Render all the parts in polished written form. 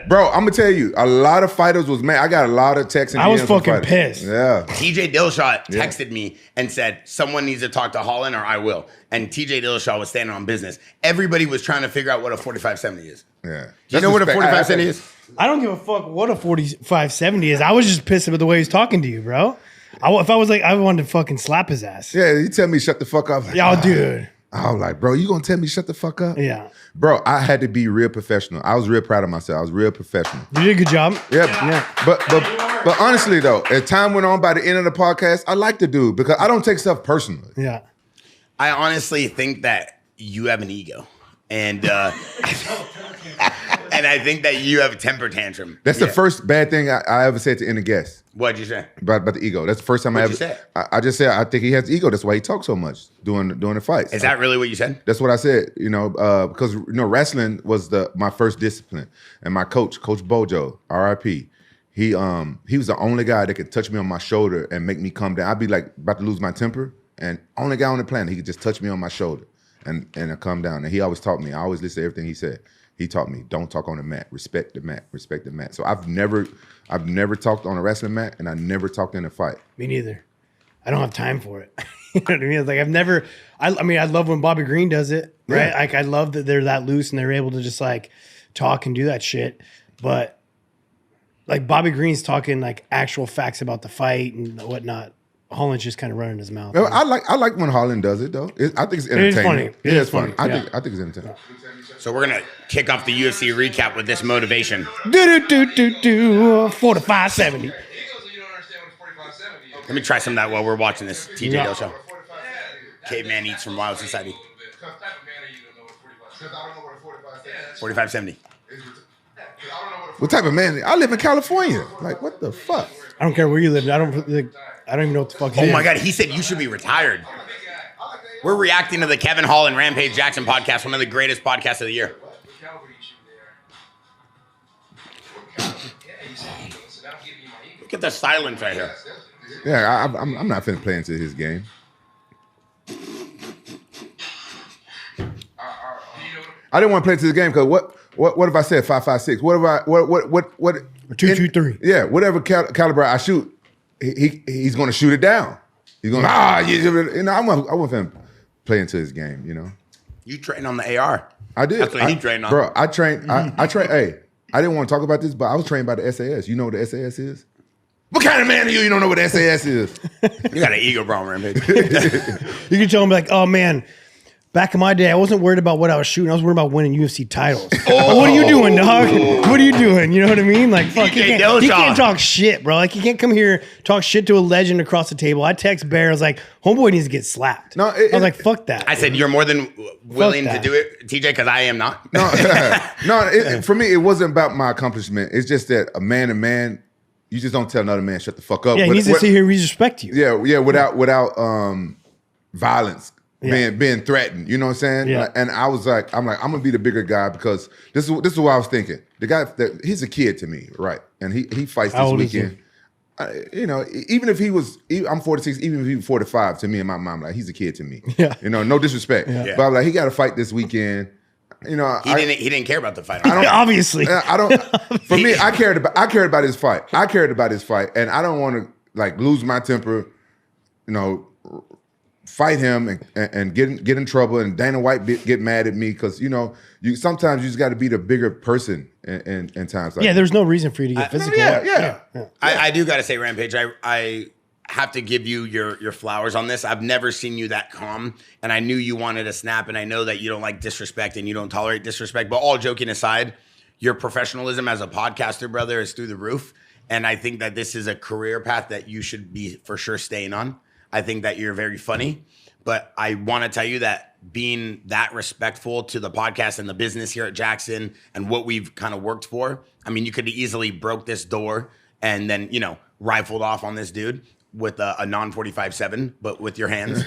Bro, I'm gonna tell you, a lot of fighters was mad. I got a lot of texts. I was fucking pissed. Yeah. TJ Dillashaw texted me and said, someone needs to talk to Holland or I will. And TJ Dillashaw was standing on business. Everybody was trying to figure out what a 45-70 is. Yeah. Do you know what a 45-70 is? I don't give a fuck what a 45-70 is. I was just pissed about the way he's talking to you, bro. If I was like, I wanted to fucking slap his ass. Yeah, he tell me shut the fuck up. Like, Yo, dude. I was like, bro, you gonna tell me shut the fuck up? Yeah. Bro, I had to be real professional. I was real proud of myself. I was real professional. You did a good job. Yeah. But honestly though, as time went on by the end of the podcast, I like the dude because I don't take stuff personally. Yeah. I honestly think that you have an ego. And and I think that you have a temper tantrum. That's the first bad thing I ever said to any guest. What'd you say? About the ego. That's the first time What'd you say? I just said I think he has ego. That's why he talks so much during the fights. Is that really what you said? That's what I said. You know, because wrestling was my first discipline, and my coach, Coach Bojo, R.I.P. He was the only guy that could touch me on my shoulder and make me calm down. I'd be like about to lose my temper, and only guy on the planet he could just touch me on my shoulder and I calm down. And he always taught me. I always listen to everything he said. He taught me, don't talk on the mat. Respect the mat. Respect the mat. So I've never talked on a wrestling mat, and I never talked in a fight. Me neither. I don't have time for it. You know what I mean? It's like I mean, I love when Bobby Green does it, right? Yeah. Like I love that they're that loose and they're able to just like talk and do that shit. But like Bobby Green's talking like actual facts about the fight and whatnot. Holland's just kind of running his mouth. I like when Holland does it though. I think it's entertaining. It is funny. Yeah, it's funny. I Yeah. think it's entertaining. So we're gonna kick off the UFC recap with this motivation. 45-70. Let me try some of that while we're watching this TJ Dillashaw. Caveman eats from Wild Society. 45-70. What type of man? I live in California. Like, what the fuck? I don't care where you live. I don't even know what the fuck. Oh my God, he said you should be retired. We're reacting to the Kevin Hall and Rampage Jackson podcast, one of the greatest podcasts of the year. Look at the silence right here. Yeah, I'm not finna play into his game. I didn't want to play into his game because what if I said 5.56? What if I what 2.23? Yeah, whatever caliber I shoot, he's gonna shoot it down. He's gonna I want him to play into his game. You know. You trained on the AR. I did. That's what he trained on. Bro, I trained. I trained. Hey, I didn't want to talk about this, but I was trained by the SAS. You know what the SAS is? What kind of man are you? You don't know what the SAS is? You got an ego problem, Rampage. You can tell him like, oh man, back in my day, I wasn't worried about what I was shooting. I was worried about winning UFC titles. What are you doing, dog? What are you doing? You know what I mean? Like, fuck, he can't talk shit, bro. Like, he can't come here talk shit to a legend across the table. I text Bear. I was like, homeboy needs to get slapped. I was like, fuck that. I said, you're more than willing to do it, TJ, because I am not. For me, it wasn't about my accomplishment. It's just that a man, you just don't tell another man shut the fuck up. Yeah, he needs to sit here and respect you. Yeah, without violence. Being threatened, you know what I'm saying? Yeah. And I was like, I'm gonna be the bigger guy because this is what I was thinking. The guy he's a kid to me, right? And he fights this weekend. You know, even if I'm 46, even if he was 45, to me and my mom, like he's a kid to me. Yeah. You know, no disrespect. Yeah. But I'm like, he got to fight this weekend. You know, he didn't care about the fight. Obviously, I don't. For me, I cared about his fight. I cared about his fight, and I don't want to like lose my temper. You know, fight him and get in trouble, and Dana White get mad at me because you know sometimes you just got to be the bigger person in times like that. There's no reason for you to get physical. Yeah. I do got to say, Rampage, I have to give you your flowers on this. I've never seen you that calm, and I knew you wanted to snap, and I know that you don't like disrespect and you don't tolerate disrespect, but all joking aside, your professionalism as a podcaster, brother, is through the roof, and I think that this is a career path that you should be for sure staying on. I think that you're very funny, but I want to tell you that being that respectful to the podcast and the business here at Jackson and what we've kind of worked for, I mean, you could easily broke this door and then, you know, rifled off on this dude. with a non-45-7, but with your hands.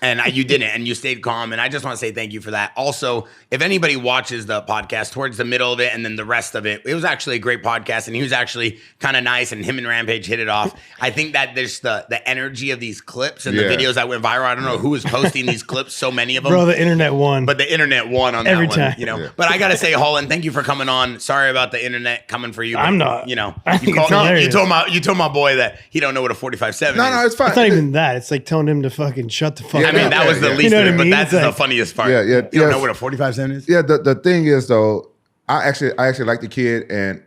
And you didn't, and you stayed calm. And I just want to say thank you for that. Also, if anybody watches the podcast towards the middle of it and then the rest of it, it was actually a great podcast, and he was actually kind of nice, and him and Rampage hit it off. I think that there's the energy of these clips and the videos that went viral. I don't know who was posting these clips, so many of them. Bro, the internet won. But the internet won on every that time. one, you know. But I got to say, Holland, thank you for coming on. Sorry about the internet coming for you. But, I'm not. You know, You told my boy that he don't know what a 45-7 is. No, it's fine. It's not even that. It's like telling him to fucking shut the fuck up. I mean, that was the least You know of what it, I but mean? that's It's the like- funniest part. Yeah, You don't know what a 45-7 is? Yeah, the thing is though, I actually like the kid, and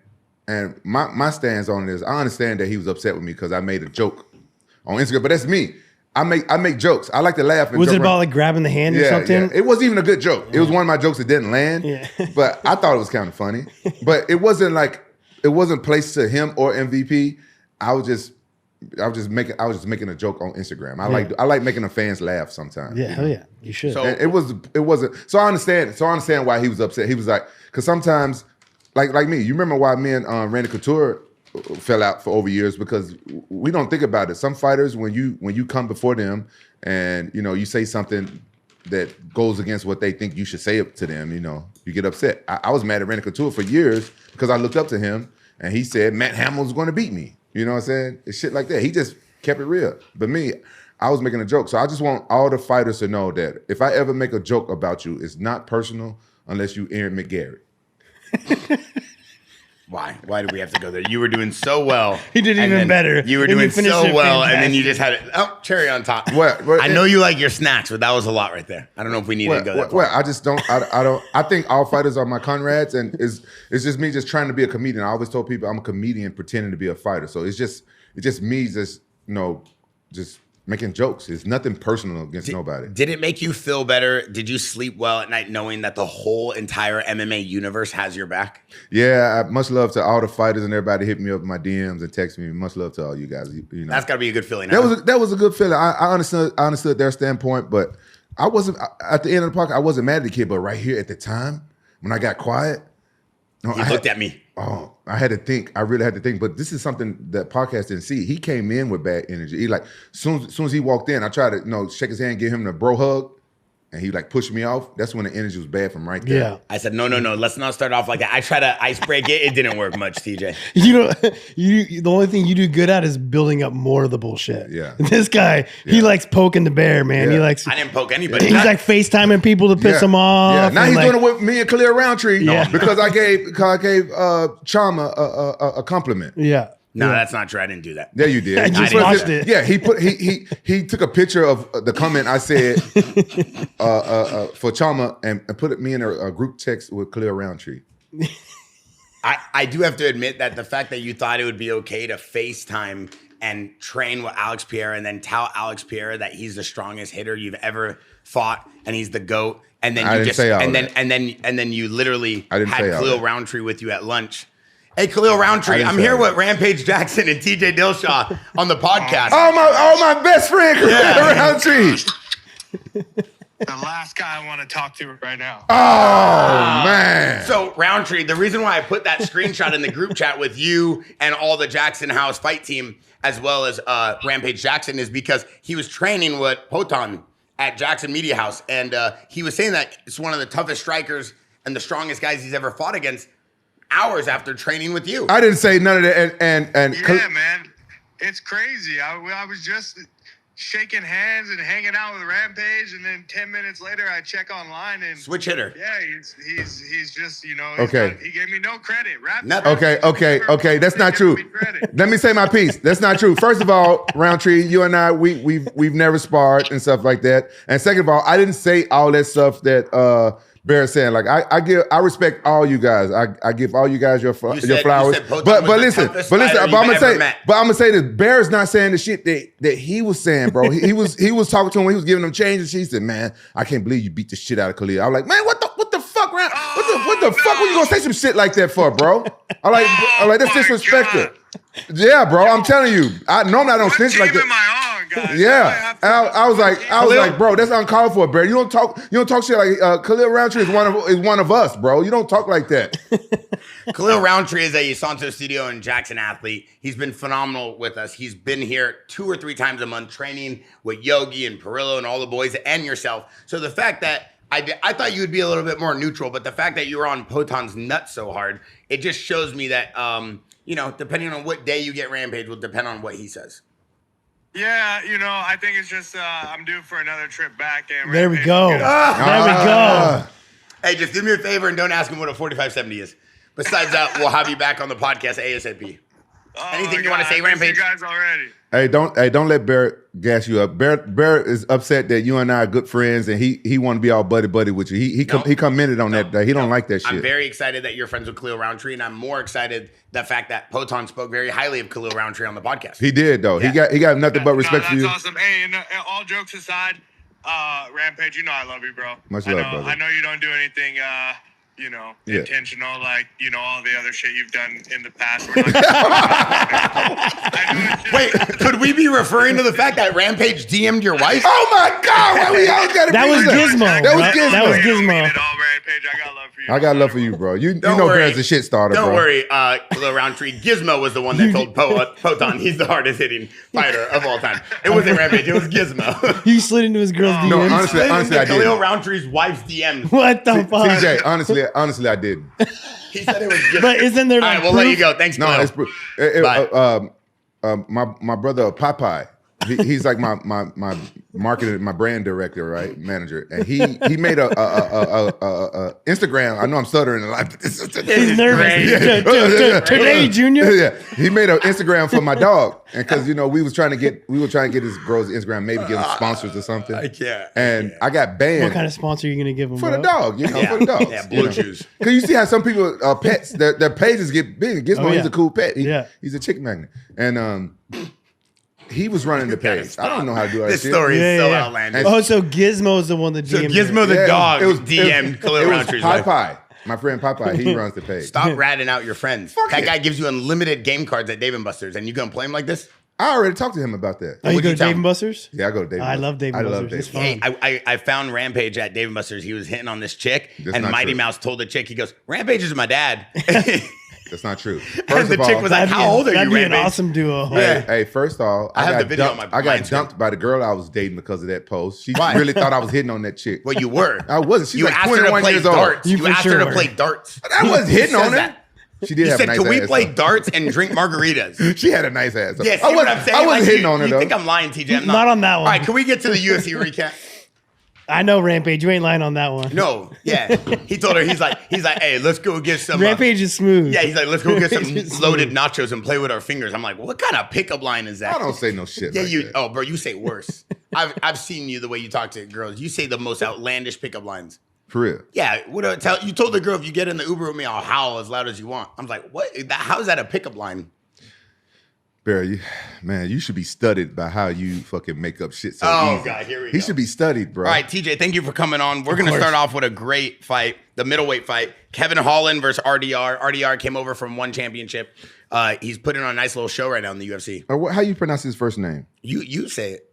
my stance on it is I understand that he was upset with me because I made a joke on Instagram, but that's me. I make jokes. I like to laugh. And Was joke it about around. like grabbing the hand or something? Yeah. It wasn't even a good joke. It was one of my jokes that didn't land. Yeah. But I thought it was kind of funny. But it wasn't placed to him or MVP. I was just making a joke on Instagram. I like making the fans laugh sometimes. Yeah, hell yeah. You should. So- And it wasn't. So I understand why he was upset. He was like, because sometimes, like me, you remember why me and Randy Couture fell out for over years, because we don't think about it. Some fighters, when you come before them and you say something that goes against what they think you should say to them, you get upset. I was mad at Randy Couture for years because I looked up to him and he said Matt Hamill was going to beat me. You know what I'm saying? It's shit like that. He just kept it real. But me, I was making a joke. So I just want all the fighters to know that if I ever make a joke about you, it's not personal unless you Aaron McGarrett. Why? Why did we have to go there? You were doing so well. He did and even then better. You were And you doing finished so it well, and then you fantastic. just had it. Oh, cherry on top. What? I know you like your snacks, but that was a lot right there. I don't know if we need to go that far. Well, I just don't. I don't. I think all fighters are my comrades, and it's just me just trying to be a comedian. I always told people I'm a comedian pretending to be a fighter. So it's just me just just making jokes. It's nothing personal against nobody. Did it make you feel better? Did you sleep well at night knowing that the whole entire MMA universe has your back? Yeah, much love to all the fighters and everybody hit me up in my DMs and text me. Much love to all you guys. That's got to be a good feeling. That was a good feeling. I understood their standpoint, but I wasn't at the end of the podcast. I wasn't mad at the kid, but right here at the time when I got quiet, He looked at me. Oh, I had to think. I really had to think. But this is something that podcast didn't see. He came in with bad energy. He soon as he walked in, I tried to shake his hand, give him the bro hug, and he pushed me off. That's when the energy was bad from right there. Yeah. I said, no. Let's not start off like that. I tried to ice break it. It didn't work much, TJ. The only thing you do good at is building up more of the bullshit. Yeah. This guy, he likes poking the bear, man. Yeah. He likes. I didn't poke anybody. He's like FaceTiming people to piss him off. Yeah. Now and he's doing it with me and Khalil Roundtree Yeah. because I gave Chama a compliment. Yeah. No, that's not true. I didn't do that. Yeah, you did. I just didn't watched do it. Yeah, he took a picture of the comment I said for Chama and put me in a group text with Khalil Roundtree. I do have to admit that the fact that you thought it would be okay to FaceTime and train with Alex Pereira and then tell Alex Pereira that he's the strongest hitter you've ever fought and he's the GOAT, and then and then you literally had Khalil Roundtree with you at lunch. Hey, Khalil Roundtree, I'm here with Rampage Jackson and TJ Dillashaw on the podcast. Oh, my best friend, Khalil Roundtree. The last guy I want to talk to right now. Oh, man. So, Roundtree, the reason why I put that screenshot in the group chat with you and all the Jackson House fight team, as well as Rampage Jackson, is because he was training with Poton at Jackson Media House. And he was saying that it's one of the toughest strikers and the strongest guys he's ever fought against hours after training with you. I didn't say none of that. And Yeah, man. It's crazy. I was just shaking hands and hanging out with Rampage, and then 10 minutes later I check online and Switch hitter. yeah, he's just Okay. he gave me no credit. Okay. That's not true. Let me say my piece. That's not true. First of all, Roundtree, you and I, we've never sparred and stuff like that. And second of all, I didn't say all that stuff that Bear saying. I respect all you guys. I give all you guys your flowers. But listen, I'm gonna say this. Bear is not saying the shit that he was saying, bro. He was talking to him when he was giving him change, and she said, "Man, I can't believe you beat the shit out of Khalil." I was like, "Man, what the fuck, Round? What the fuck were you gonna say some shit like that for, bro?" I like that's disrespectful. Yeah, bro. I'm telling you. Normally I don't snitch like that. My arm? guys. Yeah, I was like, bro, that's uncalled for, Bear. You don't talk shit like Khalil Roundtree is one of us, bro. You don't talk like that. Khalil Roundtree is a Santo Studio and Jackson athlete. He's been phenomenal with us. He's been here 2 or 3 times a month training with Yogi and Perillo and all the boys and yourself. So the fact that I thought you would be a little bit more neutral, but the fact that you were on Poton's nuts so hard, it just shows me that, depending on what day you get Rampage will depend on what he says. Yeah, I think it's just I'm due for another trip back. And there we go. There we go. Hey, just do me a favor and don't ask him what a 4570 is. Besides that, we'll have you back on the podcast ASAP. Anything you want to say, Rampage? You guys already. Hey, don't let Bear gas you up. Bear is upset that you and I are good friends, and he want to be all buddy with you. He commented on that. He don't like that shit. I'm very excited that you're friends with Khalil Roundtree, and I'm more excited the fact that Poton spoke very highly of Khalil Roundtree on the podcast. He did though. Yeah. He got nothing but respect for you. That's awesome. Hey, all jokes aside, Rampage, I love you, bro. Much love, brother. I know you don't do anything. Intentional, like, all the other shit you've done in the past. Wait, could we be referring to the fact that Rampage DM'd your wife? Oh my God! That was Gizmo. That was Gizmo. Rampage, I got love for you. I got love for you, bro. You know Bear's a shit starter, Don't bro. worry, Khalil Roundtree. Gizmo was the one that told Poton he's the hardest hitting fighter of all time. It wasn't Rampage, it was Gizmo. He slid into his girl's DMs. No, honestly, I did. Khalil Roundtree's wife's DMs. What the fuck? TJ, honestly, I didn't. He said it was Gizmo. But isn't there like all right, we'll let you go. Thanks, Khalil. No, it's my brother Popeye. He's like my marketing, my brand director, right, manager, and he made a Instagram. I know I'm stuttering a lot, but this is He's nervous. Today, Junior. Yeah, he made an Instagram for my dog, and because we were trying to get his girl's Instagram, maybe give him sponsors or something. I got banned. What kind of sponsor are you gonna give him for the dog? For the dog. Yeah, blue chews. Because you see how some people pets their pages get big. Gizmo, he's a cool pet. He's a chick magnet, and he was running the page. I don't know how to do that This shit. story is so outlandish. Oh, so Gizmo's the one that DM'd Gizmo the dog DM'd Khalil Roundtree's wife. Popeye. My friend Popeye, he runs the page. Stop ratting out your friends. That guy gives you unlimited game cards at Dave & Buster's, and you gonna play him like this? I already talked to him about that. Oh, you go to Dave & Buster's? Yeah, I go to Dave & I love Dave & Buster's. love Dave. It's fun. Hey, I found Rampage at Dave & Buster's. He was hitting on this chick, That's and not Mighty true. Mouse told the chick, he goes, Rampage is my dad. That's not true. And First the of all, chick was like, how old are That'd you, be an Rampage? awesome duo. Hey, first of all, I have got the video dumped, on my I got blind screen. dumped by the girl I was dating because of that post. She Why? really thought I was hitting on that chick. Well, you were. I wasn't. She's You like asked her to 21 play years darts. old. You asked her to play darts. I wasn't hitting on her. that. She did You have said, a nice can we ass, play though. darts and drink margaritas? She had a nice ass. Yeah, see I what I'm saying? I wasn't Like, hitting on her, you though. think I'm lying, TJ? I'm Not on that one. All right, can we get to the UFC recap? I know Rampage. You ain't lying on that one. No, yeah. He told her, he's like, hey, let's go get some. Rampage is smooth. Yeah, he's like, let's go get some Rampage is loaded smooth. nachos and play with our fingers. I'm like, what kind of pickup line is that? I don't say no shit. Yeah, like you. that. Oh, bro, you say worse. I've seen you the way you talk to girls. You say the most outlandish pickup lines. For real. Yeah, you told the girl if you get in the Uber with me, I'll howl as loud as you want. I'm like, what? How is that a pickup line? Barry, man, you should be studied by how you fucking make up shit so easy. God, here we go. He should be studied, bro. All right, TJ, thank you for coming on. We're going to start off with a great fight, the middleweight fight. Kevin Holland versus RDR. RDR came over from one championship. He's putting on a nice little show right now in the UFC. How you pronounce his first name? You say it.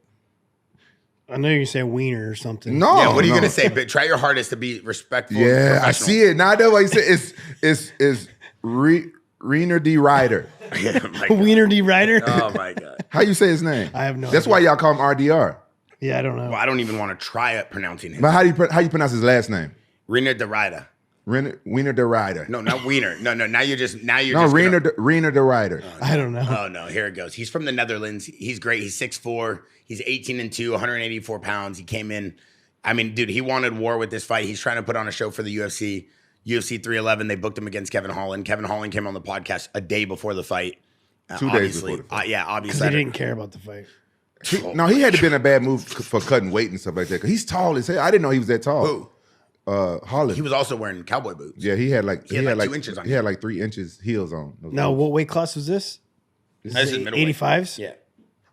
I know you're saying wiener or something. No. Yeah, what are you no. going to say? But try your hardest to be respectful. and Yeah, I professional. see it. Now I know what he said. It's Reiner D. Ryder. Oh my God. Wiener D. Ryder? Oh my God. How you say his name? I have no That's idea. why y'all call him RDR. Yeah, I don't know. Well, I don't even want to try it pronouncing him. But how you pronounce his last name? Rena DeRida. Wiener D. Ryder. No, not Wiener. No. Now you're just No, just Reiner D. Ryder. I don't know. Oh no, here it goes. He's from the Netherlands. He's great. He's 6'4". He's 18-2, 184 pounds. He came in. I mean, dude, he wanted war with this fight. He's trying to put on a show for the UFC. UFC 311. They booked him against Kevin Holland. Kevin Holland came on the podcast a day before the fight. 2 days before the fight. Yeah, Because obviously. he didn't care about the fight. No, he had to been a bad move for cutting weight and stuff like that. 'Cause he's tall as hell. I didn't know he was that tall. Who? Holland. He was also wearing cowboy boots. Yeah, he had like 2 inches on he had like 3 inches heels on. those Now, boots. what weight class was this? This is middleweight. 85s? Yeah.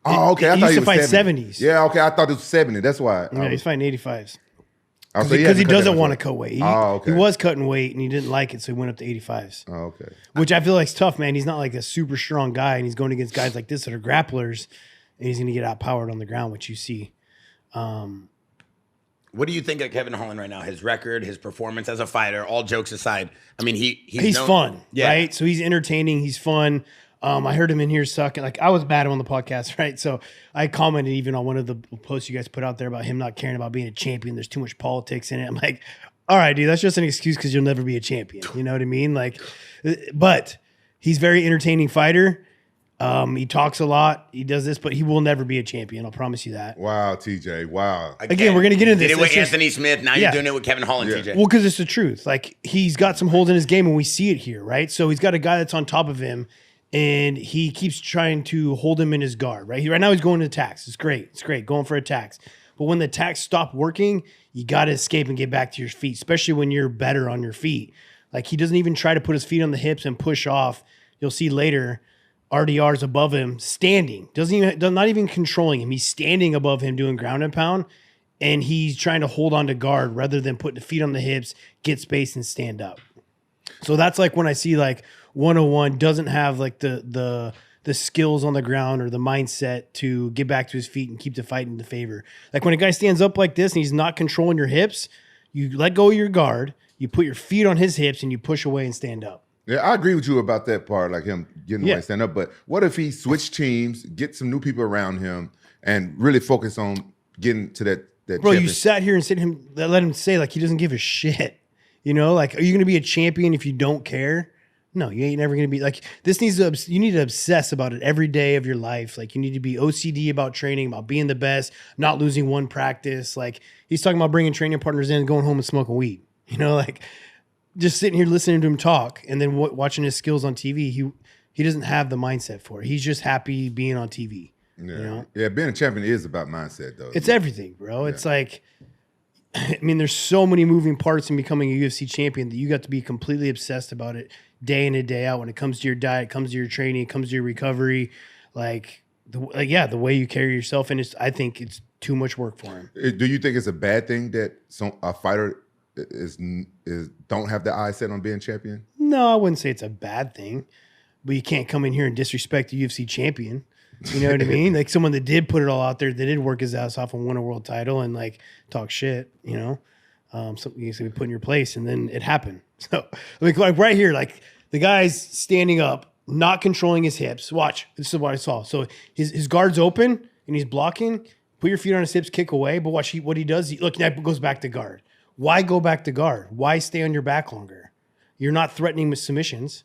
Oh, okay. I he thought used he to was fight 70. 70s. Yeah, okay. I thought it was 70. That's why. Yeah, he's fighting 85s. Because Because he doesn't want to cut weight. Okay. He was cutting weight and he didn't like it, so he went up to 85s. Oh, okay. Which I feel like is tough, man. He's not like a super strong guy, and he's going against guys like this that are grapplers. and he's going to get outpowered on the ground, which you see. What do you think of Kevin Holland right now? His record, his performance as a fighter, all jokes aside. I mean, he's fun, right? So he's entertaining. He's fun. I heard him in here sucking. Like, I was bad on the podcast, right? So I commented even on one of the posts you guys put out there about him not caring about being a champion. There's too much politics in it. I'm like, all right, dude, that's just an excuse because you'll never be a champion. You know what I mean? Like, but he's a very entertaining fighter. He talks a lot. He does this, but he will never be a champion. I'll promise you that. Wow, TJ. Wow. Again, we're going to get into this. Did it with Anthony Smith. Now you're doing it with Kevin Holland, TJ. Well, because it's the truth. Like, he's got some holes in his game, and we see it here, right? So he's got a guy that's on top of him, and he keeps trying to hold him in his guard, right? Right now he's going to attacks. It's great. It's great going for attacks. But when the attacks stop working, you got to escape and get back to your feet, especially when you're better on your feet. Like, he doesn't even try to put his feet on the hips and push off. You'll see later RDR's above him, standing. Not even controlling him. He's standing above him doing ground and pound, and he's trying to hold on to guard rather than put the feet on the hips, get space, and stand up. So that's like when I see like 101 doesn't have like the skills on the ground or the mindset to get back to his feet and keep the fight in the favor. Like, when a guy stands up like this and he's not controlling your hips, you let go of your guard, you put your feet on his hips, and you push away and stand up. Yeah, I agree with you about that part, like him getting away and stand up. But what if he switched teams, get some new people around him, and really focus on getting to that Bro, champion? you sat here and let him say like he doesn't give a shit. You know, like, are you going to be a champion if you don't care? No, you ain't never going to be. Like, this you need to obsess about it every day of your life. Like, you need to be OCD about training, about being the best, not losing one practice. Like, he's talking about bringing training partners in and going home and smoking weed. You know, like, just sitting here listening to him talk and then watching his skills on TV, he doesn't have the mindset for it. He's just happy being on TV. Yeah, you know? Yeah, being a champion is about mindset, though. It's everything, bro. It's like, I mean, there's so many moving parts in becoming a UFC champion that you got to be completely obsessed about it day in and day out when it comes to your diet, comes to your training, it comes to your recovery, the way you carry yourself. And I think it's too much work for him. Do you think it's a bad thing that a fighter is don't have the eye set on being champion? No, I wouldn't say it's a bad thing, but you can't come in here and disrespect the UFC champion. You know what I mean? Like, someone that did put it all out there, that did work his ass off and won a world title and like talk shit, you know, something you can put in your place, and then it happened. So like right here, like, the guy's standing up, not controlling his hips. Watch, this is what I saw. So his guard's open and he's blocking. Put your feet on his hips, kick away. But watch what he does. Look, that goes back to guard. Why go back to guard? Why stay on your back longer? You're not threatening with submissions.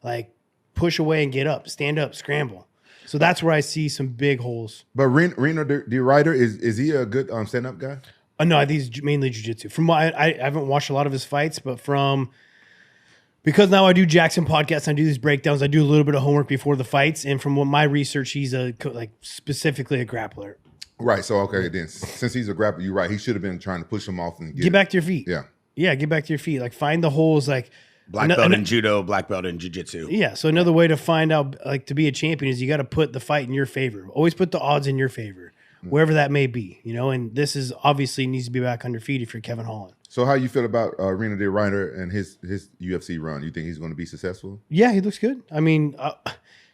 Like, push away and get up, stand up, scramble. So that's where I see some big holes. But Reno De Ryder, is he a good stand-up guy? No, I think he's mainly jiu-jitsu. From what I haven't watched a lot of his fights, but because now I do Jackson podcasts, I do these breakdowns, I do a little bit of homework before the fights, and from what my research, he's specifically a grappler. Right. So okay, then since he's a grappler, you're right. He should have been trying to push him off and get back to your feet. Yeah, get back to your feet. Like, find the holes. Like, black belt in judo, black belt in jiu-jitsu. Yeah. So another way to find out, like, to be a champion is you got to put the fight in your favor. Always put the odds in your favor, wherever that may be. You know, and this is obviously needs to be back on your feet if you're Kevin Holland. So how you feel about Reno De Ryder and his UFC run? You think he's going to be successful? Yeah, he looks good. I mean,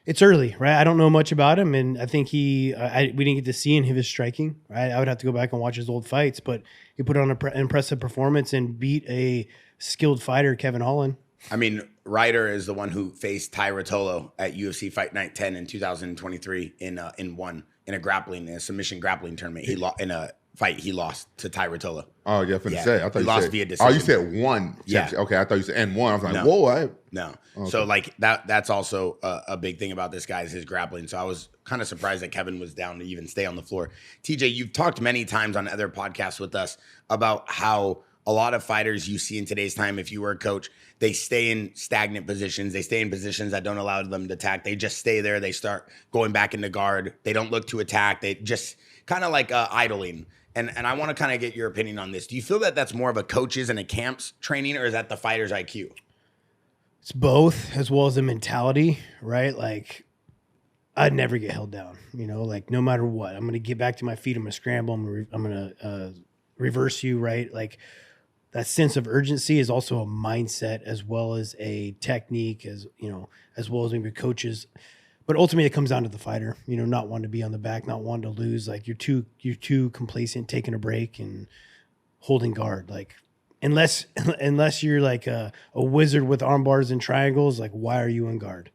it's early, right? I don't know much about him, and I think we didn't get to see any of his striking, right? I would have to go back and watch his old fights, but he put on an impressive performance and beat a skilled fighter, Kevin Holland. I mean, Ryder is the one who faced Ty Rotolo at UFC Fight Night 10 in 2023 in a submission grappling tournament. He lost in a fight. He lost to Ty Rotolo. Oh yeah, I say. I thought he you lost said, via decision. Oh, you said one. Yeah. Okay, I thought you said and one. I was like, no. Whoa. No. Okay. So like that's also a big thing about this guy is his grappling. So I was kind of surprised that Kevin was down to even stay on the floor. TJ, you've talked many times on other podcasts with us about how a lot of fighters you see in today's time, if you were a coach, they stay in stagnant positions. They stay in positions that don't allow them to attack. They just stay there. They start going back into guard. They don't look to attack. They just kind of like idling. And I want to kind of get your opinion on this. Do you feel that that's more of a coach's and a camp's training, or is that the fighter's IQ? It's both, as well as the mentality, right? Like, I'd never get held down, you know, like no matter what. I'm going to get back to my feet. I'm going to scramble. I'm going to reverse you, right? Like, that sense of urgency is also a mindset as well as a technique, as you know, as well as maybe coaches. But ultimately, it comes down to the fighter. Not wanting to be on the back, not wanting to lose. Like you're too complacent, taking a break and holding guard. Like unless you're like a wizard with arm bars and triangles, like why are you in guard?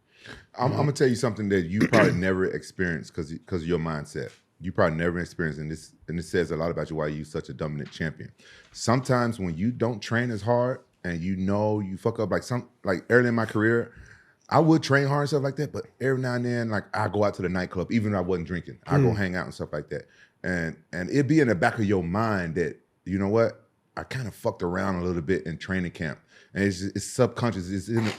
I'm gonna tell you something that you probably never experienced because of your mindset. You probably never experienced, and this says a lot about you why you're such a dominant champion. Sometimes when you don't train as hard and you fuck up, like early in my career, I would train hard and stuff like that, but every now and then, like I go out to the nightclub, even though I wasn't drinking, I go hang out and stuff like that, and it'd be in the back of your mind that you know what, I kind of fucked around a little bit in training camp, and it's subconscious,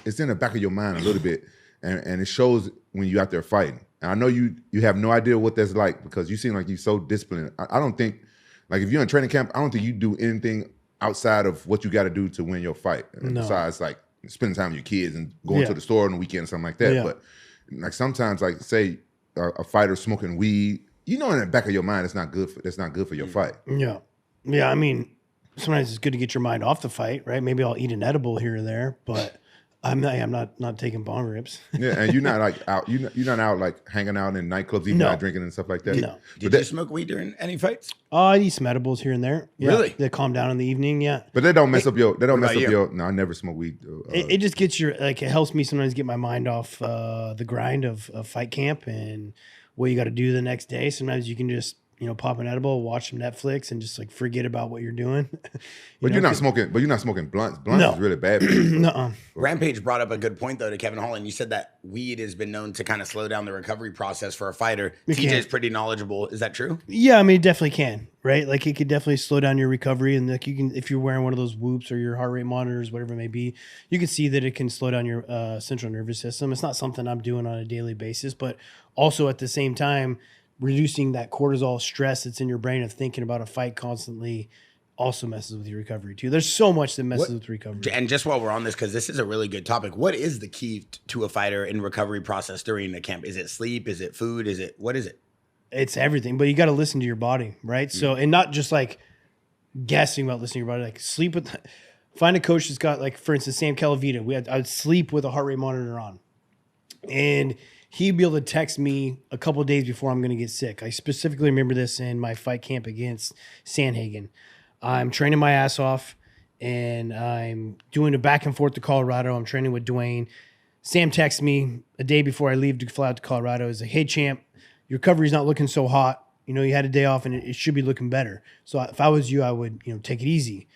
it's in the back of your mind a little bit, and it shows when you're out there fighting. And I know you have no idea what that's like because you seem like you're so disciplined. I don't think, like if you're in training camp, I don't think you do anything outside of what you got to do to win your fight. No. Besides like spending time with your kids and going to the store on the weekend or something like that. Yeah. But like sometimes, like say a fighter smoking weed, in the back of your mind, that's not good for your fight. Yeah. Yeah. I mean, sometimes it's good to get your mind off the fight, right? Maybe I'll eat an edible here or there, but I'm not taking bong rips. Yeah, and you're not like out. You're not out like hanging out in nightclubs, even not drinking and stuff like that. No. Did you smoke weed during any fights? I eat some edibles here and there. Yeah. Really? They calm down in the evening. Yeah. But they don't mess up your. They don't mess up your. No, I never smoke weed. It just gets it helps me sometimes get my mind off the grind of fight camp and what you got to do the next day. Sometimes you can just pop an edible, watch some Netflix, and just like forget about what you're doing. You're not smoking. But you're not smoking blunts. Blunts is really bad. No. Rampage brought up a good point though to Kevin Holland. You said that weed has been known to kind of slow down the recovery process for a fighter. TJ's pretty knowledgeable. Is that true? Yeah, I mean, it definitely can. Right, like it could definitely slow down your recovery, and like you can, if you're wearing one of those whoops or your heart rate monitors, whatever it may be, you can see that it can slow down your central nervous system. It's not something I'm doing on a daily basis, but also at the same time, reducing that cortisol stress that's in your brain of thinking about a fight constantly also messes with your recovery too. There's so much that messes with recovery. And just while we're on this, because this is a really good topic, what is the key to a fighter in recovery process during the camp? Is it sleep? Is it food? What is it? It's everything, but you got to listen to your body, right? So, and not just like guessing about listening to your body, like sleep with, find a coach that's got, like, for instance, Sam Calavita. I would sleep with a heart rate monitor on, and he'd be able to text me a couple of days before I'm going to get sick. I specifically remember this in my fight camp against Sandhagen. I'm training my ass off, and I'm doing a back and forth to Colorado. I'm training with Dwayne. Sam texts me a day before I leave to fly out to Colorado. He's like, hey, champ, your recovery's not looking so hot. You had a day off, and it should be looking better. So if I was you, I would, take it easy.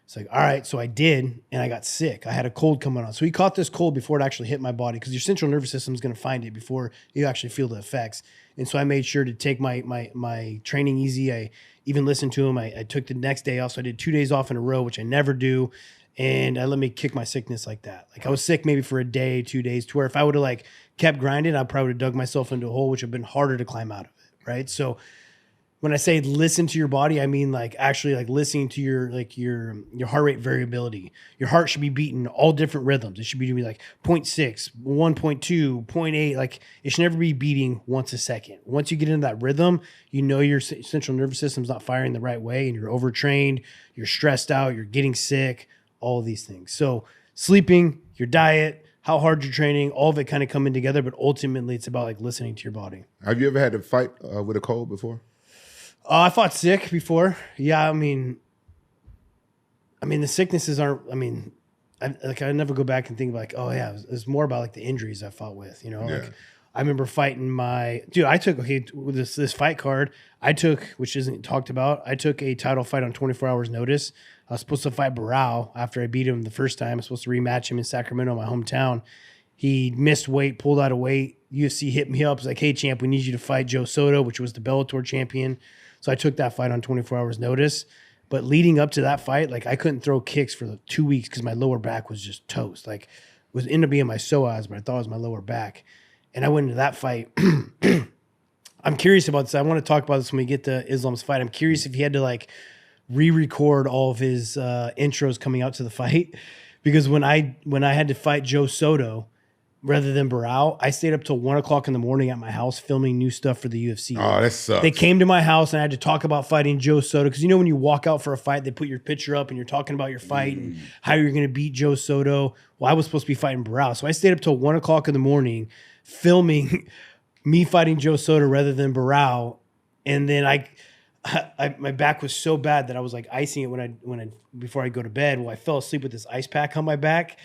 It's like, all right. So I did, and I got sick. I had a cold coming on. So he caught this cold before it actually hit my body because your central nervous system is going to find it before you actually feel the effects. And so I made sure to take my training easy. I even listened to him. I took the next day off. So I did 2 days off in a row, which I never do. And I let me kick my sickness like that. Like I was sick maybe for a day, 2 days, to where if I would have like kept grinding, I probably would have dug myself into a hole, which would have been harder to climb out of it. Right. So when I say listen to your body, I mean like actually like listening to your heart rate variability. Your heart should be beating all different rhythms. It should be like 0.6, 1.2, 0.8. Like it should never be beating once a second. Once you get into that rhythm, your central nervous system's not firing the right way, and you're overtrained, you're stressed out, you're getting sick, all of these things. So sleeping, your diet, how hard you're training, all of it kind of coming together. But ultimately, it's about like listening to your body. Have you ever had to fight with a cold before? I fought sick before. Yeah, I mean, the sicknesses aren't. I never go back and think like, oh yeah, it's more about like the injuries I fought with. Like I remember fighting I took with this fight card. Which isn't talked about. I took a title fight on 24 hours notice. I was supposed to fight Barao after I beat him the first time. I was supposed to rematch him in Sacramento, my hometown. He missed weight, pulled out of weight. UFC hit me up. Was like, hey champ, we need you to fight Joe Soto, which was the Bellator champion. So I took that fight on 24 hours notice. But leading up to that fight, like I couldn't throw kicks for 2 weeks because my lower back was just toast. Like it was ended up being my psoas, but I thought it was my lower back. And I went into that fight. I'm curious about this. I want to talk about this when we get to Islam's fight. I'm curious if he had to like re-record all of his intros coming out to the fight. Because when I had to fight Joe Soto, rather than Barao, I stayed up till 1 o'clock in the morning at my house filming new stuff for the UFC. Oh, that sucks. They came to my house and I had to talk about fighting Joe Soto. Because when you walk out for a fight, they put your picture up and you're talking about your fight and how you're going to beat Joe Soto. Well, I was supposed to be fighting Barao. So I stayed up till 1 o'clock in the morning filming me fighting Joe Soto rather than Barao, and then my back was so bad that I was like icing it before I go to bed. Well, I fell asleep with this ice pack on my back,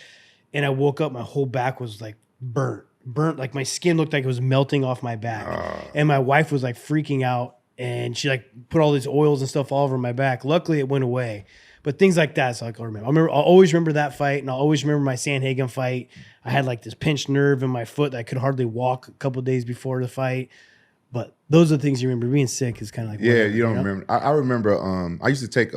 and I woke up. My whole back was like burnt. Like my skin looked like it was melting off my back, and my wife was like freaking out, and she like put all these oils and stuff all over my back. Luckily, it went away. But things like that, so I'll remember. I'll always remember that fight, and I'll always remember my Sandhagen fight. I had like this pinched nerve in my foot that I could hardly walk a couple of days before the fight. But those are the things you remember. Being sick is kind of like yeah, you don't remember. I remember. I used to take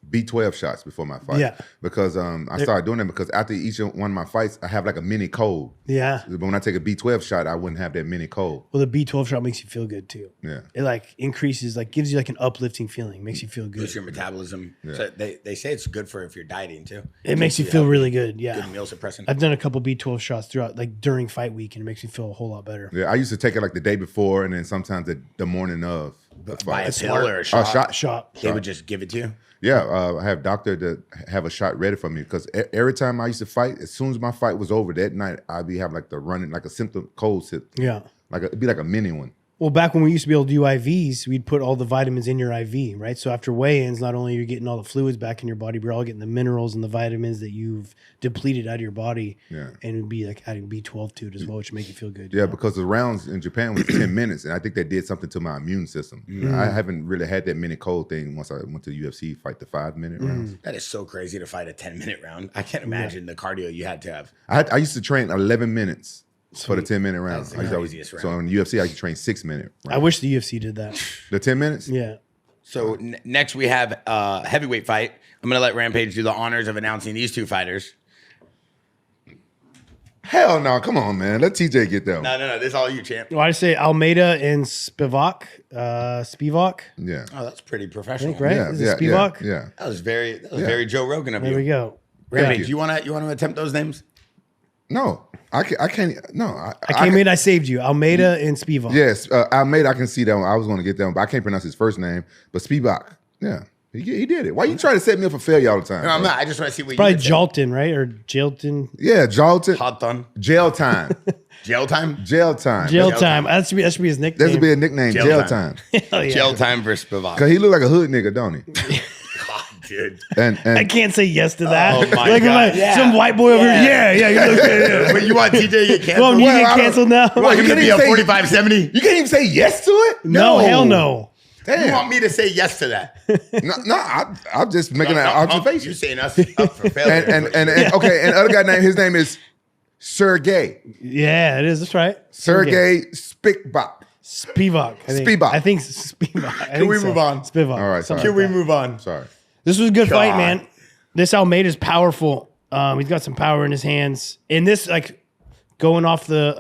B12 shots before my fight. Yeah. Because I started doing them because after each one of my fights, I have like a mini cold. Yeah. But when I take a B12 shot, I wouldn't have that mini cold. Well, the B12 shot makes you feel good too. Yeah. It like increases, like gives you like an uplifting feeling. Makes you feel good. Boosts your metabolism. Yeah. So they say it's good for if you're dieting too. It makes you feel really good. Yeah. Good meal suppressant. I've done a couple B12 shots throughout, like during fight week, and it makes me feel a whole lot better. Yeah. I used to take it like the day before, and then sometimes the morning of the fight. By a pill or a shot? Shot. They would just give it to you? Yeah, I have a doctor to have a shot ready for me because every time I used to fight, as soon as my fight was over that night, I'd be having like the running, like a symptom, cold symptom. Yeah. It'd be like a mini one. Well, back when we used to be able to do IVs, we'd put all the vitamins in your IV, right? So after weigh-ins, not only are you getting all the fluids back in your body, but you're all getting the minerals and the vitamins that you've depleted out of your body. Yeah. And it'd be like adding B12 to it as well, which make you feel good. Yeah, because the rounds in Japan was 10 minutes, and I think they did something to my immune system. I haven't really had that mini cold thing once I went to the UFC, fight the 5-minute rounds. That is so crazy to fight a 10-minute round. I can't imagine the cardio you had to have. I used to train 11 minutes. For the 10-minute round. That's the craziest round. So in UFC, I used to train 6-minute rounds. I wish the UFC did that. The 10 minutes? Yeah. So next we have a heavyweight fight. I'm going to let Rampage do the honors of announcing these two fighters. Hell no. Come on, man. Let TJ get that one. No. This is all you, champ. Well, I say Almeida and Spivak. Spivak. Yeah. Oh, that's pretty professional. I think, right? Yeah, Is it Spivak? yeah. That was very Joe Rogan of you. There we go. Rampage, you want to attempt those names? No. I can't. No. I came in, I saved you. Almeida and Spivak. Yes. Almeida, I can see that one. I was going to get that one, but I can't pronounce his first name. But Spivak. Yeah. He did it. Why you try to set me up for failure all the time? No, I'm not. I just want to see what you Probably would say. Jalton, right? Or Jalton. Yeah, Jalton. Hot done. Jail time. Jail time? Jail time. Jail time. That should be his nickname. That should be a nickname. Jail time. Hell yeah. Jail time versus Spivak. Because he look like a hood nigga, don't he? God, dude. And I can't say yes to that. Oh my like God. Some white boy over here. Yeah. You look good. But you want TJ to get canceled? Well, you get canceled now? What, you're going to be a say- 45-70? you can't even say yes to it? No, hell no. Damn. You want me to say yes to that? I'm just making an observation. You're saying us up for failure. And okay, and the other guy name, his name is Sergey. Yeah, it is. That's right. Sergey Spivak. Spivak. I think Spivak. Can we move on? Spivak. All right, sorry. Can we move on? Sorry. This was a good fight, God. man. This Almeida's powerful. He's got some power in his hands. In this, like going off the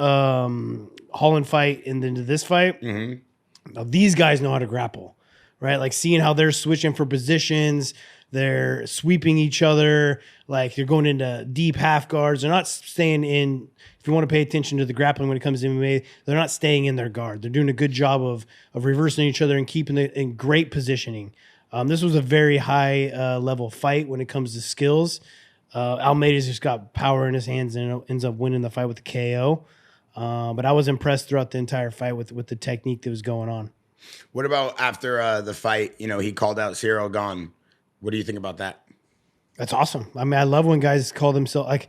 Holland fight and then to this fight, now these guys know how to grapple, right? Like seeing how they're switching for positions, they're sweeping each other, like they're going into deep half guards. They're not staying in. If you want to pay attention to the grappling when it comes to MMA, they're not staying in their guard. They're doing a good job of reversing each other and keeping it in great positioning. This was a very high level fight when it comes to skills. Almeida's just got power in his hands and ends up winning the fight with the KO. But I was impressed throughout the entire fight with the technique that was going on. What about after the fight? You know, he called out Cyril Gane. What do you think about that? That's awesome. I mean, I love when guys call themselves like.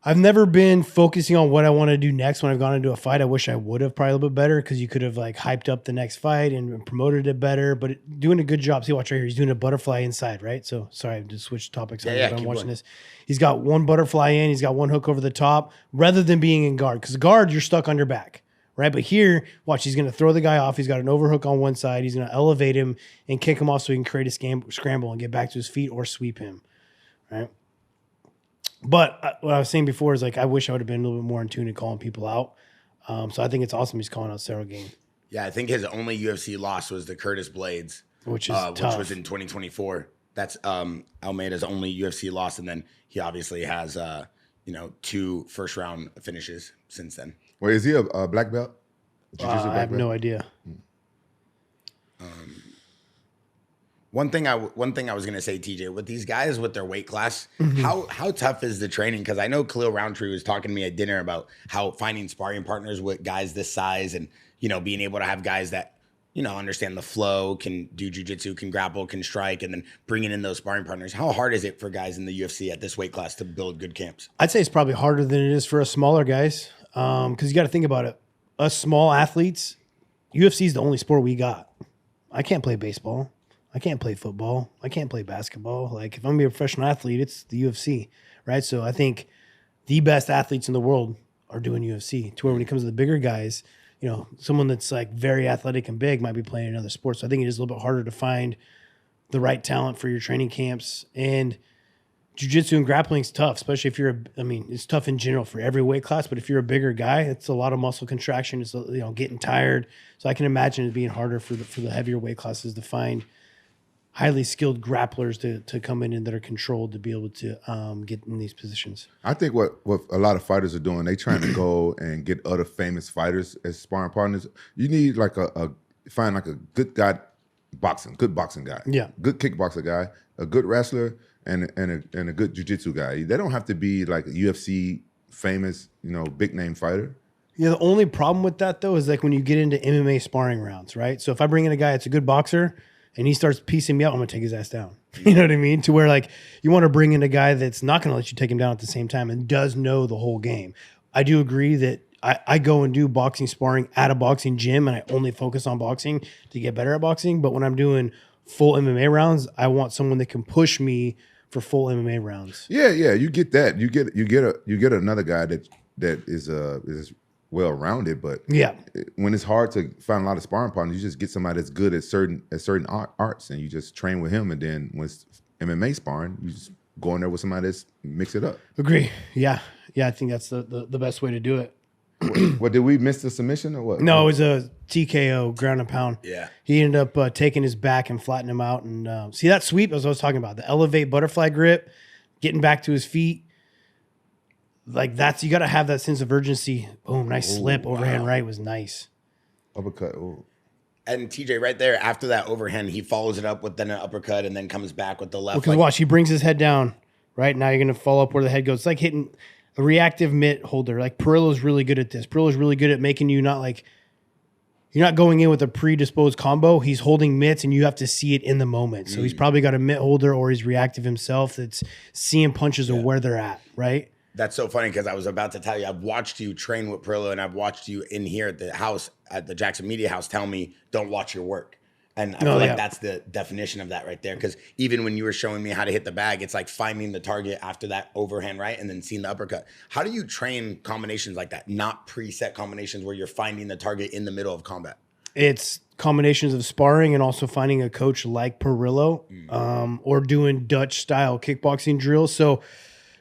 I've never been focusing on what I want to do next when I've gone into a fight. I wish I would have probably a little bit better because you could have like hyped up the next fight and promoted it better. But doing a good job. See, watch right here. He's doing a butterfly inside, right? So sorry, I just switched topics. I'm watching this. He's got one butterfly in. He's got one hook over the top rather than being in guard. Because guard, you're stuck on your back, right? But here, watch. He's going to throw the guy off. He's got an overhook on one side. He's going to elevate him and kick him off so he can create a scramble and get back to his feet or sweep him, right? But what I was saying before is like I wish I would have been a little bit more in tune and calling people out. So I think it's awesome he's calling out Cyril Gane. Yeah, I think his only UFC loss was the Curtis Blades, which is which was in 2024. That's Almeida's only UFC loss, and then he obviously has 2 first-round finishes since then. Wait, is he a black belt? I have no idea. One thing I was gonna say, TJ, with these guys with their weight class, how tough is the training? Because I know Khalil Roundtree was talking to me at dinner about how finding sparring partners with guys this size, and being able to have guys that understand the flow, can do jujitsu, can grapple, can strike, and then bringing in those sparring partners. How hard is it for guys in the UFC at this weight class to build good camps? I'd say it's probably harder than it is for us smaller guys, because you got to think about it. Us small athletes, UFC is the only sport we got. I can't play baseball. I can't play football. I can't play basketball. Like, if I'm going to be a professional athlete, it's the UFC, right? So I think the best athletes in the world are doing UFC, to where when it comes to the bigger guys, someone that's like very athletic and big might be playing another sport. So I think it is a little bit harder to find the right talent for your training camps. And jiu-jitsu and grappling is tough, especially if it's tough in general for every weight class, but if you're a bigger guy, it's a lot of muscle contraction. It's, getting tired. So I can imagine it being harder for the heavier weight classes to find highly skilled grapplers to come in and that are controlled to be able to get in these positions. I think what a lot of fighters are doing, they trying to go and get other famous fighters as sparring partners. You need like find like a good guy good boxing guy. Yeah. Good kickboxer guy, a good wrestler, and a good jiu-jitsu guy. They don't have to be like a UFC famous, big name fighter. Yeah, the only problem with that though is like when you get into MMA sparring rounds, right? So if I bring in a guy that's a good boxer and he starts piecing me out, I'm gonna take his ass down. You know what I mean? To where like you want to bring in a guy that's not gonna let you take him down at the same time and does know the whole game. I do agree that I go and do boxing sparring at a boxing gym and I only focus on boxing to get better at boxing. But when I'm doing full MMA rounds, I want someone that can push me for full MMA rounds. Yeah, you get that. You get another guy that is well rounded, but when it's hard to find a lot of sparring partners, you just get somebody that's good at certain arts, and you just train with him. And then when it's MMA sparring, you just go in there with somebody that's mix it up. Agree. Yeah. I think that's the best way to do it. What, did we miss the submission or what? No, it was a TKO, ground and pound. Yeah. He ended up taking his back and flattening him out. And see that sweep, as I was talking about, the elevate butterfly grip, getting back to his feet. Like you got to have that sense of urgency. Boom, nice slip. Overhand right was nice. Uppercut. Ooh. And TJ, right there, after that overhand, he follows it up with then an uppercut and then comes back with the left. Because watch, he brings his head down. Right now, you're going to follow up where the head goes. It's like hitting a reactive mitt holder. Like Pereira's really good at this. Pereira's really good at making you not like, you're not going in with a predisposed combo. He's holding mitts and you have to see it in the moment. So he's probably got a mitt holder or he's reactive himself that's seeing punches of where they're at, right? That's so funny because I was about to tell you, I've watched you train with Pereira and I've watched you in here at the house, at the Jackson Media House, tell me, don't watch your work. And I feel like that's the definition of that right there. Because even when you were showing me how to hit the bag, it's like finding the target after that overhand right and then seeing the uppercut. How do you train combinations like that? Not preset combinations where you're finding the target in the middle of combat. It's combinations of sparring and also finding a coach like Pereira or doing Dutch style kickboxing drills. So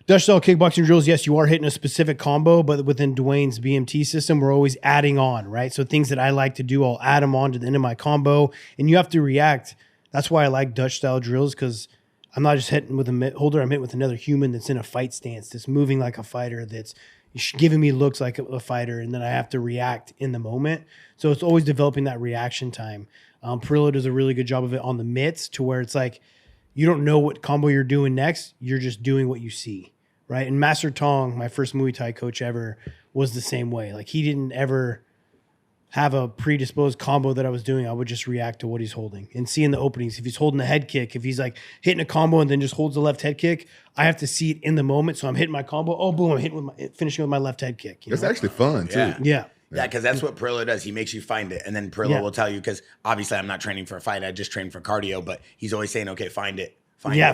Dutch style kickboxing drills, yes, you are hitting a specific combo, but within Dwayne's BMT system, we're always adding on, right? So things that I like to do, I'll add them on to the end of my combo, and you have to react. That's why I like Dutch style drills, because I'm not just hitting with a mitt holder, I'm hitting with another human that's in a fight stance, that's moving like a fighter, that's giving me looks like a fighter, and then I have to react in the moment. So it's always developing that reaction time. Pereira does a really good job of it on the mitts, to where it's like you don't know what combo you're doing next, you're just doing what you see. Right. And Master Tong, my first Muay Thai coach ever, was the same way. Like, he didn't ever have a predisposed combo that I was doing. I would just react to what he's holding and seeing the openings. If he's holding a head kick, if he's like hitting a combo and then just holds the left head kick, I have to see it in the moment. So I'm hitting my combo. Oh, boom. I'm finishing with my left head kick. That's actually fun too. Yeah. Yeah, because that's what Pereira does. He makes you find it. And then Pereira will tell you, because obviously I'm not training for a fight. I just train for cardio. But he's always saying, okay, find it.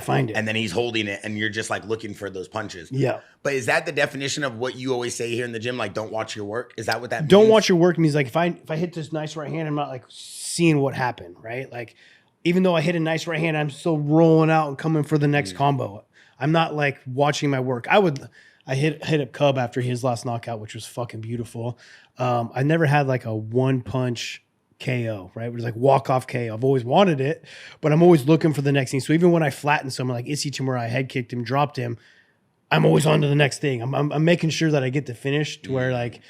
Find it. And then he's holding it and you're just like looking for those punches. Yeah. But is that the definition of what you always say here in the gym? Like, don't watch your work? Is that what that means? Don't watch your work means like if I hit this nice right hand, I'm not like seeing what happened, right? Like, even though I hit a nice right hand, I'm still rolling out and coming for the next combo. I'm not like watching my work. I hit up Cub after his last knockout, which was fucking beautiful. I never had like a one punch KO, right? It was like walk-off KO. I've always wanted it, but I'm always looking for the next thing. So even when I flatten someone like Issy Tamura, I head kicked him, dropped him, I'm always on to the next thing. I'm making sure that I get the finish to where, like,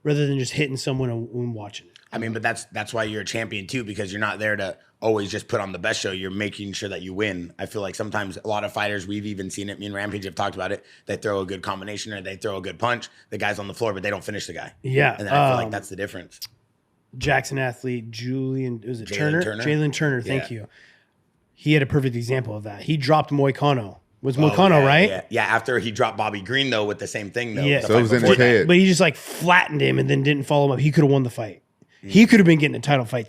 rather than just hitting someone and watching. I mean, but that's why you're a champion too, because you're not there to always just put on the best show. You're making sure that you win. I feel like sometimes a lot of fighters, we've even seen it, me and Rampage have talked about it, they throw a good combination or they throw a good punch, the guy's on the floor, but they don't finish the guy. Yeah. And I feel like that's the difference. Jackson athlete, was it Jalen Turner? Jalen Turner, thank Yeah. you. He had a perfect example of that. He dropped Moicano. Was Moicano, right? Yeah, after he dropped Bobby Green, though, with the same thing, though. Yeah. So it was in his head. But he just like flattened him and then didn't follow him up. He could have won the fight. He could have been getting a title fight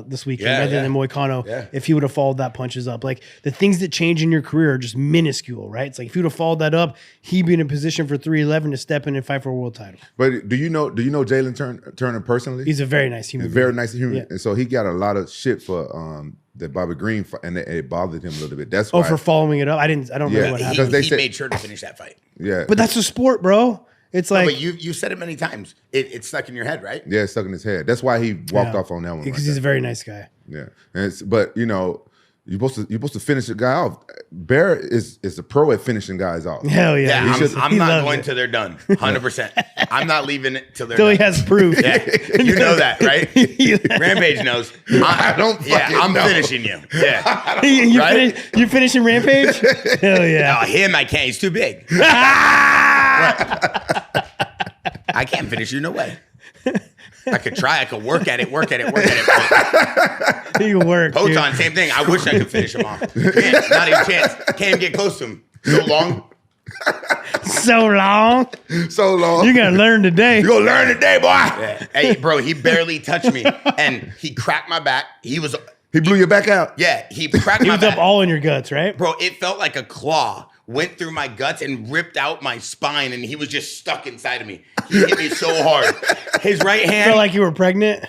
this weekend rather than Moicano if he would have followed that punches up. Like the things that change in your career are just minuscule, right? It's like if he would have followed that up, he'd be in a position for 311 to step in and fight for a world title. But do you know Jalen Turner personally? He's a very nice human. He's a very nice human, Yeah. and so he got a lot of shit for the Bobby Green fight, and it bothered him a little bit. That's why. Oh, for following it up? I don't remember what happened. Because they he said- made sure to finish that fight. Yeah, But that's a sport, bro. It's like But you said it many times. It's stuck in your head, right? yeah, it's stuck in his head. That's why he walked off on that one. because like he's that. a very nice guy. Yeah, and but you're supposed to finish the guy off. Bear is a pro at finishing guys off. Hell yeah. Yeah, He I'm he not loves going it. till they're done. 100%. I'm not leaving it till they're Till he done. has proof. Yeah, you know that, right? Rampage knows. I don't fucking I'm know. finishing you. Yeah. you, Right? you finishing Rampage? Hell yeah. Oh, him, I can't. He's too big. I can't finish you. No way. I could try. I could work at it. He worked. Poton, same thing. I wish I could finish him off. Can't, not even a chance. Can't even get close to him. So long. So long. So long. You gotta learn today. You gonna learn today, boy. Yeah. Hey, bro, he barely touched me. And he cracked my back. He blew your back out. Yeah, he cracked He my was back. up all in your guts, right? Bro, it felt like a claw went through my guts and ripped out my spine, and he was just stuck inside of me. He hit me so hard. His right hand. Felt like you were pregnant.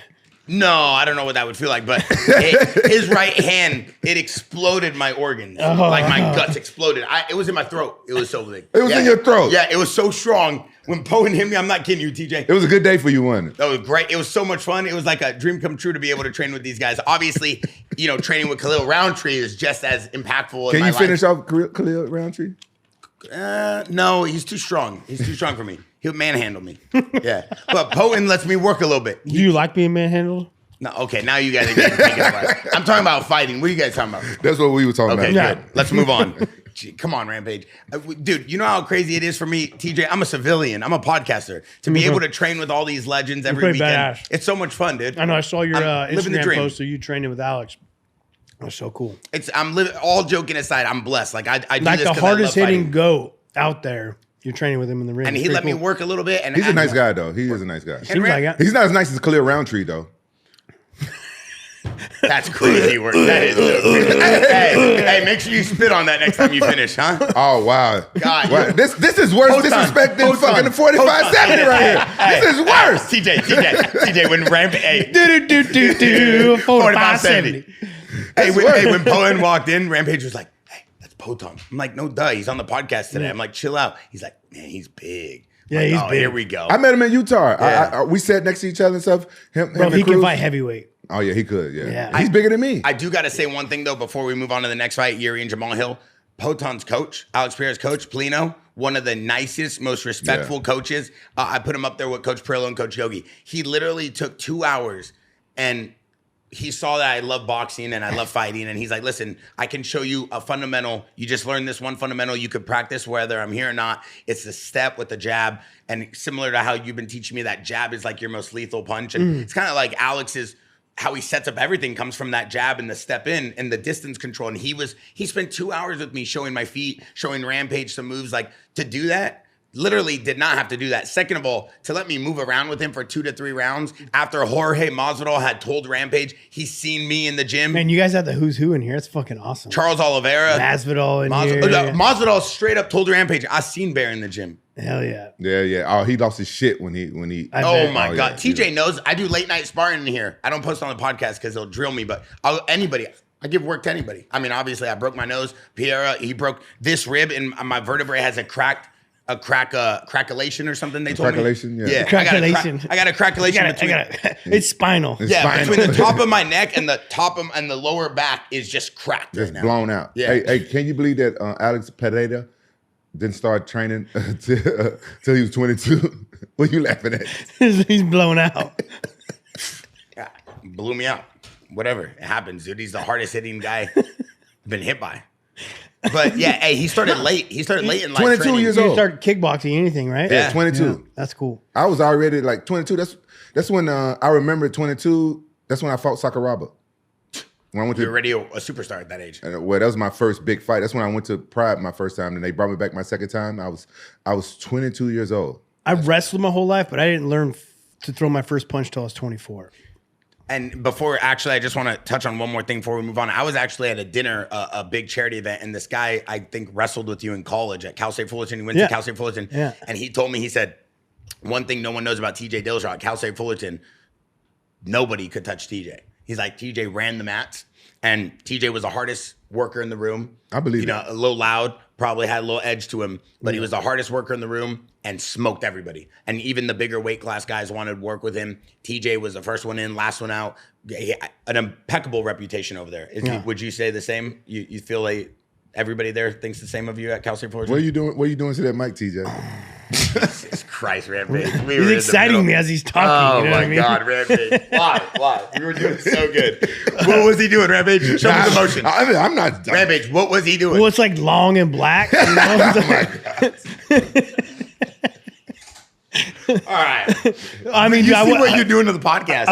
No, I don't know what that would feel like, but his right hand, it exploded my organs. Like my guts exploded. It was in my throat. It was so big. It was in your throat. Yeah, it was so strong. When Poen hit me, I'm not kidding you, TJ. It was a good day for you, wasn't it? That was great. It was so much fun. It was like a dream come true to be able to train with these guys. Obviously, training with Khalil Roundtree is just as impactful. Can in my you finish life. off Khalil Roundtree? No, he's too strong. He's too strong for me. He'll manhandle me. Yeah, but Poen lets me work a little bit. Do you like being manhandled? No, okay, now you guys are getting taken apart. I'm talking about fighting. What are you guys talking about? That's what we were talking Okay, about. good. Let's move on. Gee, come on, Rampage. Dude, you know how crazy it is for me, TJ? I'm a civilian. I'm a podcaster. To be able to train with all these legends every pretty weekend, badass. it's so much fun, dude. I know. I saw your I'm living the Instagram dream. post of you training with Alex. That was so cool. I'm living. All joking aside, I'm blessed. Like I do Like this the 'cause I hardest love hitting fighting. goat out there. You're training with him in the ring. And It's he pretty let me cool. work a little bit. And He's a nice guy, though. He is a nice guy. Seems like it. He's not as nice as Khalil Roundtree, though. That's crazy work. That is. Hey, make sure you spit on that next time you finish, huh? Oh, wow. God. Wow. This is worse Poton. disrespect than Poton. fucking the 45-70 right here. Hey, This is worse. TJ, when Rampage, hey, Do 4570. Hey, when Poen walked in, Rampage was like, "Hey, that's Poton." I'm like, "No, duh, he's on the podcast today." I'm like, "Chill out." He's like, "Man, he's big." Yeah, Like, he's oh, big. Here we go. I met him in Utah. Yeah. We sat next to each other and stuff. Him Bro, and he can Cruz. fight heavyweight. Oh, yeah, he could. Yeah. Yeah. He's bigger than me. I do got to say one thing though before we move on to the next fight. Yuri and Jamal Hill, Poton's coach, Alex Pereira's coach, Polino, one of the nicest, most respectful coaches. I put him up there with Coach Perillo and Coach Yogi. He literally took 2 hours and he saw that I love boxing and I love fighting. And he's like, listen, I can show you a fundamental. You just learned this one fundamental. You could practice whether I'm here or not. It's the step with the jab. And similar to how you've been teaching me, that jab is like your most lethal punch. And it's kind of like Alex's, how he sets up everything comes from that jab and the step in and the distance control. And he spent 2 hours with me showing my feet, showing Rampage some moves. Like, to do that, literally did not have to do that. Second of all, to let me move around with him for 2 to 3 rounds after Jorge Masvidal had told Rampage he's seen me in the gym. Man, you guys have the who's who in here. It's fucking awesome. Charles Oliveira. Masvidal in here. Masvidal straight up told Rampage, I seen Bear in the gym. Hell yeah. Yeah. Oh, he lost his shit when he. I Oh bet. my God. yeah. TJ knows I do late night sparring in here. I don't post on the podcast because they'll drill me, but I give work to anybody. I mean, obviously I broke my nose. Pereira, he broke this rib and my vertebrae has a craculation or something they told me. Craculation, yeah. Craculation. I got a craculation between. It's spinal. It's Yeah, spinal. between the top of my neck and the top of, and the lower back is just cracked Just right now. blown out. Yeah. Hey, can you believe that Alex Pereira didn't start training till he was 22? What are you laughing at? He's blown out. blew me out. Whatever, it happens, dude. He's the hardest hitting guy been hit by. But yeah, hey, he started late. He started late in life. 22 training. years You old. started kickboxing, anything, right? Yeah, 22. Yeah, that's cool. I was already like 22. That's when I remember 22. That's when I fought Sakuraba. When I went You're to already a superstar at that age. well, that was my first big fight. That's when I went to Pride my first time, and they brought me back my second time. I was 22 years old. I wrestled my whole life, but I didn't learn to throw my first punch till I was 24. And before, actually, I just want to touch on one more thing before we move on. I was actually at a dinner, a big charity event, and this guy, I think, wrestled with you in college at Cal State Fullerton. He went to Cal State Fullerton, and he told me, he said, one thing no one knows about TJ Dillashaw at Cal State Fullerton, nobody could touch TJ. He's like, TJ ran the mats, and TJ was the hardest worker in the room. I believe you know, a little loud, probably had a little edge to him, but he was the hardest worker in the room and smoked everybody. And even the bigger weight class guys wanted to work with him. TJ was the first one in, last one out. An impeccable reputation over there. Would you say the same? You feel like everybody there thinks the same of you at Cal State Fullerton? What are you doing? What are you doing to that mic, TJ? Jesus Christ, Rampage. He's exciting me as he's talking. Oh, you know my what I mean? God, Rampage. Why? We were doing so good. What was he doing, Rampage? Show me the motion. I'm not done. Rampage, what was he doing? Well, it's like long and black. You know? Oh my God. All right. I mean, You dude, see what you're doing to the podcast.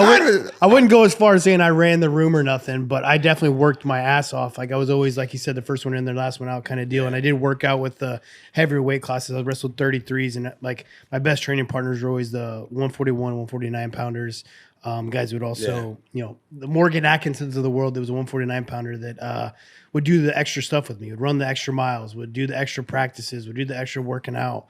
I wouldn't go as far as saying I ran the room or nothing, but I definitely worked my ass off. Like I was always, like you said, the first one in there, last one out kind of deal. And I did work out with the heavier weight classes. I wrestled 33s, and like my best training partners were always the 141, 149 pounders. Guys would also, you know, the Morgan Atkinsons of the world. There was a 149 pounder that would do the extra stuff with me, would run the extra miles, would do the extra practices, would do the extra working out.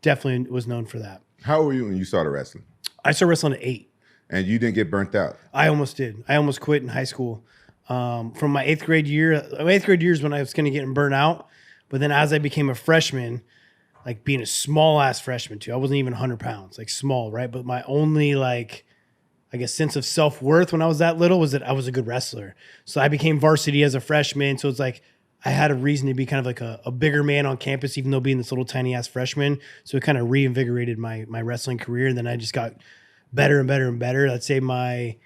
Definitely was known for that. How old were you when you started wrestling? I started wrestling at 8. And you didn't get burnt out? I almost did. I almost quit in high school. From my 8th grade year, my 8th grade year is when I was kind of getting burnt out. But then as I became a freshman, like being a small ass freshman too, I wasn't even 100 pounds, like small, right? But my only like, I guess, sense of self-worth when I was that little was that I was a good wrestler. So I became varsity as a freshman. So it's like, I had a reason to be kind of like a bigger man on campus, even though being this little tiny ass freshman. So it kind of reinvigorated my wrestling career. And then I just got better and better and better. I'd say my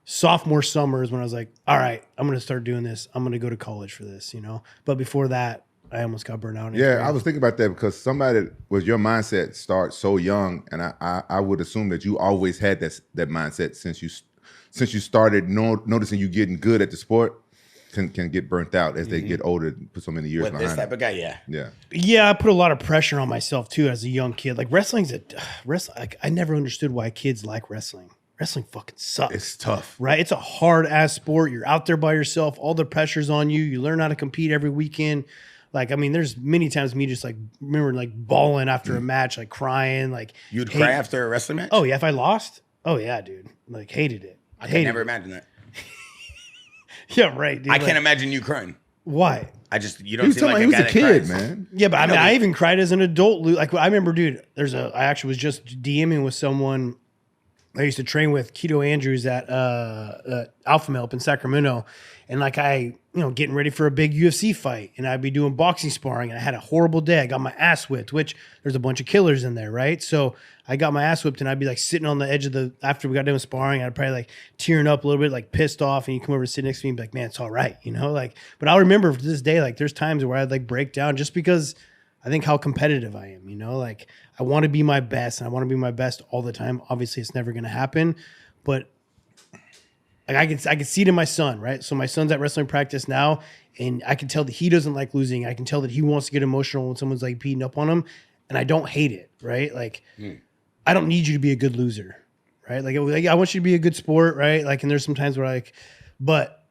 sophomore summer is when I was like, all right, I'm going to start doing this. I'm going to go to college for this, you know? But before that, I almost got burnt out. Yeah, I was thinking about that because somebody with your mindset start so young, and I would assume that you always had that mindset since you started noticing you getting good at the sport. Can get burnt out as they get older and put so many years With behind this type them. of guy, yeah. Yeah, I put a lot of pressure on myself too as a young kid. Like wrestling's I never understood why kids like wrestling. Wrestling fucking sucks. It's tough. Right? It's a hard ass sport. You're out there by yourself. All the pressure's on you. You learn how to compete every weekend. Like, I mean, there's many times me just like remember like bawling after a match, like crying. Like You'd cry after a wrestling match? Oh yeah, if I lost? Oh yeah, dude. Like hated it. I can never imagine that. Yeah, right, dude. I can't imagine you crying. Why? You don't seem like he a was guy a that kid, cries. man. Yeah, but I mean, I even cried as an adult. Like I remember, dude. I actually was just DMing with someone I used to train with, Keto Andrews at Alpha Male up in Sacramento, and like getting ready for a big UFC fight, and I'd be doing boxing sparring, and I had a horrible day. I got my ass whipped, which there's a bunch of killers in there, right? So I got my ass whipped, and I'd be like sitting on the edge of after we got done with sparring, I'd probably like tearing up a little bit, like pissed off, and you come over to sit next to me and be like, man, it's all right, you know? Like, but I'll remember to this day, like there's times where I'd like break down just because I think how competitive I am, you know? Like I want to be my best, and I want to be my best all the time. Obviously it's never going to happen, but like I can see it in my son, right? So my son's at wrestling practice now, and I can tell that he doesn't like losing. I can tell that he wants to get emotional when someone's like beating up on him, and I don't hate it, right? Like I don't need you to be a good loser, right? Like I want you to be a good sport, right? Like, and there's some times where but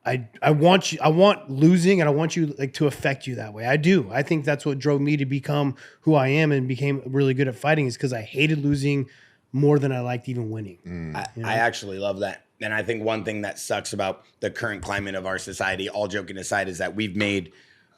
I want losing, and I want you like to affect you that way. I do. I think that's what drove me to become who I am and became really good at fighting, is because I hated losing more than I liked even winning. I actually love that. And I think one thing that sucks about the current climate of our society, all joking aside, is that we've made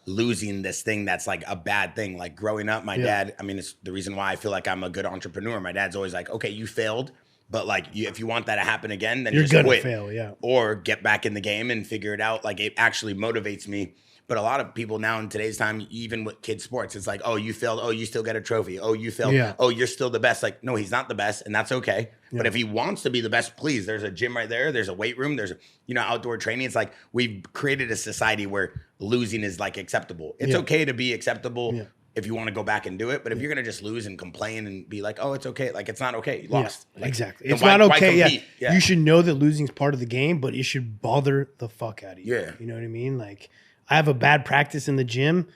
losing this thing that's like a bad thing. Like growing up, my dad, I mean, it's the reason why I feel like I'm a good entrepreneur. My dad's always like, okay, you failed, But like, if you want that to happen again, then You're just gonna quit. fail, yeah. Or get back in the game and figure it out. Like, it actually motivates me. But a lot of people now in today's time, even with kids sports, it's like, oh, you failed. Oh, you still get a trophy. Oh, you failed. Yeah. Oh, you're still the best. Like, no, he's not the best, and that's okay. Yeah. But if he wants to be the best, please, there's a gym right there. There's a weight room. There's, outdoor training. It's like we've created a society where losing is like acceptable. It's okay to be acceptable if you want to go back and do it. But if you're going to just lose and complain and be like, oh, it's okay. Like, it's not okay. You lost. Yeah, Like, exactly. then It's not okay. compete? Yeah. You should know that losing is part of the game, but it should bother the fuck out of you. Yeah. You know what I mean? Like, I have a bad practice in the gym.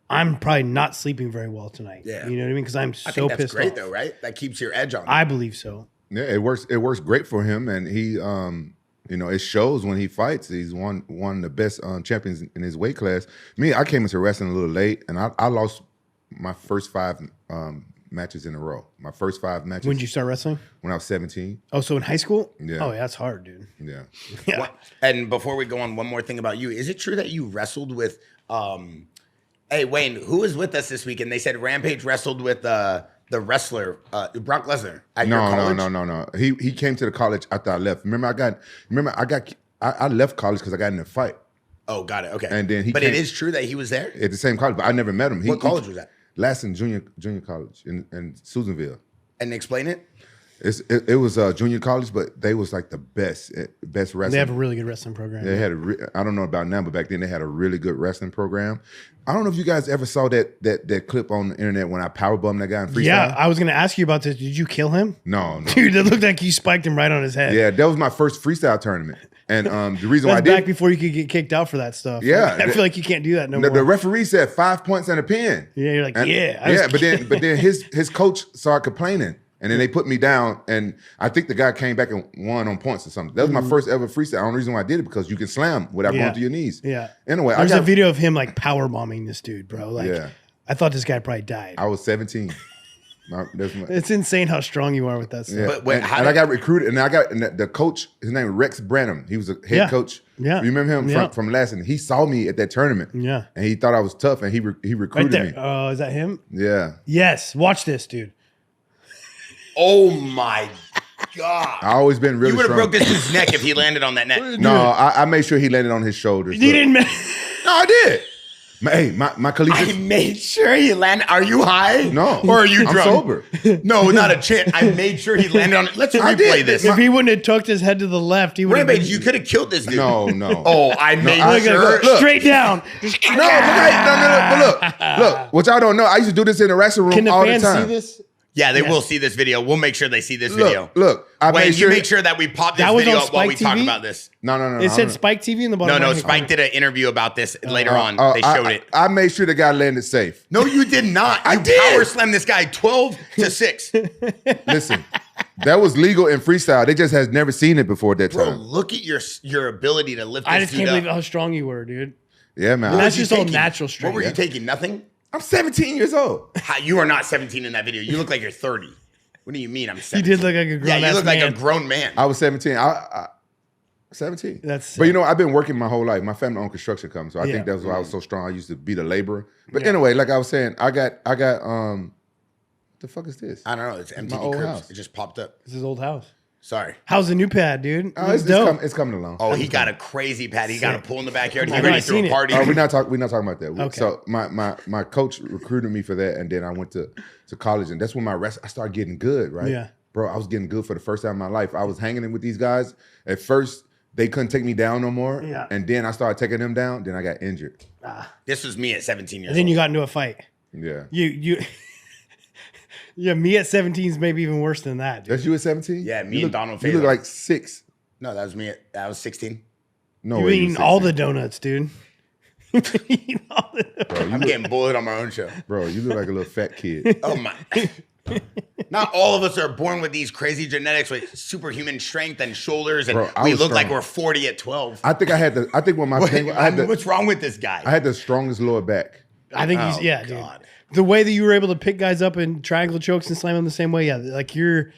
I'm probably not sleeping very well tonight. Yeah. You know what I mean? Because I'm I so think that's pissed great off. though, right? That keeps your edge on. I believe so. Yeah, it works. It works great for him, and he, it shows when he fights. He's one of the best champions in his weight class. Me, I came into wrestling a little late, and I lost my first 5 matches in a row. My first 5 matches. When did you start wrestling? When I was 17. Oh, so in high school? Yeah. Oh, yeah, that's hard, dude. Yeah. Yeah. And before we go on, one more thing about you. Is it true that you wrestled with, hey, Wayne, who was with us this weekend? They said Rampage wrestled with the wrestler, Brock Lesnar at your college? No. He came to the college after I left. I left college because I got in a fight. Oh, got it. Okay. And then But it is true that he was there? At the same college, but I never met him. What college was that? Lassen Junior College in Susanville. And explain it? It was a junior college, but they was like the best wrestling. They have a really good wrestling program. They had I don't know about now, but back then they had a really good wrestling program. I don't know if you guys ever saw that clip on the internet when I powerbombed that guy in freestyle. Yeah, I was going to ask you about this. Did you kill him? No. Dude, it looked like you spiked him right on his head. Yeah, that was my first freestyle tournament. And the reason why I That's back did before you could get kicked out for that stuff. Yeah. I feel like you can't do that no more. the referee said 5 points and a pin. Yeah, you're like, And- yeah. but then his coach started complaining. And then they put me down, and I think the guy came back and won on points or something. That was my first ever freestyle. The only reason why I did it because you can slam without going to your knees. Yeah. Anyway, there's a video of him like power bombing this dude, bro. Like, Yeah. I thought this guy probably died. I was 17. It's insane how strong you are with that stuff. Yeah. But wait, and, how and I did- got recruited, and the coach, his name was Rex Branham. He was a head Yeah. coach. Yeah. You remember him Yeah. from Lassen? He saw me at that tournament. Yeah. And he thought I was tough, and he Right recruited there. me. Oh, is that him? Yeah. Yes. Watch this, dude. Oh, my God. I always been really You would have strong. broke this dude's neck if he landed on that net. No, I made sure he landed on his shoulders. You didn't. No, I did. My collegiate. I made sure he landed. Are you high? No. Or are you I'm drunk? sober. No, not a chance. I made sure he landed on it. Let's I replay did. this. If he wouldn't have tucked his head to the left, he would have Rampage, you could have killed this dude. No. Oh, I made I- sure. look. straight down. Just, No, but look, what y'all don't know, I used to do this in the wrestling room Can the all the fans time. see this? Yeah, they Yes. will see this video. We'll make sure they see this video. Look, I Wait, made sure. you make sure that we pop this That was video on up while we Spike talk TV? about this. No. It said Spike TV in the bottom. No, right-hand Spike corner. did an interview about this later on. They showed it. I made sure the guy landed safe. No, you did not. I You did. power slammed this guy 12-6. Listen, that was legal in freestyle. They just has never seen it before that Bro, time. look at your ability to lift this I just dude can't up. believe how strong you were, dude. Yeah, man. That's What was you just all taking? natural strength. What were you taking? Nothing? I'm 17 years old. You are not 17 in that video. You look like you're 30. What do you mean I'm You 17? did look like a grown Yeah, you ass look like man. a grown man. I was 17. 17. That's But you know, I've been working my whole life. My family owned construction company, so I Yeah. think that's why I was so strong. I used to be the laborer. But Yeah. anyway, like I was saying, I got the fuck is this? I don't know. It's MTV old Cribs. house. It just popped up. This is old house. Sorry. How's the new pad, dude? Oh, It's dope. it's coming along. Oh, he got a crazy pad. He got a Sick. pool in the backyard. I He know, I ready to throw seen a it. party. We're not talking about that. Okay. So my coach recruited me for that, and then I went to college, and that's when I started getting good, right? Yeah. Bro, I was getting good for the first time in my life. I was hanging in with these guys. At first, they couldn't take me down no more. Yeah. And then I started taking them down. Then I got injured. This was me at 17 years And then old. you got into a fight. Yeah. You Yeah, me at 17 is maybe even worse than that, dude. That's you at 17? Yeah, me You and look- Donald You look Faison. like 6. No, that was me. I was 16. No You way. eating all the donuts, dude. You eating all the I'm getting bullied on my own show. Bro, you look like a little fat kid. Oh my. Not all of us are born with these crazy genetics with superhuman strength and shoulders, and Bro, I we was look like strong. we're 40 at 12. I think when my thing, What's wrong with this guy? I had the strongest lower back. I think he's Oh, yeah, God. dude. The way that you were able to pick guys up in triangle chokes and slam them the same way, yeah, like you're.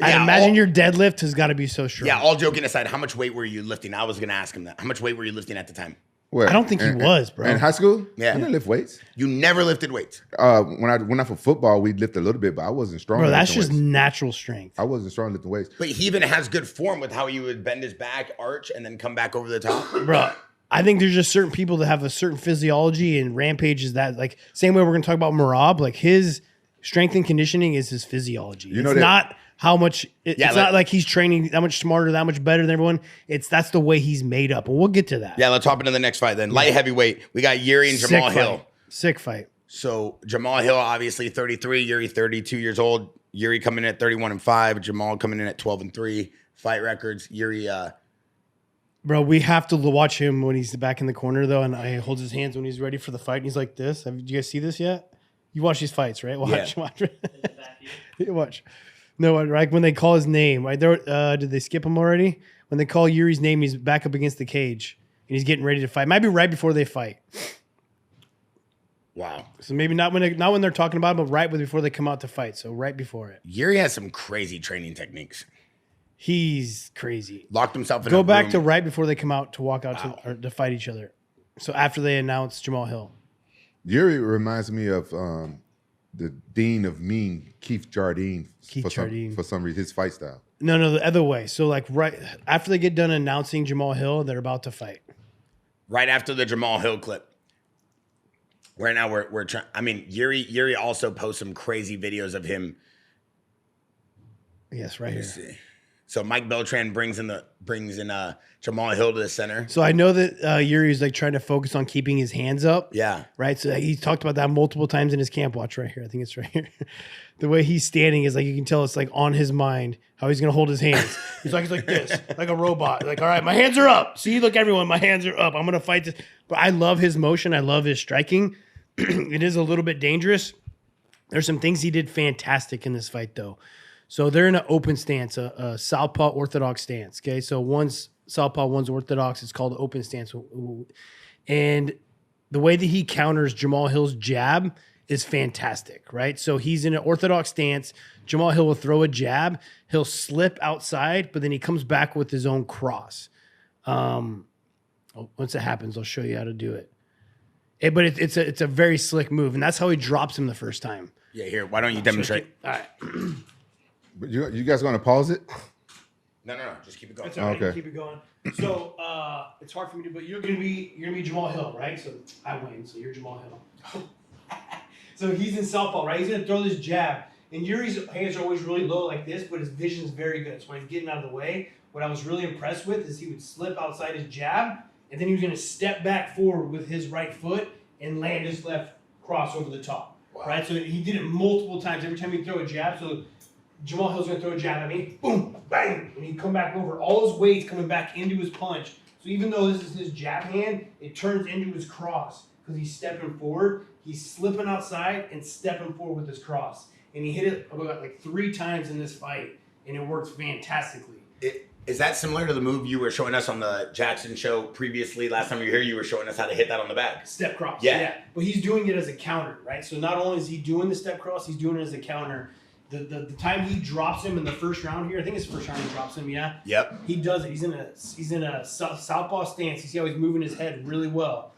I Yeah, imagine all- your deadlift has got to be so strong. Yeah, all joking aside, how much weight were you lifting? I was going to ask him that. How much weight were you lifting at the time? What? I don't think he was, bro. In high school? Yeah. I didn't lift weights. You never lifted weights. When I went out for football, we'd lift a little bit, but I wasn't strong. Bro, that's just weights. natural strength. I wasn't strong lifting weights. But he even has good form with how he would bend his back, arch, and then come back over the top. Bro, I think there's just certain people that have a certain physiology, and Rampage is that. Like, same way we're going to talk about Merab, like his strength and conditioning is his physiology. You know it's that- not how much, it's not like he's training that much smarter, that much better than everyone. That's the way he's made up. And we'll get to that. Yeah, let's hop into the next fight then. Light heavyweight. We got Yuri and Jamal Hill. Sick fight. So Jamal Hill, obviously 33, Yuri 32 years old. Yuri coming in at 31-5. Jamal coming in at 12-3. Fight records. Yuri, Bro, we have to watch him when he's back in the corner, though, and he holds his hands when he's ready for the fight. And he's like this. Do you guys see this yet? You watch these fights, right? Watch. Watch. No, like when they call his name, right? Did they skip him already? When they call Yuri's name, he's back up against the cage, and he's getting ready to fight. Might be right before they fight. wow. So maybe not when they're talking about him, but right before they come out to fight. So right before it. Yuri has some crazy training techniques. He's crazy. Locked himself in Go a back room. to right before they come out to walk out to fight each other. So after they announce Jamal Hill. Yuri reminds me of the Dean of Mean, Keith Jardine. For some reason, his fight style. No, the other way. So like right after they get done announcing Jamal Hill, they're about to fight. Right after the Jamal Hill clip. Right now we're trying. I mean, Yuri also posts some crazy videos of him. Yes, right here. See. So Mike Beltran brings in Jamal Hill to the center. So I know that Yuri is like trying to focus on keeping his hands up. Yeah. Right. So he's talked about that multiple times in his camp. Watch right here. I think it's right here. The way he's standing is like you can tell it's like on his mind how he's gonna hold his hands. He's like this, like a robot. Like, all right, my hands are up. See, look, everyone, my hands are up. I'm gonna fight this. But I love his motion. I love his striking. It is a little bit dangerous. There's some things he did fantastic in this fight, though. So they're in an open stance, a southpaw orthodox stance. Okay, so one's southpaw, one's orthodox. It's called open stance. And the way that he counters Jamal Hill's jab is fantastic, right? So he's in an orthodox stance. Jamal Hill will throw a jab. He'll slip outside, but then he comes back with his own cross. Once it happens, I'll show you how to do it. But it's a very slick move, and that's how he drops him the first time. Yeah, here. Why don't you demonstrate? All right. But you guys going to pause it? No. Just keep it going. That's all right. Okay. Keep it going. So it's hard for me to, but you're gonna be Jamal Hill, right? So I win. So you're Jamal Hill. So he's in southpaw, right? He's gonna throw this jab, and Yuri's hands are always really low like this, but his vision's very good. So when he's getting out of the way, what I was really impressed with is he would slip outside his jab, and then he was gonna step back forward with his right foot and land his left cross over the top. Wow. Right? So he did it multiple times. Every time he'd throw a jab, so Jamal Hill's gonna throw a jab at me, boom, bang, and he'd come back over. All his weight's coming back into his punch. So even though this is his jab hand, it turns into his cross because he's stepping forward. He's slipping outside and stepping forward with his cross. And he hit it about like 3 times in this fight, and it works fantastically. Is that similar to the move you were showing us on the Jackson show previously? Last time you were here, you were showing us how to hit that on the back. Step cross. Yeah. But he's doing it as a counter, right? So not only is he doing the step cross, he's doing it as a counter. The time he drops him in the first round here, I think it's the first round he drops him, yeah? Yep. He does it. He's in a southpaw stance. You see how he's moving his head really well.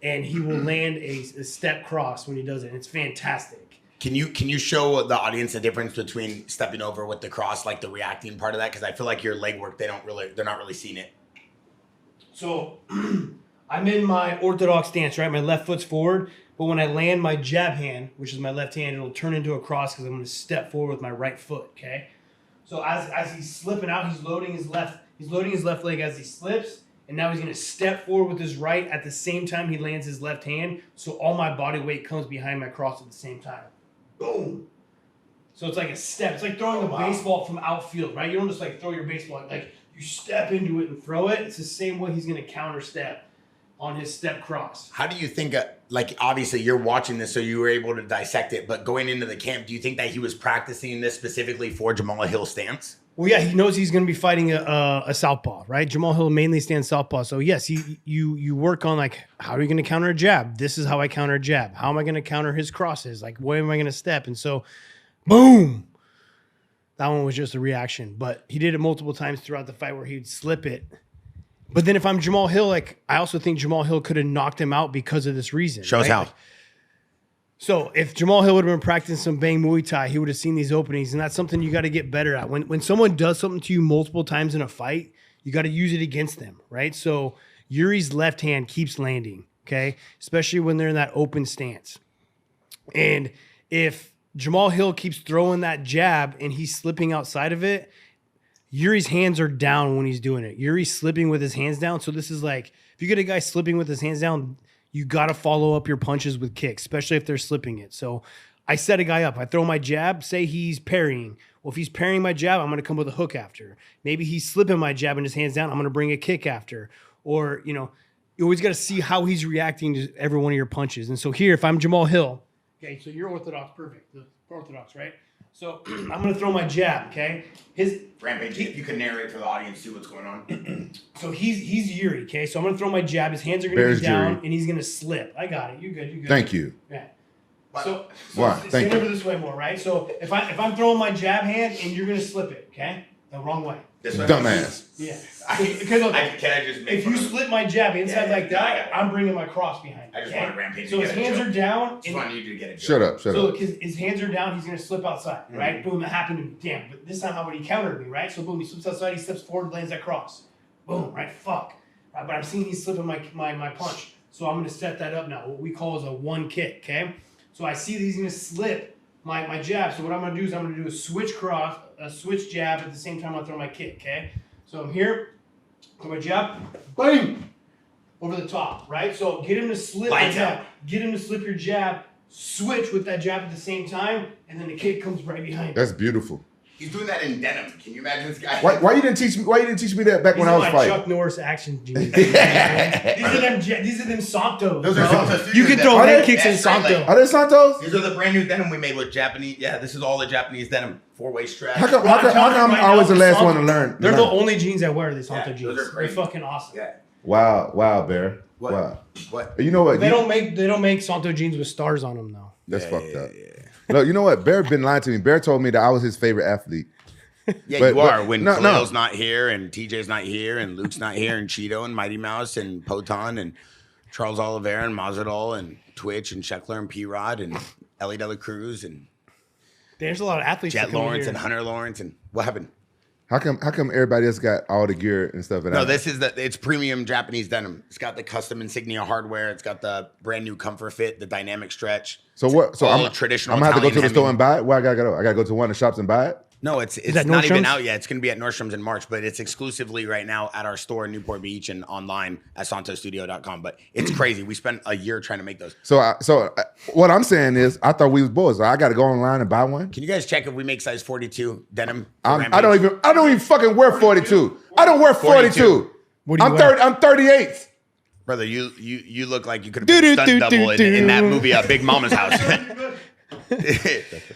And he will land a step cross when he does it. And it's fantastic. Can you show the audience the difference between stepping over with the cross, like the reacting part of that? Because I feel like your leg work, they're not really seeing it. So I'm in my orthodox stance, right? My left foot's forward. But when I land my jab hand, which is my left hand, it'll turn into a cross because I'm going to step forward with my right foot, okay? So as he's slipping out, he's loading his left leg as he slips, and now he's going to step forward with his right at the same time he lands his left hand, so all my body weight comes behind my cross at the same time. Boom. So it's like a step. It's like throwing a baseball from outfield, right? You don't just like throw your baseball. Like you step into it and throw it. It's the same way he's going to counter step on his step cross. How do you think, like obviously you're watching this so you were able to dissect it, but going into the camp, do you think that he was practicing this specifically for Jamal Hill's stance? Well, yeah, he knows he's going to be fighting a southpaw, right? Jamal Hill mainly stands southpaw. So yes, you work on like, how are you going to counter a jab? This is how I counter a jab. How am I going to counter his crosses? Like, where am I going to step? And so, boom. That one was just a reaction. But he did it multiple times throughout the fight where he'd slip it But then if I'm Jamal Hill, like I also think Jamal Hill could have knocked him out because of this reason. Shows right? how. Like, so if Jamal Hill would have been practicing some bang Muay Thai, he would have seen these openings, and that's something you got to get better at. When someone does something to you multiple times in a fight, you got to use it against them, right? So Yuri's left hand keeps landing, okay? Especially when they're in that open stance. And if Jamal Hill keeps throwing that jab and he's slipping outside of it, Yuri's hands are down when he's doing it. Yuri's slipping with his hands down. So this is like, if you get a guy slipping with his hands down, you got to follow up your punches with kicks, especially if they're slipping it. So I set a guy up. I throw my jab. Say he's parrying. Well, if he's parrying my jab, I'm going to come with a hook after. Maybe he's slipping my jab and his hands down. I'm going to bring a kick after. Or, you always got to see how he's reacting to every one of your punches. And so here, if I'm Jamal Hill, okay, so you're orthodox, perfect. The orthodox, right? So I'm going to throw my jab, okay? Rampage, if you can narrate for the audience, see what's going on. So he's Yuri, okay? So I'm going to throw my jab. His hands are going to be down, and he's going to slip. I got it. You're good. Thank you. Yeah. Wow. So stand over this way more, right? So if I'm throwing my jab hand and you're going to slip it, okay? The wrong way. Dumbass. Yeah. Can I just make if you split my jab inside like that, I'm bringing my cross behind. I just wanted Rampage So his hands are down. Just wanted you to get it. Shut up. So look, his hands are down. He's going to slip outside, right? Boom, that happened to me. Damn, but this time how would he countered me, right? So boom, he slips outside. He steps forward, lands that cross. Boom, right? Fuck. Right, but I'm seeing he's slipping my punch. So I'm going to set that up now. What we call is a one kick, okay? So I see that he's going to slip my jab. So what I'm going to do is I'm going to do a switch cross, a switch jab at the same time I throw my kick, okay? So I'm here, throw my jab, bang, over the top, right? So get him to slip my jab. Get him to slip your jab, switch with that jab at the same time, and then the kick comes right behind you. That's beautiful. He's doing that in Denim. Can you imagine this guy? Why you didn't teach me? Why you didn't teach me that back when I was fighting? Chuck Norris action jeans. These are them Santos. Those are Santos. You can throw head kicks in Santos. Are they Santos? These are the brand new denim we made with Japanese. Yeah, this is all the Japanese denim. 4-way strap. How come I'm always the last one to learn? They're the only jeans I wear. These Santos jeans. Those are great. They're fucking awesome. Yeah. Wow, Bear. What? Wow. What? You know what? They don't make Santos jeans with stars on them though. That's fucked up. Look, you know what? Bear been lying to me. Bear told me that I was his favorite athlete. Yeah, you are. When Khalil's not here and TJ's not here and Luke's not here and Cheeto and Mighty Mouse and Poton and Charles Oliveira and Masvidal and Twitch and Sheckler and P-Rod and Ellie De La Cruz and there's a lot of athletes. Jet Lawrence and Hunter Lawrence and what happened? How come everybody else got all the gear and stuff? No, it's premium Japanese denim. It's got the custom insignia hardware. It's got the brand new comfort fit, the dynamic stretch. So what? So I'm traditional. I'm gonna have to go to the store and buy it. Where I gotta go? I gotta go to one of the shops and buy it. No, it's not even out yet. It's going to be at Nordstrom's in March, but it's exclusively right now at our store in Newport Beach and online at santostudio.com. But it's crazy. We spent a year trying to make those. So what I'm saying is, I thought we was boys. So I got to go online and buy one. Can you guys check if we make size 42 denim? I don't even fucking wear 42. I don't wear 42. I'm 38th. Brother, you look like you could have been stunt double in that movie, Big Mama's House.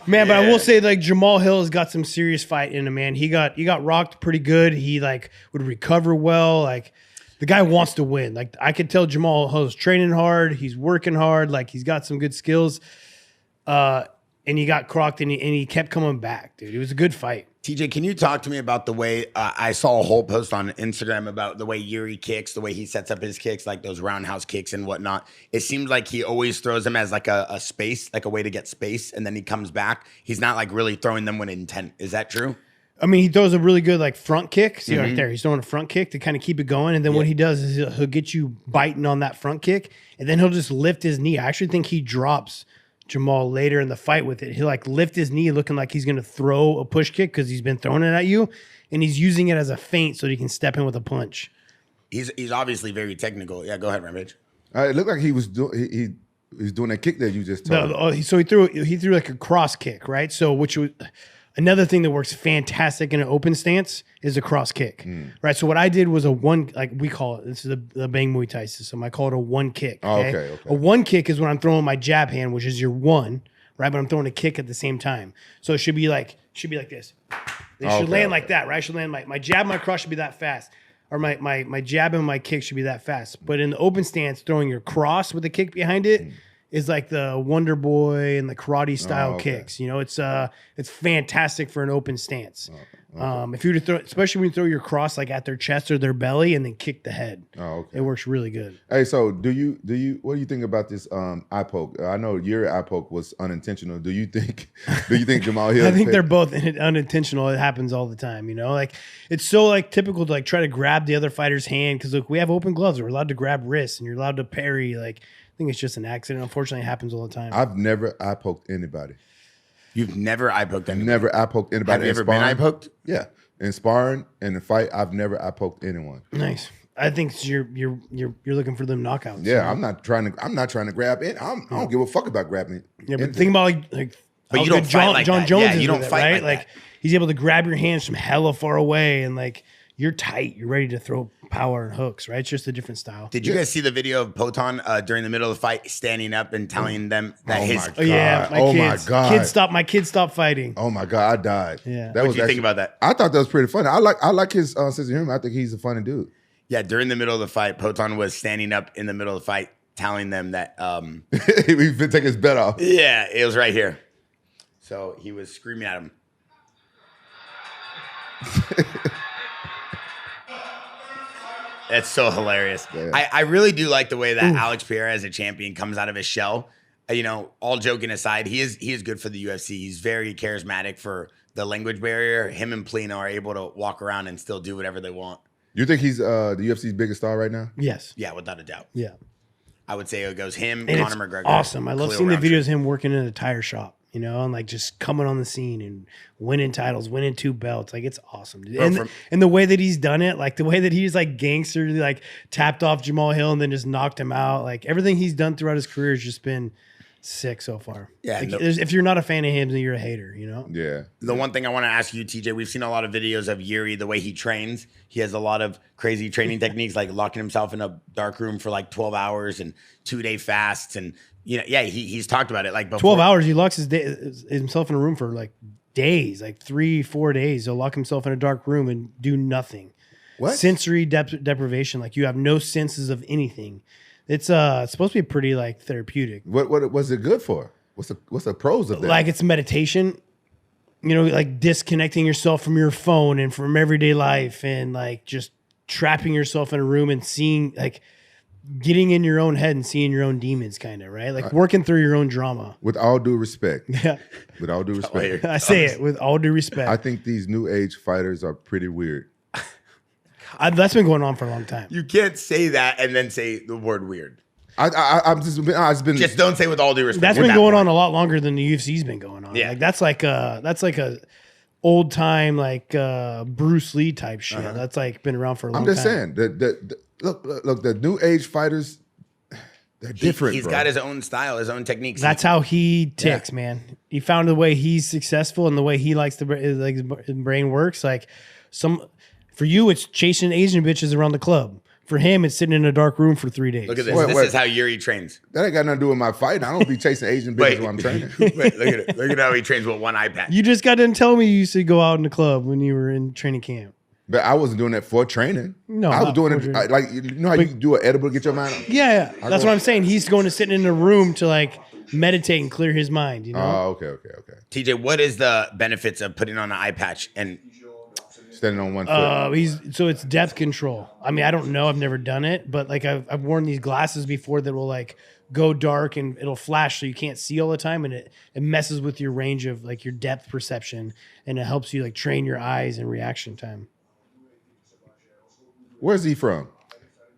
Man, but I will say like Jamal Hill has got some serious fight in him, man. He got rocked pretty good. He like would recover well. Like the guy wants to win. Like I could tell Jamal Hill's training hard. He's working hard. Like he's got some good skills. And he got crocked and he kept coming back, dude. It was a good fight. TJ, can you talk to me about the way I saw a whole post on Instagram about the way Yuri kicks, the way he sets up his kicks, like those roundhouse kicks and whatnot. It seems like he always throws them as like a space, like a way to get space, and then he comes back. He's not like really throwing them with intent. Is that true? I mean, he throws a really good like front kick. See right there, he's throwing a front kick to kind of keep it going. And then what he does is he'll get you biting on that front kick, and then he'll just lift his knee. I actually think he drops Jamal later in the fight with it. He'll like lift his knee looking like he's going to throw a push kick because he's been throwing it at you, and he's using it as a feint so that he can step in with a punch. He's obviously very technical. Yeah, go ahead, Rampage. It looked like he was doing he's doing that kick that you just told. So he threw like a cross kick, right? So which was another thing that works fantastic in an open stance is a cross kick, right? So what I did was a one, like we call it, this is the Bang Muay Thai system. I call it a one kick. Okay? Okay. A one kick is when I'm throwing my jab hand, which is your one, right? But I'm throwing a kick at the same time. So it should be like this. It should land like that, right? I should land my jab, my cross should be that fast. Or my jab and my kick should be that fast. But in the open stance, throwing your cross with a kick behind it is like the Wonder Boy and the karate style kicks. You know, it's fantastic for an open stance. If you were to throw, especially when you throw your cross like at their chest or their belly and then kick the head, okay. It works really good. Hey, so what do you think about this eye poke? I know your eye poke was unintentional. Do you think Jamal Hill? I think they're both unintentional. It happens all the time, you know. Like it's so like typical to like try to grab the other fighter's hand because look, we have open gloves. We're allowed to grab wrists and you're allowed to parry. Like I think it's just an accident. Unfortunately, it happens all the time. I've never eye poked anybody. You've never eye poked anybody? Never eye poked anybody. Have you ever been eye poked? Yeah. In sparring and in fight, I've never eye poked anyone. Nice. I think you're looking for them knockouts. Yeah, I'm not trying to grab it. I don't give a fuck about grabbing it. Yeah, but think about like but you don't fight like John that. Jones Yeah, is you don't with it, fight right? like that. He's able to grab your hands from hella far away and like you're tight. You're ready to throw power and hooks, right? It's just a different style. Did you guys see the video of Poton during the middle of the fight standing up and telling them that Oh his my God. Oh yeah, my God. My kids stopped fighting. Oh my God, I died. Yeah. That What do you think about that? I thought that was pretty funny. I like his sense of humor. I think he's a funny dude. Yeah, during the middle of the fight, Poton was standing up in the middle of the fight telling them that He finna take his bet off. yeah, it was right here. So he was screaming at him. That's so hilarious. Yeah. I really do like the way that Alex Pereira as a champion comes out of his shell. You know, all joking aside, he is good for the UFC. He's very charismatic for the language barrier. Him and Plino are able to walk around and still do whatever they want. You think he's the UFC's biggest star right now? Yes. Yeah, without a doubt. Yeah. I would say it goes him, And Conor it's McGregor. awesome. I love Khalil seeing the Roundtree. videos of him working in a tire shop, you know, and like just coming on the scene and winning titles, winning 2 belts. Like it's awesome. Dude. And the way that he's done it, like the way that he's like gangster, like tapped off Jamal Hill and then just knocked him out. Like everything he's done throughout his career has just been sick so far. Yeah, Like, if you're not a fan of him, then you're a hater, you know? Yeah. The one thing I want to ask you, TJ, we've seen a lot of videos of Yuri, the way he trains. He has a lot of crazy training techniques, like locking himself in a dark room for like 12 hours and 2-day fasts. And, you know, yeah, he's talked about it. Like before. 12 hours, he locks himself in a room for like days, like 3-4 days. He'll lock himself in a dark room and do nothing. What? Sensory deprivation. Like you have no senses of anything. It's supposed to be pretty like therapeutic. What was it good for? What's the pros of that? Like it's meditation, you know, like disconnecting yourself from your phone and from everyday life and like just trapping yourself in a room and seeing like getting in your own head and seeing your own demons kind of, right? Like working through your own drama. With all due respect. Yeah. With all due respect. I say it with all due respect. I think these new age fighters are pretty weird. That's been going on for a long time. You can't say that and then say the word weird. I've just been Just don't say with all due respect. That's With been that going part. on a lot longer than the UFC's been going on. Yeah. Like that's like a old time like Bruce Lee type shit. That's like been around for a long I'm time. just saying look the new age fighters, they're different. He's bro. got his own style, his own techniques. That's how he ticks, man. He found the way he's successful and the way he likes to like his brain works. Like for you, it's chasing Asian bitches around the club. For him, it's sitting in a dark room for 3 days. Look at this. Wait. This is how Yuri trains. That ain't got nothing to do with my fighting. I don't be chasing Asian bitches while I'm training. Wait, look at it. Look at how he trains with one eye patch. You just got done telling me you used to go out in the club when you were in training camp. But I wasn't doing that for training. No, I was not doing for it training. like you know how you do an edible to get your mind. Yeah. That's what I'm saying. He's going to sit in a room to like meditate and clear his mind, you know? Oh, okay. TJ, what is the benefits of putting on an eye patch? And Standing on one foot. So it's depth control. I mean, I don't know. I've never done it, but like I've worn these glasses before that will like go dark and it'll flash so you can't see all the time, and it messes with your range of like your depth perception, and it helps you like train your eyes and reaction time. Where's he from?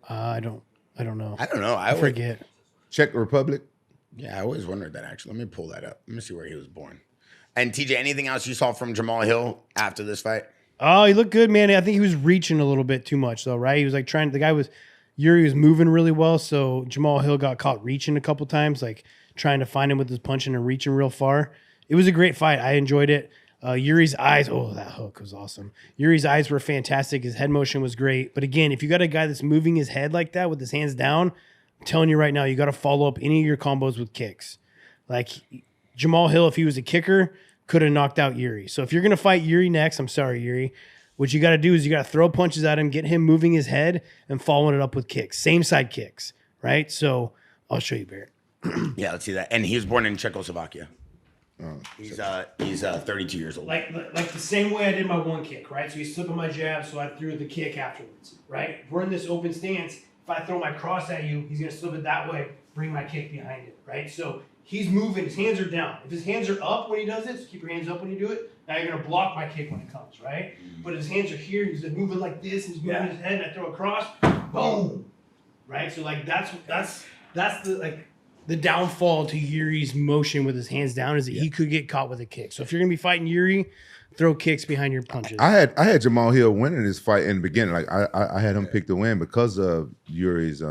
I don't know. I don't know. I forget. Czech Republic. Yeah, I always wondered that actually. Let me pull that up. Let me see where he was born. And TJ, anything else you saw from Jamal Hill after this fight? Oh, he looked good, man. I think he was reaching a little bit too much, though, right? He was like Yuri was moving really well, so Jamal Hill got caught reaching a couple times, like trying to find him with his punching and reaching real far. It was a great fight. I enjoyed it. Yuri's eyes, that hook was awesome. Yuri's eyes were fantastic. His head motion was great. But again, if you got a guy that's moving his head like that with his hands down, I'm telling you right now, you got to follow up any of your combos with kicks. Like Jamal Hill, if he was a kicker, could have knocked out Yuri. So if you're going to fight Yuri next, I'm sorry, Yuri. What you got to do is you got to throw punches at him, get him moving his head, and following it up with kicks. Same side kicks, right? So I'll show you, Barrett. Yeah, let's see that. And he was born in Czechoslovakia. He's 32 years old. Like the same way I did my one kick, right? So he's slipping my jab, so I threw the kick afterwards, right? If we're in this open stance, if I throw my cross at you, he's gonna slip it that way, bring my kick behind it, right? So he's moving, his hands are down. If his hands are up when he does it, so keep your hands up when you do it, now you're gonna block my kick when it comes, right? But his hands are here, he's moving like this, he's moving his head, and I throw a cross, boom, right? So like that's the downfall to Yuri's motion with his hands down is that he could get caught with a kick. So if you're gonna be fighting Yuri, throw kicks behind your punches. I had Jamal Hill winning this fight in the beginning. Like I had him pick the win because of Yuri's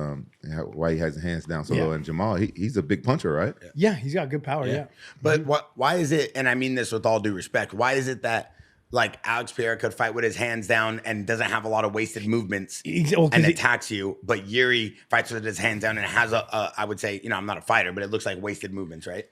why he has his hands down so low. And Jamal, he's a big puncher, right? Yeah, he's got good power. Yeah. But why is it? And I mean this with all due respect. Why is it that like Alex Pereira could fight with his hands down and doesn't have a lot of wasted movements and attacks you, but Yuri fights with his hands down and has I would say, I'm not a fighter, but it looks like wasted movements, right?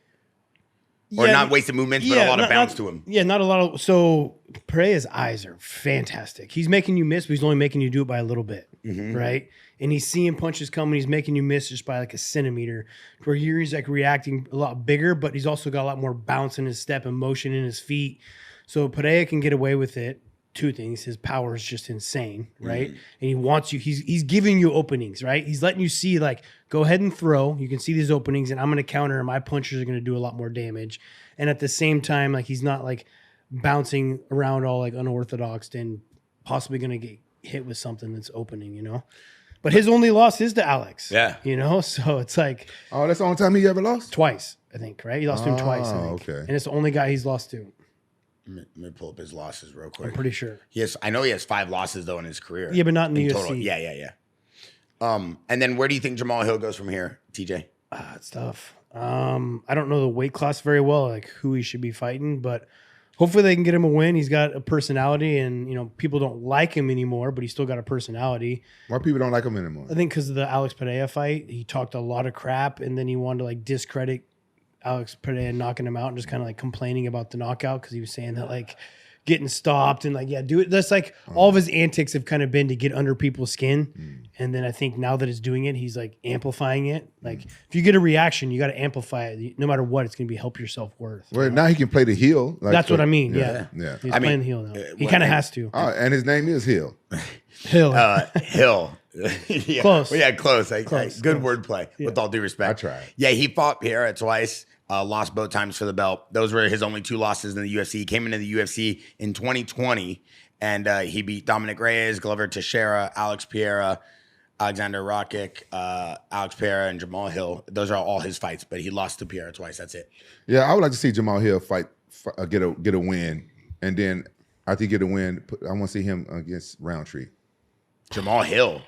Or not wasted movements, but a lot of bounce to him. Yeah, not a lot of. So Pereira's eyes are fantastic. He's making you miss, but he's only making you do it by a little bit, right? And he's seeing punches coming. He's making you miss just by like a centimeter. Where Yuri's like reacting a lot bigger, but he's also got a lot more bounce in his step and motion in his feet. So Pereira can get away with it. Two things: his power is just insane, right? And he wants you. He's giving you openings, right? He's letting you see, like, go ahead and throw. You can see these openings, and I'm going to counter. And my punches are going to do a lot more damage. And at the same time, like, he's not like bouncing around all like unorthodox and possibly going to get hit with something that's opening, But his only loss is to Alex. Yeah. So it's like, oh, that's the only time he ever lost? Twice, I think, right? He lost to him twice, I think. Okay. And it's the only guy he's lost to. Let me pull up his losses real quick. I'm pretty sure. I know he has 5 losses though in his career. Yeah, but not in the UFC. Total. Yeah. And then where do you think Jamal Hill goes from here, TJ? It's tough. I don't know the weight class very well, like who he should be fighting, but hopefully they can get him a win. He's got a personality, and people don't like him anymore, but he's still got a personality. Why people don't like him anymore? I think because of the Alex Pereira fight, he talked a lot of crap, and then he wanted to like discredit Alex Pereira knocking him out and just kind of like complaining about the knockout because he was saying that like getting stopped and like, do it. That's like all of his antics have kind of been to get under people's skin. And then I think now that it's doing it, he's like amplifying it. Like if you get a reaction, you got to amplify it. No matter what, it's going to be help your self-worth. Well, now he can play the heel. Like, that's what I mean. Yeah. Yeah. He's playing the heel now. He kind of has to. And his name is Hill. Hill. Hill. Yeah. Close. Well, yeah, close. Good Close. wordplay, with all due respect. I tried. Yeah, he fought Pereira twice. Lost both times for the belt. Those were his only 2 losses in the UFC. He came into the UFC in 2020, and he beat Dominic Reyes, Glover Teixeira, Alex Pereira, Alexander Rakic, Alex Pereira, and Jamal Hill. Those are all his fights, but he lost to Pereira twice. That's it. Yeah, I would like to see Jamal Hill get a win, and then after he get a win, I want to see him against Roundtree. Jamal Hill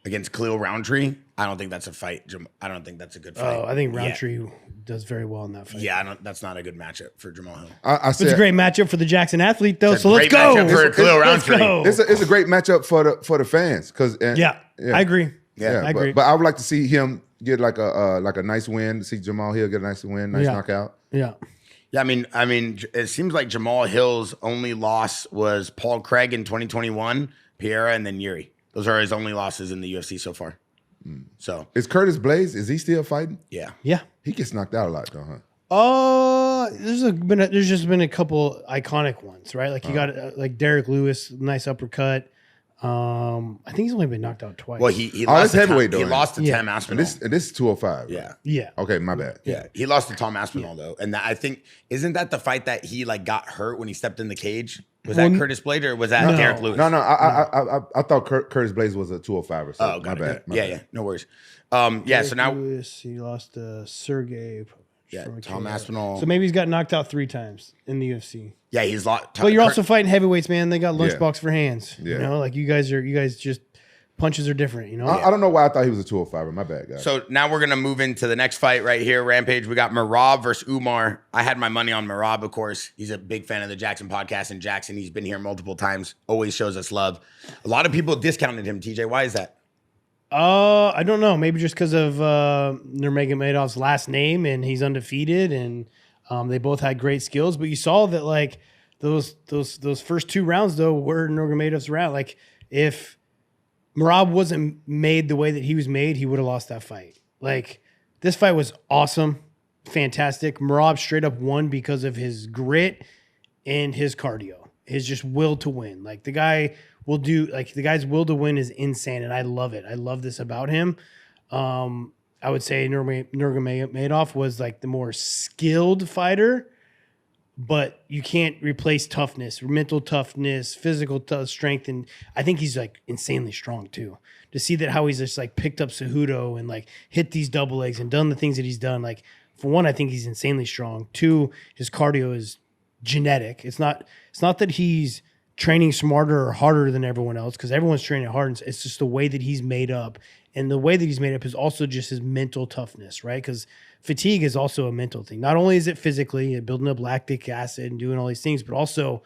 against Khalil Roundtree. I don't think that's a fight. I don't think that's a good fight. Oh, I think Roundtree does very well in that fight. Yeah, that's not a good matchup for Jamal Hill. It's a great matchup for the Jackson athlete, though. So let's go. For Khalil Roundtree. Let's go. It's a great matchup for the fans because I agree. I agree. But I would like to see him get like a nice win. See Jamal Hill get a nice win, knockout. Yeah. Yeah, I mean, it seems like Jamal Hill's only loss was Paul Craig in 2021, Pereira, and then Yuri. Those are his only losses in the UFC so far. So is Curtis Blaze? Is he still fighting? Yeah. He gets knocked out a lot, though, huh? There's just been a couple iconic ones, right? Like you got like Derek Lewis, nice uppercut. I think he's only been knocked out twice. Well, he lost to heavyweight though. He lost to Tom Aspinall. And this is 205. Yeah. Yeah. Okay, my bad. Yeah. He lost to Tom Aspinall though, and I think isn't that the fight that he like got hurt when he stepped in the cage? Was that Curtis Blade or was that Derek Lewis? No. I thought Curtis Blaze was a 205 or so. Oh, got it. My bad. No worries. Yeah. So now Lewis, he lost to Sergey. Yeah, Tom Aspinall. So maybe he's got knocked out 3 times in the UFC. Yeah, he's lost. But you're also fighting heavyweights, man. They got lunchbox for hands. Yeah. You know, like you guys just punches are different. You know. I don't know why I thought he was a 205. My bad, guys. So now we're gonna move into the next fight right here, Rampage. We got Merab versus Umar. I had my money on Merab, of course. He's a big fan of the Jackson podcast, and Jackson, he's been here multiple times. Always shows us love. A lot of people discounted him. TJ, why is that? I don't know. Maybe just because of Nurmagomedov's last name, and he's undefeated, and they both had great skills. But you saw that like those first 2 rounds though were Nurmagomedov's round. Like if Merab wasn't made the way that he was made, he would have lost that fight. Like this fight was awesome. fantastic. Merab straight up won because of his grit and his cardio, his just will to win. Like the guy's will to win is insane, and I love it. I love this about him. I would say Nurmagomedov was like the more skilled fighter, but you can't replace toughness, mental toughness, physical strength, and I think he's like insanely strong too. To see that how he's just like picked up Cejudo and like hit these double legs and done the things that he's done, like for one, I think he's insanely strong. Two, his cardio is genetic. It's not that he's training smarter or harder than everyone else, because everyone's training hard. It's just the way that he's made up. And the way that he's made up is also just his mental toughness, right? Because fatigue is also a mental thing. Not only is it physically building up lactic acid and doing all these things, but also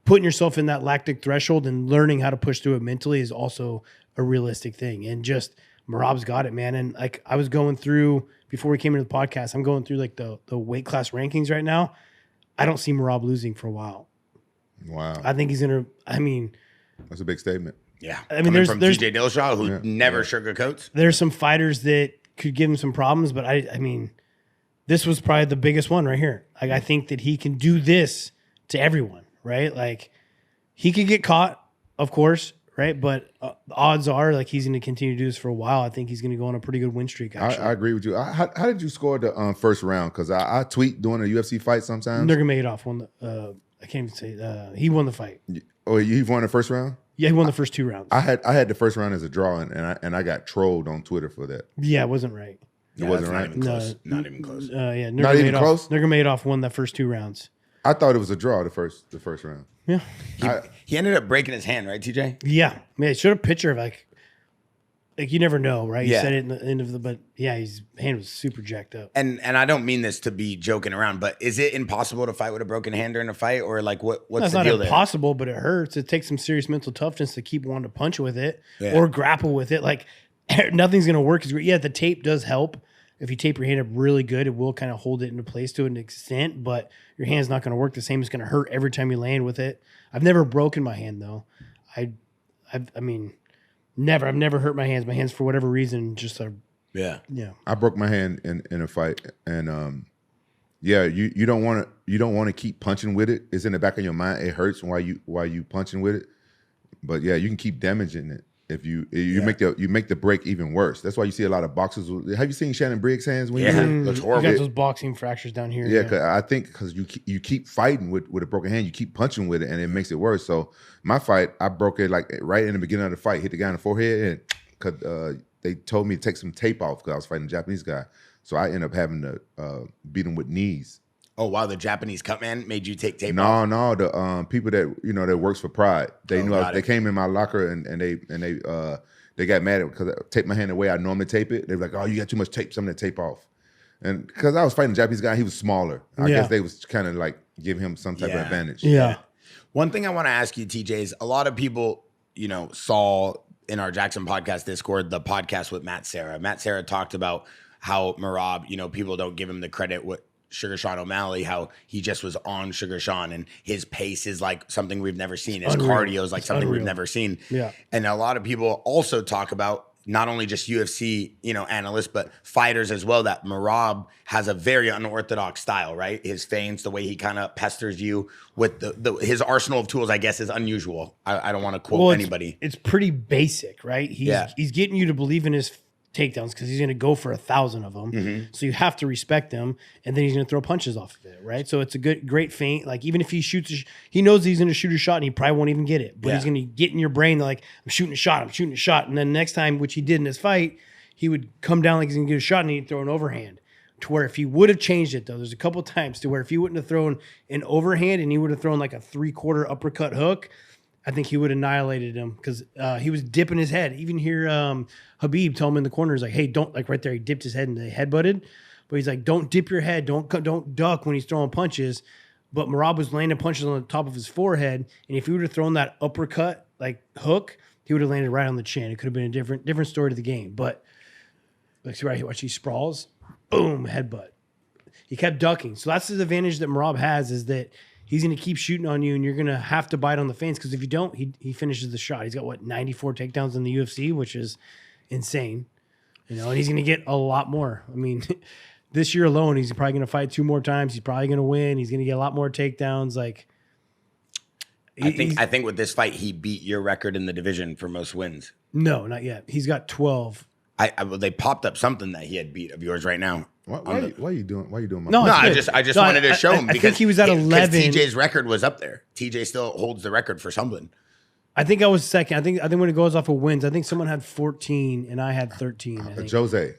putting yourself in that lactic threshold and learning how to push through it mentally is also a realistic thing. And just Merab's got it, man. And like I was going through, before we came into the podcast, I'm going through like the weight class rankings right now. I don't see Merab losing for a while. Wow. I think he's going to, I mean. That's a big statement. Yeah. I mean, there's TJ Dillashaw, who never sugarcoats. There's some fighters that could give him some problems, but I mean, this was probably the biggest one right here. Like, I think that he can do this to everyone, right? Like, he could get caught, of course, right? But the odds are, like, he's going to continue to do this for a while. I think he's going to go on a pretty good win streak, actually. I agree with you. How did you score the first round? Because I tweet during a UFC fight sometimes. Nurmagomedov won the, I can't even say, he won the fight. Oh, you won the first round? Yeah, he won the first 2 rounds. I had the first round as a draw, and I got trolled on Twitter for that. Yeah, it wasn't right. It wasn't right. Not even close. Yeah, not even close. Nurmagomedov won the first 2 rounds. I thought it was a draw the first round. Yeah, he ended up breaking his hand, right, TJ? yeah. Man, it showed a picture of like you never know, right? You Yeah. said it in the end of the, but yeah, his hand was super jacked up. And I don't mean this to be joking around, but is it impossible to fight with a broken hand during a fight, or like what's That's the not deal there? impossible, but it hurts. It takes some serious mental toughness to keep wanting to punch with it Yeah. or grapple with it. Like nothing's gonna work. Yeah, the tape does help. If you tape your hand up really good, it will kind of hold it into place to an extent, but your hand's not going to work the same. It's going to hurt every time you land with it. I've never broken my hand though. I mean, never. I've never hurt my hands. My hands, for whatever reason, just are. Yeah. I broke my hand in a fight, and you don't want to keep punching with it. It's in the back of your mind. It hurts while you punching with it, but yeah, you can keep damaging it. If you make the break even worse. That's why you see a lot of boxers. Have you seen Shannon Briggs' hands? When Looks You horrible. got those boxing fractures down here. Yeah, cause I think because you keep fighting with a broken hand, you keep punching with it, and it makes it worse. So my fight, I broke it like right in the beginning of the fight, hit the guy in the forehead, and cause they told me to take some tape off because I was fighting a Japanese guy. So I ended up having to beat him with knees. Oh wow, the Japanese cut man made you take tape off? No, the people that that works for Pride, they knew they came in my locker and they got mad because I taped my hand the way I normally tape it. They were like, "Oh, you got too much tape. Some of that tape off." And because I was fighting a Japanese guy, he was smaller. I guess they was kind of like giving him some type of advantage. Yeah. One thing I want to ask you, TJ, is a lot of people, saw in our Jackson podcast Discord the podcast with Matt Serra. Matt Serra talked about how Merab, people don't give him the credit what Sugar Sean O'Malley, how he just was on Sugar Sean, and his pace is like something we've never seen. His cardio is like something we've never seen. Yeah. And a lot of people also talk about not only just UFC, analysts, but fighters as well, that Merab has a very unorthodox style, right? His feints, the way he kind of pesters you with his arsenal of tools, I guess, is unusual. I don't want to quote anybody. It's pretty basic, right? He's getting you to believe in his takedowns because he's going to go for 1,000 of them. Mm-hmm. So you have to respect them, and then he's going to throw punches off of it, right? So it's a great feint. Like even if he shoots, he knows he's going to shoot a shot, and he probably won't even get it. But he's going to get in your brain like, I'm shooting a shot, and then next time, which he did in his fight, he would come down like he's going to get a shot, and he'd throw an overhand. To where if he would have changed it though, there's a couple times to where if he wouldn't have thrown an overhand and he would have thrown like a 3/4 uppercut hook, I think he would have annihilated him because he was dipping his head. Even here, Khabib told him in the corner, he's like, hey, don't, like right there, he dipped his head and they headbutted. But he's like, don't dip your head, don't duck when he's throwing punches. But Merab was landing punches on the top of his forehead, and if he would have thrown that uppercut, like hook, he would have landed right on the chin. It could have been a different story to the game. But like, see right here, watch, he sprawls, boom, headbutt. He kept ducking. So that's the advantage that Merab has, is that he's going to keep shooting on you, and you're going to have to bite on the feints, because if you don't, he finishes the shot. He's got, 94 takedowns in the UFC, which is insane. And he's going to get a lot more. I mean, this year alone, he's probably going to fight 2 more times. He's probably going to win. He's going to get a lot more takedowns. Like, I think with this fight, he beat your record in the division for most wins. No, not yet. He's got 12. They popped up something that he had beat of yours right now. Why are you doing? No, I just wanted to show him I think he was at 11. TJ's record was up there. TJ still holds the record for something. I think I was second. I think when it goes off of wins, I think someone had 14 and I had 13. I think. Jose.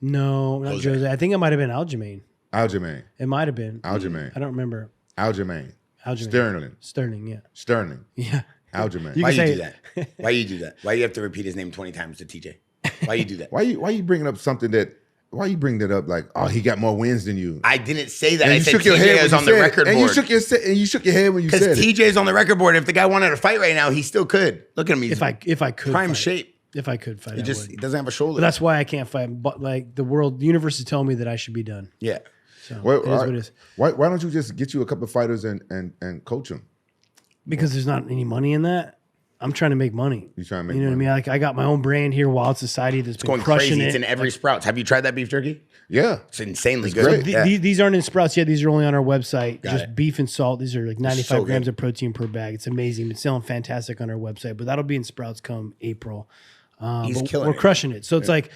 No, not Jose. I think it might have been Aljamain. Aljamain. It might have been. Aljamain. I don't remember. Aljamain. Sterling, yeah. Sterling. Yeah. Aljamain. Why you do that? Why you do that? Why you have to repeat his name 20 times to TJ? Why you do that? Why you bringing up something that? Why you bring that up? Like, oh, he got more wins than you. I didn't say that. And I said TJ is on the record board. And you shook your head when you said it. Because TJ's on the record board. If the guy wanted to fight right now, he still could. Look at him. He's if I could prime fight. shape. If I could fight, He doesn't have a shoulder. But that's why I can't fight. But like the universe is telling me that I should be done. Yeah. So it is what it is. Why don't you just get you a couple of fighters and coach them? Because there's not any money in that. I'm trying to make money. You trying to make You know money? what I mean? Like I got my own brand here, Wild Society, that's been Going crushing crazy. it. It's in every Sprouts. Have you tried that beef jerky? Yeah. It's insanely It's good. great. Yeah. These aren't in Sprouts yet. These are only on our website. Got Just it. beef and salt. These are like 95 so grams good. of protein per bag. It's amazing. It's selling fantastic on our website, but that'll be in Sprouts come April. He's But killing we're it. crushing it. So it's like,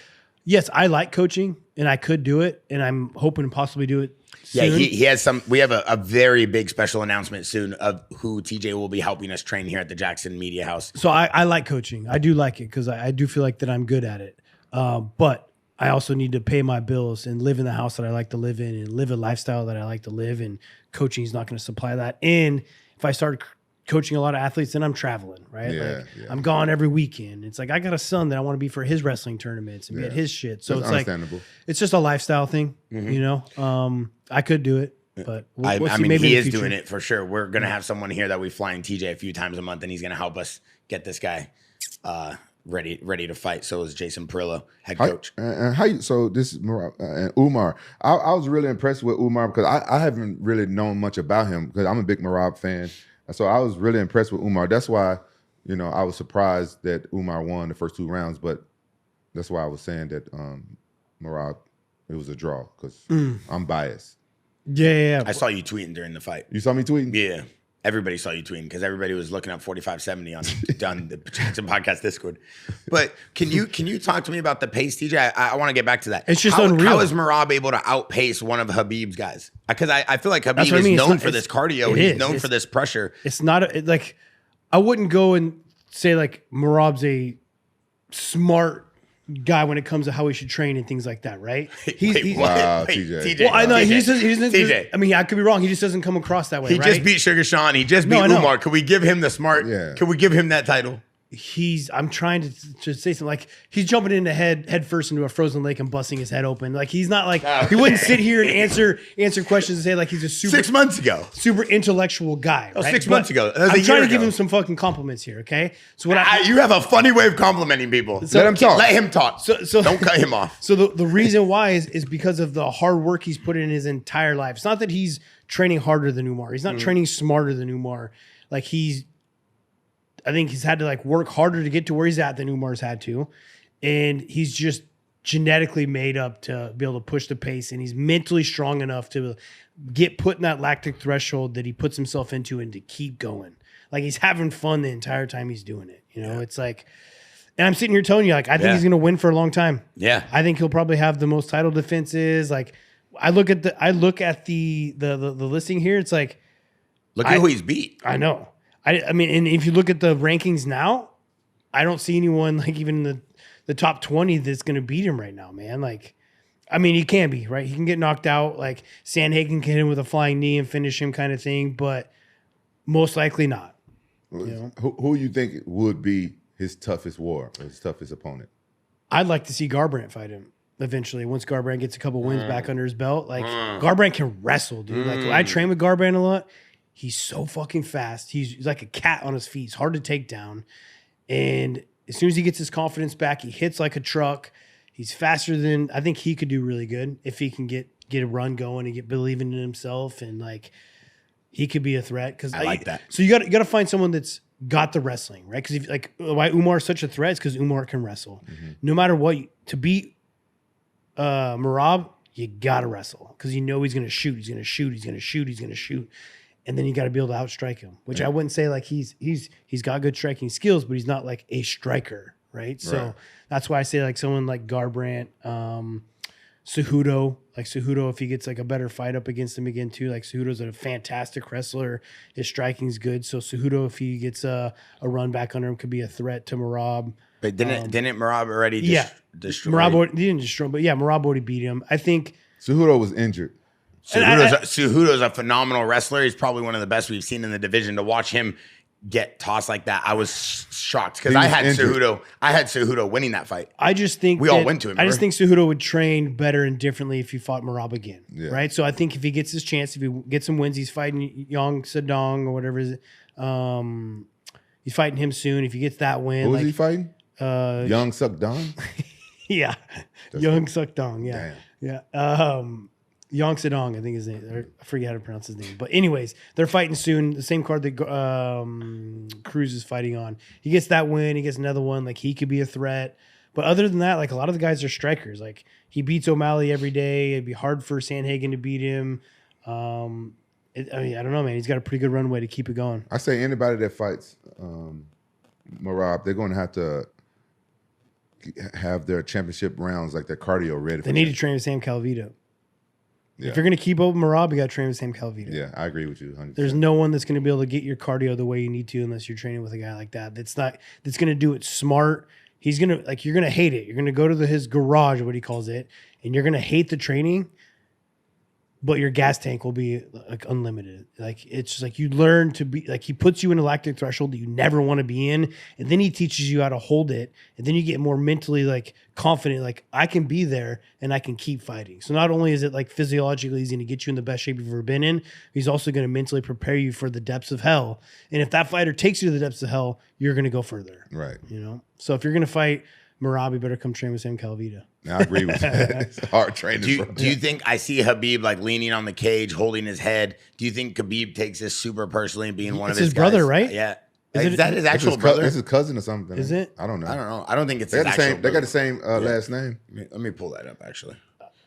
yes, I like coaching and I could do it, and I'm hoping to possibly do it Yeah, soon. he has some. We have a very big special announcement soon of who TJ will be helping us train here at the Jackson Media House. So I like coaching. I do like it because I do feel like that I'm good at it. But I also need to pay my bills and live in the house that I like to live in and live a lifestyle that I like to live. And coaching is not going to supply that. And if I start coaching a lot of athletes, then I'm traveling, right? Yeah, like I'm gone every weekend. It's like I got a son that I want to be for his wrestling tournaments and be at his shit. So That's it's like understandable. it's just a lifestyle thing, you know. I could do it, but we'll I see mean, maybe he in is the future. doing it for sure. We're gonna have someone here that we fly in TJ a few times a month, and he's gonna help us get this guy ready to fight. So is Jason Perillo, head coach. So this is Merab, and Umar. I was really impressed with Umar because I haven't really known much about him because I'm a big Merab fan. So I was really impressed with Umar. That's why, I was surprised that Umar won the first 2 rounds. But that's why I was saying that Merab, it was a draw because I'm biased. Yeah. I saw you tweeting during the fight. You saw me tweeting? Yeah. Everybody saw you tweeting because everybody was looking up 4570 on the Jackson Podcast Discord. But can you talk to me about the pace, TJ? I want to get back to that. It's just how, unreal. How is Merab able to outpace one of Habib's guys? Because I feel like Habib what I is mean. It's known not- for this cardio. He's known for this pressure. It's not like I wouldn't go and say like Merab's a smart guy when it comes to how he should train and things like that, right? He's Wow, Wait, TJ. TJ. well, I know TJ. he just doesn't. TJ. I mean, I could be wrong. He just doesn't come across that way. He right? just beat Sugar Sean. He just beat I know. Umar. Could we give him the smart? Yeah. Could we give him that title? I'm trying to say something like he's jumping into head first into a frozen lake and busting his head open. Like he's not like he wouldn't sit here and answer questions and say like he's a 6 months ago. super intellectual guy. Oh, right? 6 months ago. That was a I'm year trying to give ago. him some fucking compliments here, okay? So what You have a funny way of complimenting people. Let him talk. Let him talk. So Don't cut him off. So the reason why is because of the hard work he's put in his entire life. It's not that he's training harder than Umar. He's not training smarter than Umar. Like I think he's had to like work harder to get to where he's at than Umar's had to. And he's just genetically made up to be able to push the pace, and he's mentally strong enough to get put in that lactic threshold that he puts himself into and to keep going. Like he's having fun the entire time he's doing it. It's like, and I'm sitting here telling you, like, I think he's going to win for a long time. Yeah. I think he'll probably have the most title defenses. Like I look at the listing here. It's like, Look at who he's beat. I know. I mean, and if you look at the rankings now, I don't see anyone like even in the top 20 that's going to beat him right now, man. Like, I mean, he can be, right? He can get knocked out. Like Sandhagen can hit him with a flying knee and finish him kind of thing, but most likely not. Who you think would be his toughest war or his toughest opponent? I'd like to see Garbrandt fight him eventually once Garbrandt gets a couple wins back under his belt. Like Garbrandt can wrestle, dude. Like I train with Garbrandt a lot. He's so fucking fast. He's like a cat on his feet. He's hard to take down. And as soon as he gets his confidence back, he hits like a truck. He's faster than I think he could do really good if he can get a run going and get believing in himself, and like he could be a threat. Because I like that. So you got to find someone that's got the wrestling, right? Because like why Umar is such a threat is because Umar can wrestle. No matter what, to beat Merab, you gotta wrestle because you know he's gonna shoot, he's gonna shoot, he's gonna shoot, he's gonna shoot, and then you got to be able to outstrike him. Which I wouldn't say like he's got good striking skills, but he's not like a striker, right? So that's why I say like someone like Garbrandt, Cejudo, like Cejudo, if he gets like a better fight up against him again too, like Cejudo's a fantastic wrestler. His striking's good. So Cejudo, if he gets a run back under him, could be a threat to Merab. But didn't Merab already destroy? Merab didn't destroy, but yeah, Merab already beat him. I think Cejudo was injured. Cejudo's a phenomenal wrestler. He's probably one of the best we've seen in the division. To watch him get tossed like that, I was shocked because I had Cejudo winning that fight. I just think we all went to him. I just think Cejudo would train better and differently if he fought Merab again, right? So I think if he gets his chance, if he gets some wins, he's fighting Yang Sedong or whatever is it. He's fighting him soon. If he gets that win, Who was he fighting? Young Suk Dong. Yeah, Young Suk Dong. Yeah, yeah. Yang Sedong, I think his name. I forget how to pronounce his name. But anyways, they're fighting soon. The same card that Cruz is fighting on. He gets that win. He gets another one. Like he could be a threat. But other than that, like a lot of the guys are strikers. Like he beats O'Malley every day. It'd be hard for Sandhagen to beat him. I mean, I don't know, man. He's got a pretty good runway to keep it going. I say anybody that fights Merab, they're going to have their championship rounds, like their cardio ready. They need to train with Sam Calvito. Yeah. If you're going to keep open Merab, you got to train with Sam Calvito. Yeah, I agree with you 100%. There's no one that's going to be able to get your cardio the way you need to unless you're training with a guy like that. That's going to do it smart. He's going to, like, you're going to hate it. You're going to go to his garage, what he calls it, and you're going to hate the training, but your gas tank will be like unlimited. Like it's just like you learn to be like he puts you in a lactic threshold that you never want to be in, and then he teaches you how to hold it, and then you get more mentally like confident. Like I can be there and I can keep fighting. So not only is it like physiologically he's going to get you in the best shape you've ever been in, he's also going to mentally prepare you for the depths of hell. And if that fighter takes you to the depths of hell, you're going to go further. Right. You know. So if you're going to fight Merab, you better come train with Sam Calvita. I agree with that. It's hard training. Do you think I see Khabib like leaning on the cage, holding his head? Do you think Khabib takes this super personally, being one of his brother, guys? right? Yeah. Is that his actual brother? It's his cousin or something. Is it? I don't know. I don't know. I don't think it's They his got the actual same. They got the same last name. Let me pull that up. Actually,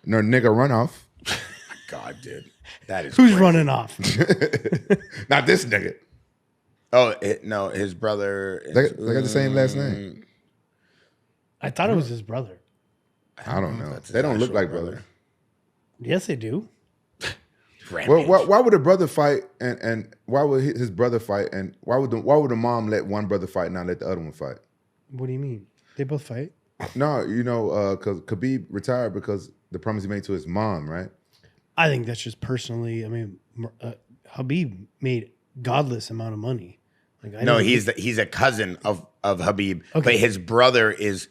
No nigga runoff. God, dude, that is Who's crazy. running off? Not this nigga. Oh no, his brother. They got the same last name. I thought it was his brother. I don't know. They don't look like brothers. Yes, they do. Rampage. Well, why would a brother fight and why would his brother fight and why would the mom let one brother fight and not let the other one fight? What do you mean? They both fight? No, you know, because Khabib retired because the promise he made to his mom, right? I think that's just personally. I mean, Khabib made godless amount of money. Like, No, he's a cousin of Khabib, Okay. but his brother is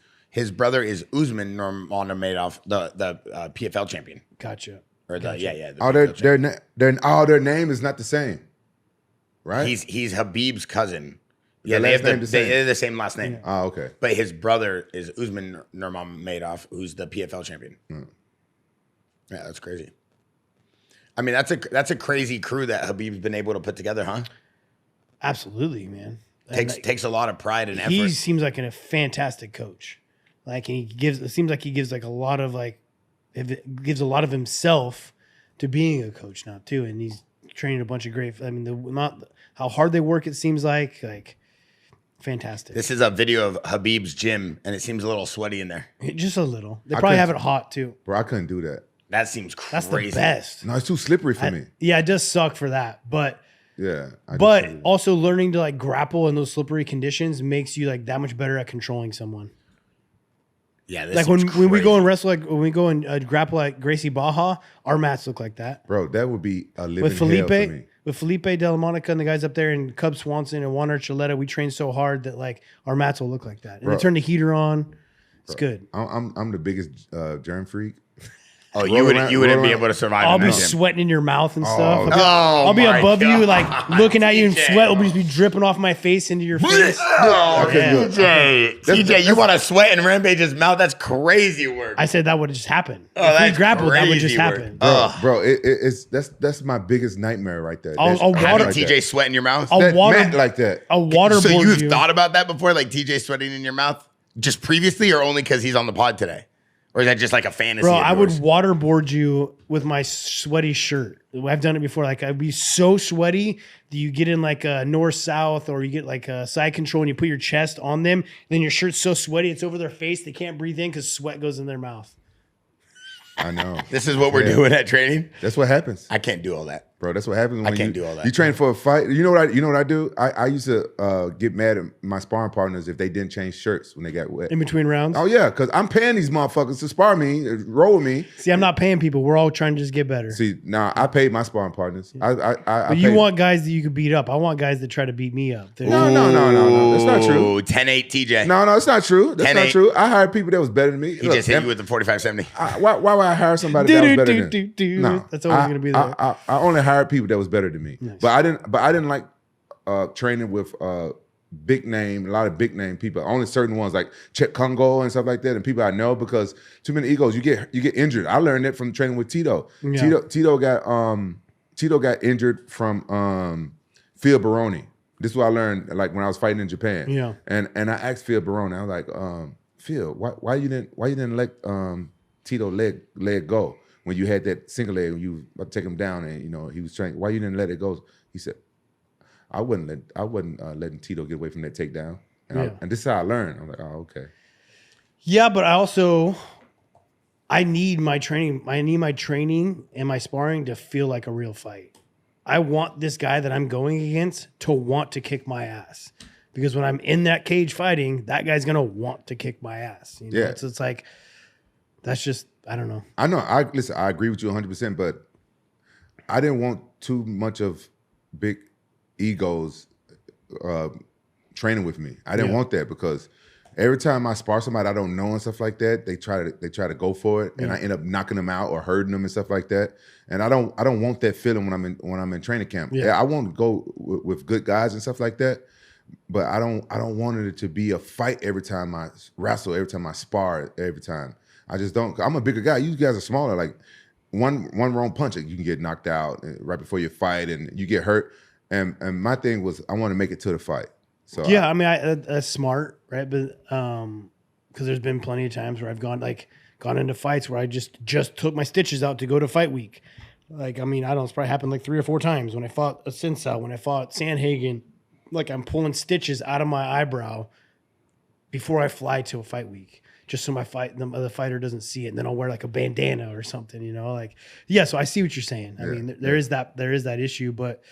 Usman Nurmagomedov, the PFL champion. Gotcha. Or the All PFL champion. their name is not the same, right? He's Habib's cousin. Their Yeah, last name the same? they have the same last name. Oh, okay. But his brother is Usman Nurmagomedov, who's the PFL champion. Yeah, that's crazy. I mean, that's a crazy crew that Khabib's been able to put together, huh? Absolutely, man. Takes a lot of pride and effort. He seems like a fantastic coach. Like, and it seems like he gives like a lot of gives a lot of himself to being a coach now too, and he's training a bunch of great. I mean, how hard they work. It seems like fantastic. This is a video of Khabib's gym, and it seems a little sweaty in there. Just a little. They probably have it hot too. Bro, I couldn't do that. That seems crazy. That's the best. No, it's too slippery for me. Yeah, it does suck for that, but. Yeah. But also learning to like grapple in those slippery conditions makes you like that much better at controlling someone. Yeah, this like when we go and wrestle, like when we go and grapple like Gracie Baja, our mats look like that. Bro, that would be a living With Felipe, hell for me. with Felipe De La Monica and the guys up there and Cub Swanson and Juan Archuleta, we train so hard that like our mats will look like that. And Bro. they turn the heater on. It's good. I'm the biggest germ freak. Oh, you wouldn't be able to survive. I'll in be that gym. sweating in your mouth and stuff. no. I'll be my above you, God. like looking at you, and TJ. sweat will just be dripping off my face into your face. Oh, Okay, good. TJ, you want to sweat in Rampage's mouth? That's crazy work. I said that would just happen. Oh, if we that's grappled, that would crazy just work. happen. Bro, it's that's my biggest nightmare right there. I'll Having water- like TJ that. sweat in your mouth? I'll That water- mat like that. A waterboard So you've you. thought about that before, like TJ sweating in your mouth, just previously, or only because he's on the pod today? Or is that just like a fantasy? Bro, I would waterboard you with my sweaty shirt. I've done it before. Like, I'd be so sweaty that you get in like a north-south, or you get like a side control and you put your chest on them. Then your shirt's so sweaty, it's over their face. They can't breathe in because sweat goes in their mouth. I know. This is what we're doing at training. That's what happens. I can't do all that. Bro, that's what happens when I can't do all that. You train for a fight. You know what I do? I used to get mad at my sparring partners if they didn't change shirts when they got wet. In between rounds? Oh, yeah, because I'm paying these motherfuckers to spar me, roll with me. See, I'm not paying people. We're all trying to just get better. See, I paid my sparring partners. But you want guys that you could beat up. I want guys that try to beat me up. No. That's not true. 10-8 TJ. No, it's not true. That's not true. I hired people that was better than me. He just hit you with the 45-70. Why would I hire somebody that was better than me? No, that's always going to be there. I only hired people that was better than me. Nice. But I didn't like training with a lot of big name people. Only certain ones like Chet Congo and stuff like that, and people I know, because too many egos, you get injured. I learned that from training with Tito. Yeah. Tito got injured from Phil Baroni. This is what I learned like when I was fighting in Japan. Yeah. And I asked Phil Baroni, I was like, Phil, why you didn't let Tito leg go when you had that single leg, when you were about to take him down, and he was trying, why you didn't let it go? He said, I wasn't letting Tito get away from that takedown. And this is how I learned. I'm like, oh, okay. Yeah, but I need my training. I need my training and my sparring to feel like a real fight. I want this guy that I'm going against to want to kick my ass. Because when I'm in that cage fighting, that guy's going to want to kick my ass. Yeah. So it's like, that's just, I don't know. I know. I agree with you 100%, but I didn't want too much of big egos training with me. I didn't want that, because every time I spar somebody I don't know and stuff like that, they try to go for it, and I end up knocking them out or hurting them and stuff like that. And I don't want that feeling when I'm in training camp. Yeah, I want to go with good guys and stuff like that, but I don't want it to be a fight every time I wrestle, every time I spar, every time. I just don't. I'm a bigger guy. You guys are smaller. Like one wrong punch, you can get knocked out right before you fight, and you get hurt. And my thing was, I want to make it to the fight. So yeah, I mean, that's smart, right? But because there's been plenty of times where I've gone into fights where I just took my stitches out to go to fight week. Like, I mean, I don't know, it's probably happened like 3 or 4 times when I fought a Sinsao, when I fought Sandhagen. Like, I'm pulling stitches out of my eyebrow before I fly to a fight week, just so the other fighter doesn't see it. And then I'll wear like a bandana or something, like, yeah. So I see what you're saying. I mean, there is that issue, but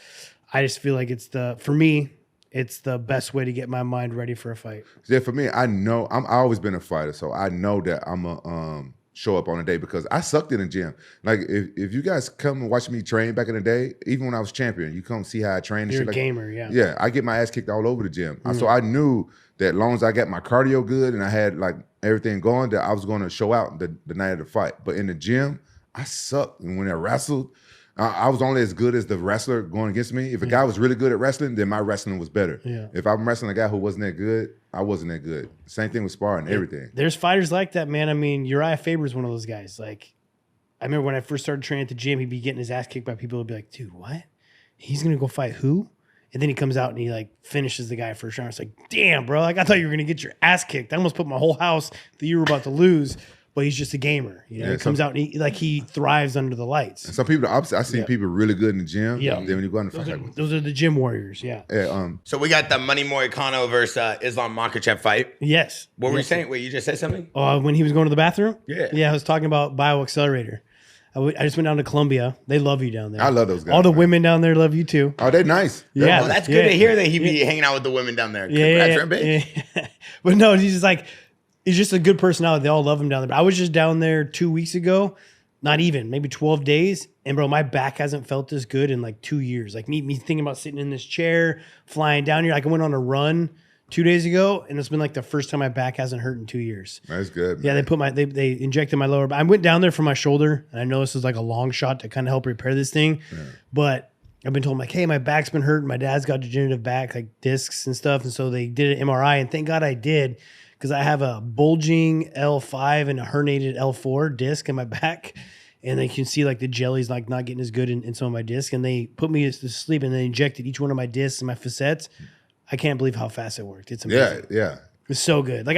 I just feel like for me, it's the best way to get my mind ready for a fight. Yeah, for me, I know I've always been a fighter, so I know that I'm a show up on a day, because I sucked in the gym. Like, if you guys come and watch me train back in the day, even when I was champion, you come see how I train. And You're shit a gamer, yeah. Yeah, I get my ass kicked all over the gym. So I knew that as long as I got my cardio good and I had like everything going, that I was going to show out the night of the fight. But in the gym, I sucked. And when I wrestled, I was only as good as the wrestler going against me. If a guy was really good at wrestling, then my wrestling was better. Yeah. If I'm wrestling a guy who wasn't that good, I wasn't that good. Same thing with sparring, everything. There's fighters like that, man. I mean, Uriah Faber's one of those guys. Like, I remember when I first started training at the gym, he'd be getting his ass kicked by people who'd be like, dude, what? He's going to go fight who? And then he comes out and he like finishes the guy first round. It's like, damn, bro. Like, I thought you were going to get your ass kicked. I almost put my whole house that you were about to lose. But he's just a gamer. He comes out and he thrives under the lights. And some people the opposite. I see people really good in the gym. Yeah. Then when you go out and fight, those are the gym warriors. Yeah. So we got the Money Moicano versus Islam Makhachev fight. Yes. What were you saying? Wait, you just said something? When he was going to the bathroom? Yeah. Yeah, I was talking about BioAccelerator. I just went down to Columbia. They love you down there. I love those guys. All the women down there love you too. Oh, they're nice. Yeah. Well, that's good to hear that he be hanging out with the women down there. Yeah. But no, he's just like, he's just a good personality. They all love him down there. But I was just down there 2 weeks ago, not even, maybe 12 days. And bro, my back hasn't felt this good in like 2 years. Like me thinking about sitting in this chair, flying down here. Like I went on a run 2 days ago, and it's been like the first time my back hasn't hurt in 2 years. That's good. Man. Yeah, they injected my lower back. I went down there for my shoulder, and I know this is like a long shot to kind of help repair this thing. Yeah. But I've been told, like, hey, my back's been hurting. My dad's got degenerative back, like discs and stuff. And so they did an MRI, and thank God I did, because I have a bulging L5 and a herniated L4 disc in my back. And they can see like the jelly's like not getting as good in some of my discs. And they put me to sleep and they injected each one of my discs and my facets. I can't believe how fast it worked. It's amazing. Yeah. It's so good. Like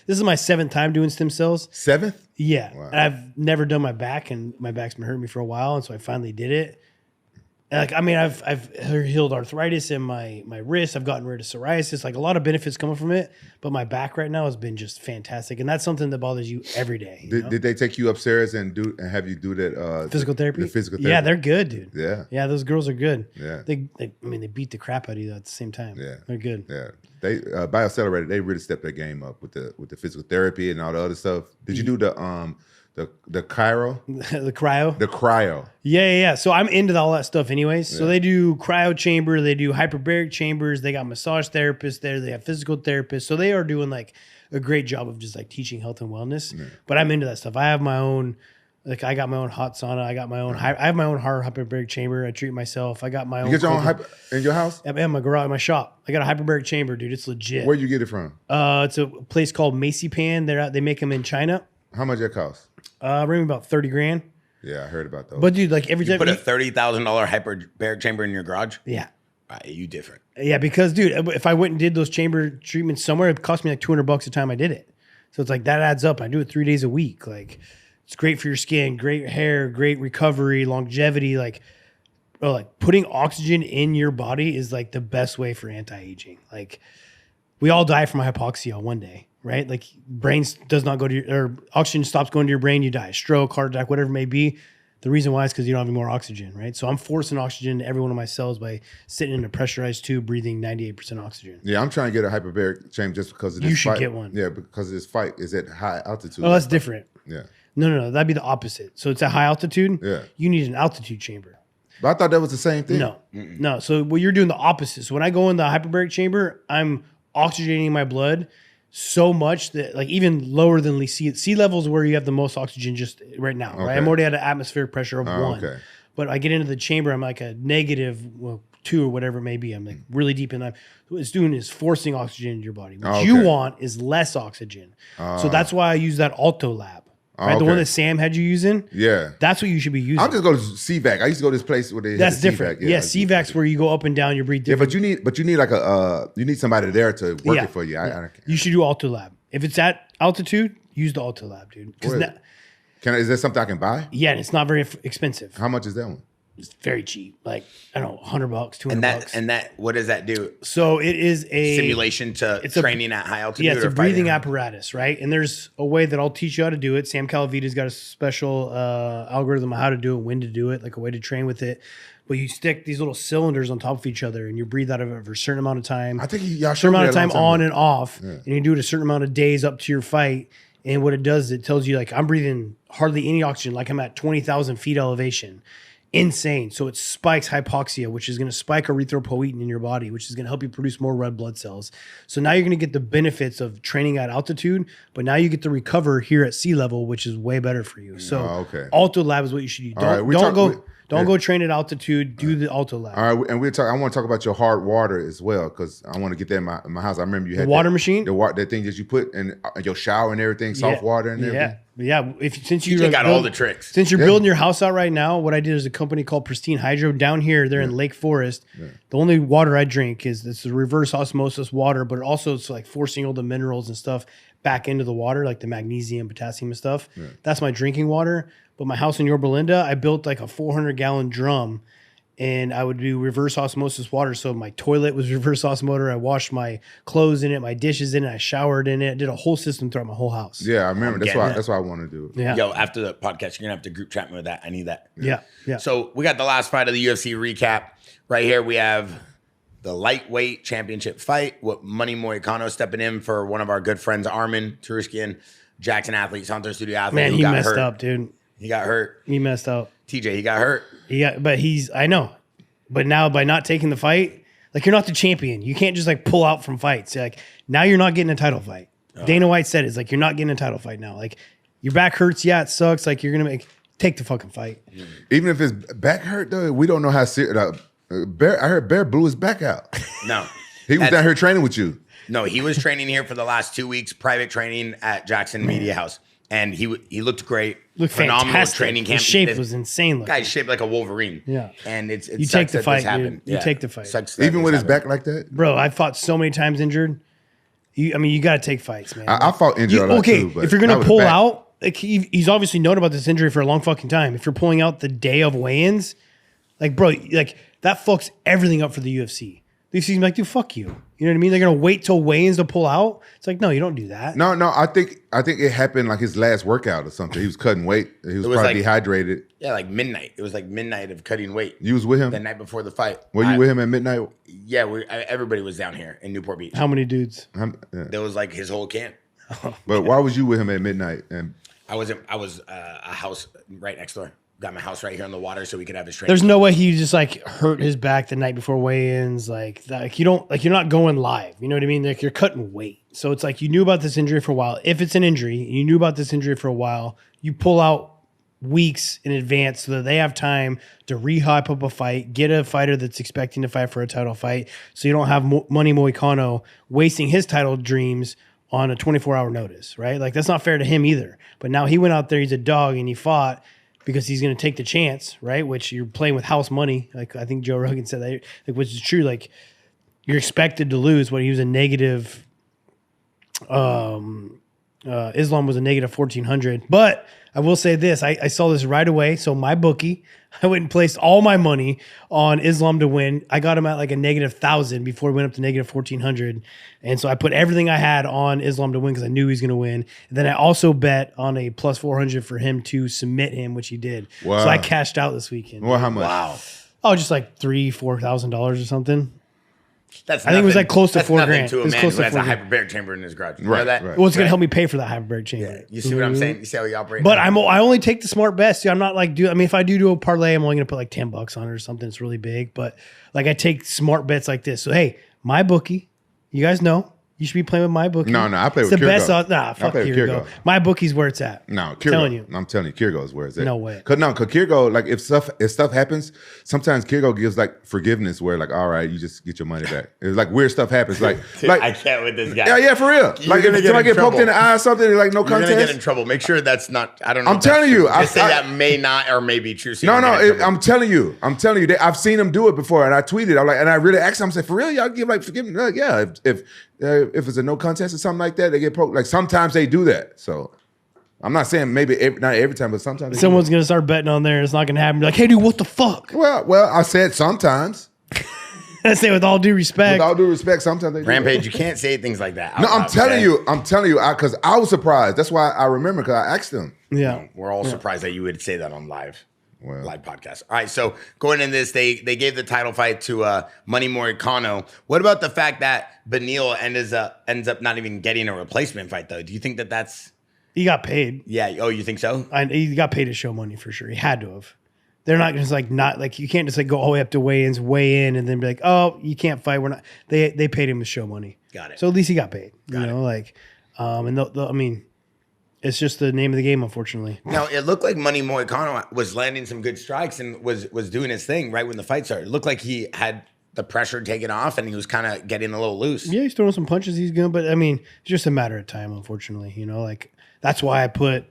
this is my 7th time doing stem cells. 7th? Yeah. Wow. And I've never done my back, and my back's been hurting me for a while, and so I finally did it. And like, I mean, I've healed arthritis in my wrist. I've gotten rid of psoriasis. Like a lot of benefits coming from it. But my back right now has been just fantastic, and that's something that bothers you every day. Did they take you upstairs and have you do that physical therapy? The physical therapy. Yeah, they're good, dude. Yeah. Yeah, those girls are good. Yeah. They beat the crap out of you at the same time. Yeah. They're good. Yeah. They BioAccelerated, they really stepped their game up with the physical therapy and all the other stuff. Did you do the cryo? The cryo? The cryo. Yeah. So I'm into all that stuff anyways. So they do cryo chamber, they do hyperbaric chambers, they got massage therapists there, they have physical therapists. So they are doing like a great job of just like teaching health and wellness. Yeah. But I'm into that stuff. I have my own, like I got my own hot sauna. I got my own, I have my own hard hyperbaric chamber. I treat myself. I got my own. You get your own in your house? Yeah, in my garage, my shop. I got a hyperbaric chamber, dude. It's legit. Where you get it from? It's a place called Macy Pan. They make them in China. How much that cost? Maybe about 30 grand. Yeah, I heard about those. But dude, like every time you put a $30,000 hyperbaric chamber in your garage. Yeah. Right, you different. Yeah, because dude, if I went and did those chamber treatments somewhere, it cost me like $200 a time I did it. So it's like that adds up. I do it 3 days a week. Like it's great for your skin, great hair, great recovery, longevity. Like, bro, like putting oxygen in your body is like the best way for anti-aging. Like we all die from hypoxia one day, right? Like brain does not go to your, or oxygen stops going to your brain, you die. Stroke, heart attack, whatever it may be. The reason why is because you don't have any more oxygen, right? So I'm forcing oxygen to every one of my cells by sitting in a pressurized tube, breathing 98% oxygen. Yeah, I'm trying to get a hyperbaric chamber just because of this You should fight. get one. Yeah, because of this fight is at high altitude. Oh, that's different. Yeah. No, that'd be the opposite. So it's at high altitude. Yeah. You need an altitude chamber. But I thought that was the same thing. No. So what you're doing the opposite. So when I go in the hyperbaric chamber, I'm oxygenating my blood so much that like even lower than sea levels where you have the most oxygen just right now, right? I'm already at an atmospheric pressure of 1. Okay. But I get into the chamber, I'm like a negative 2 or whatever it may be. I'm like really deep in that. What it's doing is forcing oxygen into your body. What you want is less oxygen. So that's why I use that Alto Lab. Right, the one that Sam had you using. Yeah, that's what you should be using. I'll just go to CVAC. I used to go to this place where they. That's different. Yeah, CVAC's where you go up and down. You breathe different. Yeah, but you need like you need somebody there to work it for you. You should do Alto Lab. If it's at altitude, use the Alto Lab, dude. Is there something I can buy? Yeah, and it's not very expensive. How much is that one? It's very cheap. Like, I don't know, $100, $200. And that, what does that do? So it is a simulation to training at high altitude. Yeah, it's a breathing apparatus, right? And there's a way that I'll teach you how to do it. Sam Calavita's got a special algorithm on how to do it, when to do it, like a way to train with it. But you stick these little cylinders on top of each other and you breathe out of it for a certain amount of time. I think y'all certain amount of time on and off. Yeah. And you do it a certain amount of days up to your fight. And what it does, it tells you like I'm breathing hardly any oxygen, like I'm at 20,000 feet elevation. Insane. So it spikes hypoxia, which is going to spike erythropoietin in your body, which is going to help you produce more red blood cells. So now you're going to get the benefits of training at altitude, but now you get to recover here at sea level, which is way better for you. So Alto Lab is what you should do. Don't go train at altitude. Do the Alto Lab. All right, and I want to talk about your hard water as well because I want to get that in my house. I remember you had the water machine, that thing that you put in your shower and everything, soft water and everything. Yeah. Since you got all the tricks. Since you're building your house out right now, what I did is a company called Pristine Hydro down here. They're in Lake Forest. Yeah. The only water I drink is this reverse osmosis water, but also it's like forcing all the minerals and stuff back into the water, like the magnesium, potassium and stuff. Yeah. That's my drinking water. But my house in Yorba Linda, I built like a 400-gallon drum and I would do reverse osmosis water. So my toilet was reverse osmosis. I washed my clothes in it, my dishes in it, I showered in it, did a whole system throughout my whole house. Yeah, I remember. That's why I want to do it. Yeah. Yo, after the podcast, you're going to have to group chat me with that. I need that. Yeah. So we got the last fight of the UFC recap. Right here we have the lightweight championship fight with Money Moicano stepping in for one of our good friends, Armin Taruskian, Jackson athlete, Santos Studio athlete. Man, he messed up, dude. He got hurt. He messed up. TJ, he got hurt. I know. But now by not taking the fight, like you're not the champion. You can't just like pull out from fights. Like now you're not getting a title fight. Dana White said it's like you're not getting a title fight now. Like your back hurts. Yeah, it sucks. Like you're gonna take the fucking fight. Even if his back hurt though, we don't know how serious. Bear, I heard Bear blew his back out. No, he was down here training with you. No, he was training here for the last 2 weeks, private training at Jackson Media House. And he looked great. Looked phenomenal fantastic. training camp. His shape was insane. Looking. Guy's shaped like a Wolverine. Yeah. And it's you take the fight, dude. You take the fight. Even with his back like that? Bro, I fought so many times injured. You got to take fights, man. I fought injured a lot too. But if you're gonna pull out, like he's obviously known about this injury for a long fucking time. If you're pulling out the day of weigh-ins, like bro, like that fucks everything up for the UFC. The UFC's like, dude, fuck you. You know what I mean? They're gonna wait till weigh-ins to pull out. It's like, no, you don't do that. No, I think it happened like his last workout or something. He was cutting weight. He was probably dehydrated. Yeah, like midnight. It was like midnight of cutting weight. You was with him the night before the fight. Were you with him at midnight? Yeah, everybody was down here in Newport Beach. How many dudes? There was like his whole camp. But why was you with him at midnight? And I was a house right next door. Got my house right here on the water so we could have his training. There's no way he just like hurt his back the night before weigh-ins. Like you don't like you're not going live. You know what I mean? Like you're cutting weight. So it's like you knew about this injury for a while. If it's an injury, you knew about this injury for a while. You pull out weeks in advance so that they have time to re-hype up a fight, get a fighter that's expecting to fight for a title fight, so you don't have Money Moicano wasting his title dreams on a 24-hour notice, right? Like that's not fair to him either. But now he went out there, he's a dog, and he fought because he's going to take the chance, right? Which you're playing with house money. Like I think Joe Rogan said that, like, which is true. Like you're expected to lose when he was a negative. Islam was a negative 1,400. But I will say this: I saw this right away. So my bookie, I went and placed all my money on Islam to win. I got him at like a negative 1,000 before he went up to negative 1,400. And so I put everything I had on Islam to win because I knew he was going to win. And then I also bet on a plus 400 for him to submit him, which he did. Wow. So I cashed out this weekend. Well, how much? Wow. Oh, just like $3,000-$4,000 or something. I think it was like close to $4,000. To a man who has a hyperbaric chamber in his garage. You know that? Right. Well, it's going to help me pay for that hyperbaric chamber. Yeah. You see what I'm saying? You see how he operates? But I only take the smart bets. I'm not like if I do a parlay, I'm only going to put like $10 on it or something. It's really big. But like I take smart bets like this. So hey, my bookie, you guys know. You should be playing with my bookie. No, I play with It's the Kyrgo. best. Fuck Kyrgo. My bookie's where it's at. No, Kyrgo. I'm telling you, Kyrgo is where it's at. No way. Cause Kyrgo, like if stuff happens, sometimes Kyrgo gives like forgiveness where like, all right, you just get your money back. It's like weird stuff happens. Like, Dude, like I can't with this guy. Yeah, for real. You're like if somebody get poked in the eye or something, it's like no You're contest. gonna get in trouble. Make sure that's not. I don't know. I'm telling you. Just say that may not or may be true. So I'm telling you. I've seen them do it before, and I tweeted. I'm like, and I really asked them. I said, for real, y'all give like forgiveness? Like, yeah. If it's a no contest or something like that, they get poked. Like sometimes they do that. So I'm not saying maybe not every time, but sometimes someone's gonna start betting on there. And it's not gonna happen. Be like, hey, dude, what the fuck? Well, I said sometimes. I say with all due respect. With all due respect, sometimes they do. Rampage, you can't say things like that. No, I'm telling you, because I was surprised. That's why I remember because I asked them. Yeah, we're all surprised that you would say that on live podcast. All right, so going in this, they gave the title fight to Money Moicano. What about the fact that Beneil ends up not even getting a replacement fight though? Do you think that's he got paid? Yeah. Oh, you think so? He got paid to show money for sure. He had to have. They're not just like you can't just like go all the way up to weigh-ins, weigh in, and then be like, oh, you can't fight. We're not. They paid him to show money. Got it. So at least he got paid. I mean, it's just the name of the game, unfortunately. Now it looked like Money Moicano was landing some good strikes and was doing his thing right when the fight started. It looked like he had the pressure taken off and he was kind of getting a little loose. Yeah, he's throwing some punches. He's good, but I mean, it's just a matter of time, unfortunately. You know, like that's why I put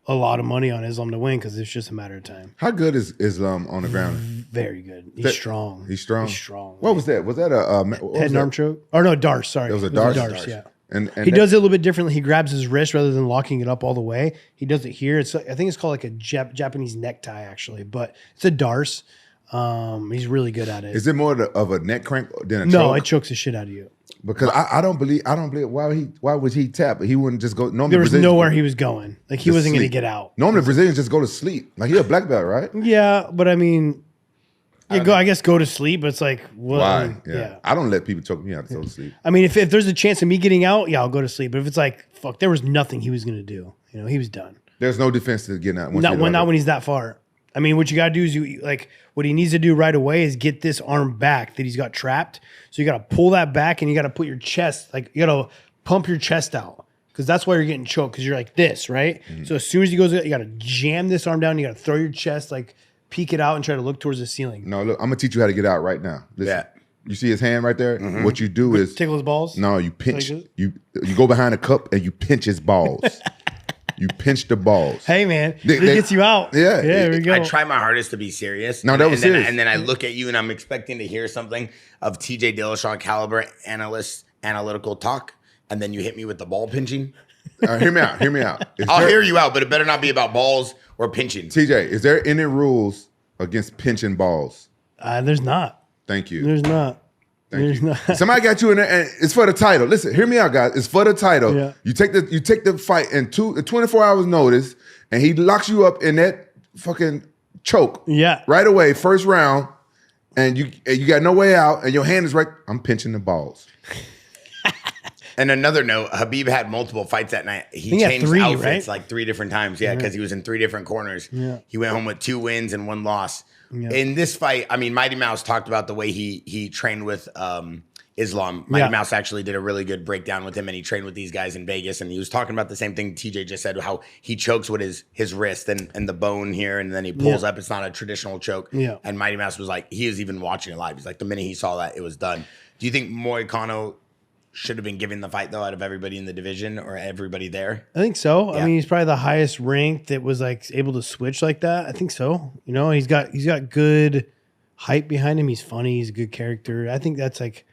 a lot of money on Islam to win because it's just a matter of time. How good is Islam on the ground? Very good. He's strong. He's strong. He's strong. What was that? Was that a head and arm choke? Or no, Darce. Sorry, it was a Darce. Darce. Yeah. And he does it a little bit differently. He grabs his wrist rather than locking it up all the way. He does it here. I think it's called like a Japanese necktie actually, but it's a Darce. He's really good at it. Is it more of a neck crank than a choke? No, it chokes the shit out of you. Because I don't believe why would he tap? He wouldn't just go. Normally there was nowhere he was going. Like he wasn't going to get out. Normally Brazilians just go to sleep. Like he's a black belt, right? Yeah, but I mean, I guess go to sleep. But it's like why? Yeah. I don't let people choke me out to go to sleep. I mean, if there's a chance of me getting out, yeah, I'll go to sleep. But if it's like fuck, there was nothing he was going to do. You know, he was done. There's no defense to getting out. Not when he's that far. I mean, what you got to do is what he needs to do right away is get this arm back that he's got trapped. So you got to pull that back and you got to put your chest, you got to pump your chest out because that's why you're getting choked because you're like this, right? Mm-hmm. So as soon as he goes, you got to jam this arm down. You got to throw your chest, peek it out and try to look towards the ceiling. No, look, I'm going to teach you how to get out right now. Listen, yeah. You see his hand right there? Mm-hmm. What you do is tickle his balls? No, you pinch. You go behind a cup and you pinch his balls. You pinch the balls. Hey, man. It gets you out. Yeah. There we go. I try my hardest to be serious. No, that was serious. And then I look at you and I'm expecting to hear something of TJ Dillashaw caliber analytical talk. and then you hit me with the ball pinching? Hear me out. I'll hear you out, but it better not be about balls or pinching. TJ, is there any rules against pinching balls? There's not. Thank you. There's not. Thank you. Somebody got you in there, and it's for the title. Listen, hear me out, guys. It's for the title. Yeah. You take the fight in 24 hours notice, and he locks you up in that fucking choke. Yeah. Right away, first round, and you got no way out, and your hand is right. I'm pinching the balls. And another note, Khabib had multiple fights that night. He changed outfits like 3 different times. Yeah, because he was in 3 different corners. Yeah. He went home with 2 wins and 1 loss. Yeah. In this fight, I mean, Mighty Mouse talked about the way he trained with Islam. Mighty Mouse actually did a really good breakdown with him, and he trained with these guys in Vegas, and he was talking about the same thing TJ just said, how he chokes with his wrist and the bone here, and then he pulls up. It's not a traditional choke. Yeah. And Mighty Mouse was like, he was even watching it live. He's like, the minute he saw that, it was done. Do you think Moicano should have been given the fight, though, out of everybody in the division or everybody there? I think so. Yeah. I mean, he's probably the highest ranked that was like able to switch like that. I think so. You know, he's got good hype behind him. He's funny. He's a good character. I think that's like,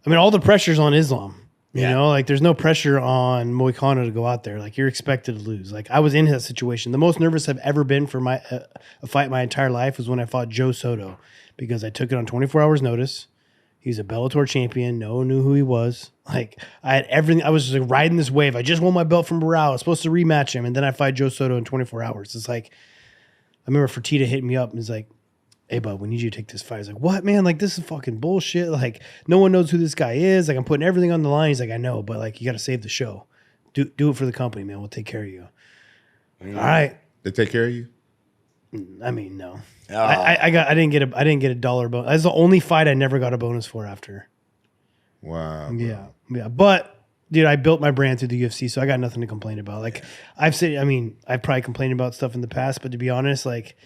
I mean, all the pressure's on Islam. You know, like there's no pressure on Moicano to go out there. Like you're expected to lose. Like I was in that situation. The most nervous I've ever been for a fight my entire life was when I fought Joe Soto, because I took it on 24 hours notice. He's a Bellator champion. No one knew who he was. Like I had everything. I was just like riding this wave. I just won my belt from Merab. I was supposed to rematch him, and then I fight Joe Soto in 24 hours. It's like, I remember Fertitta hitting me up and was like, "Hey, bud, we need you to take this fight." I was like, "What, man? Like this is fucking bullshit. Like no one knows who this guy is. Like I'm putting everything on the line." He's like, "I know, but like you got to save the show. Do it for the company, man. We'll take care of you." All right. They take care of you? I mean, no. Oh. I didn't get a dollar bonus. That's the only fight I never got a bonus for after. Wow. Yeah. But dude, I built my brand through the UFC, so I got nothing to complain about. Like I've probably complained about stuff in the past, but to be honest, like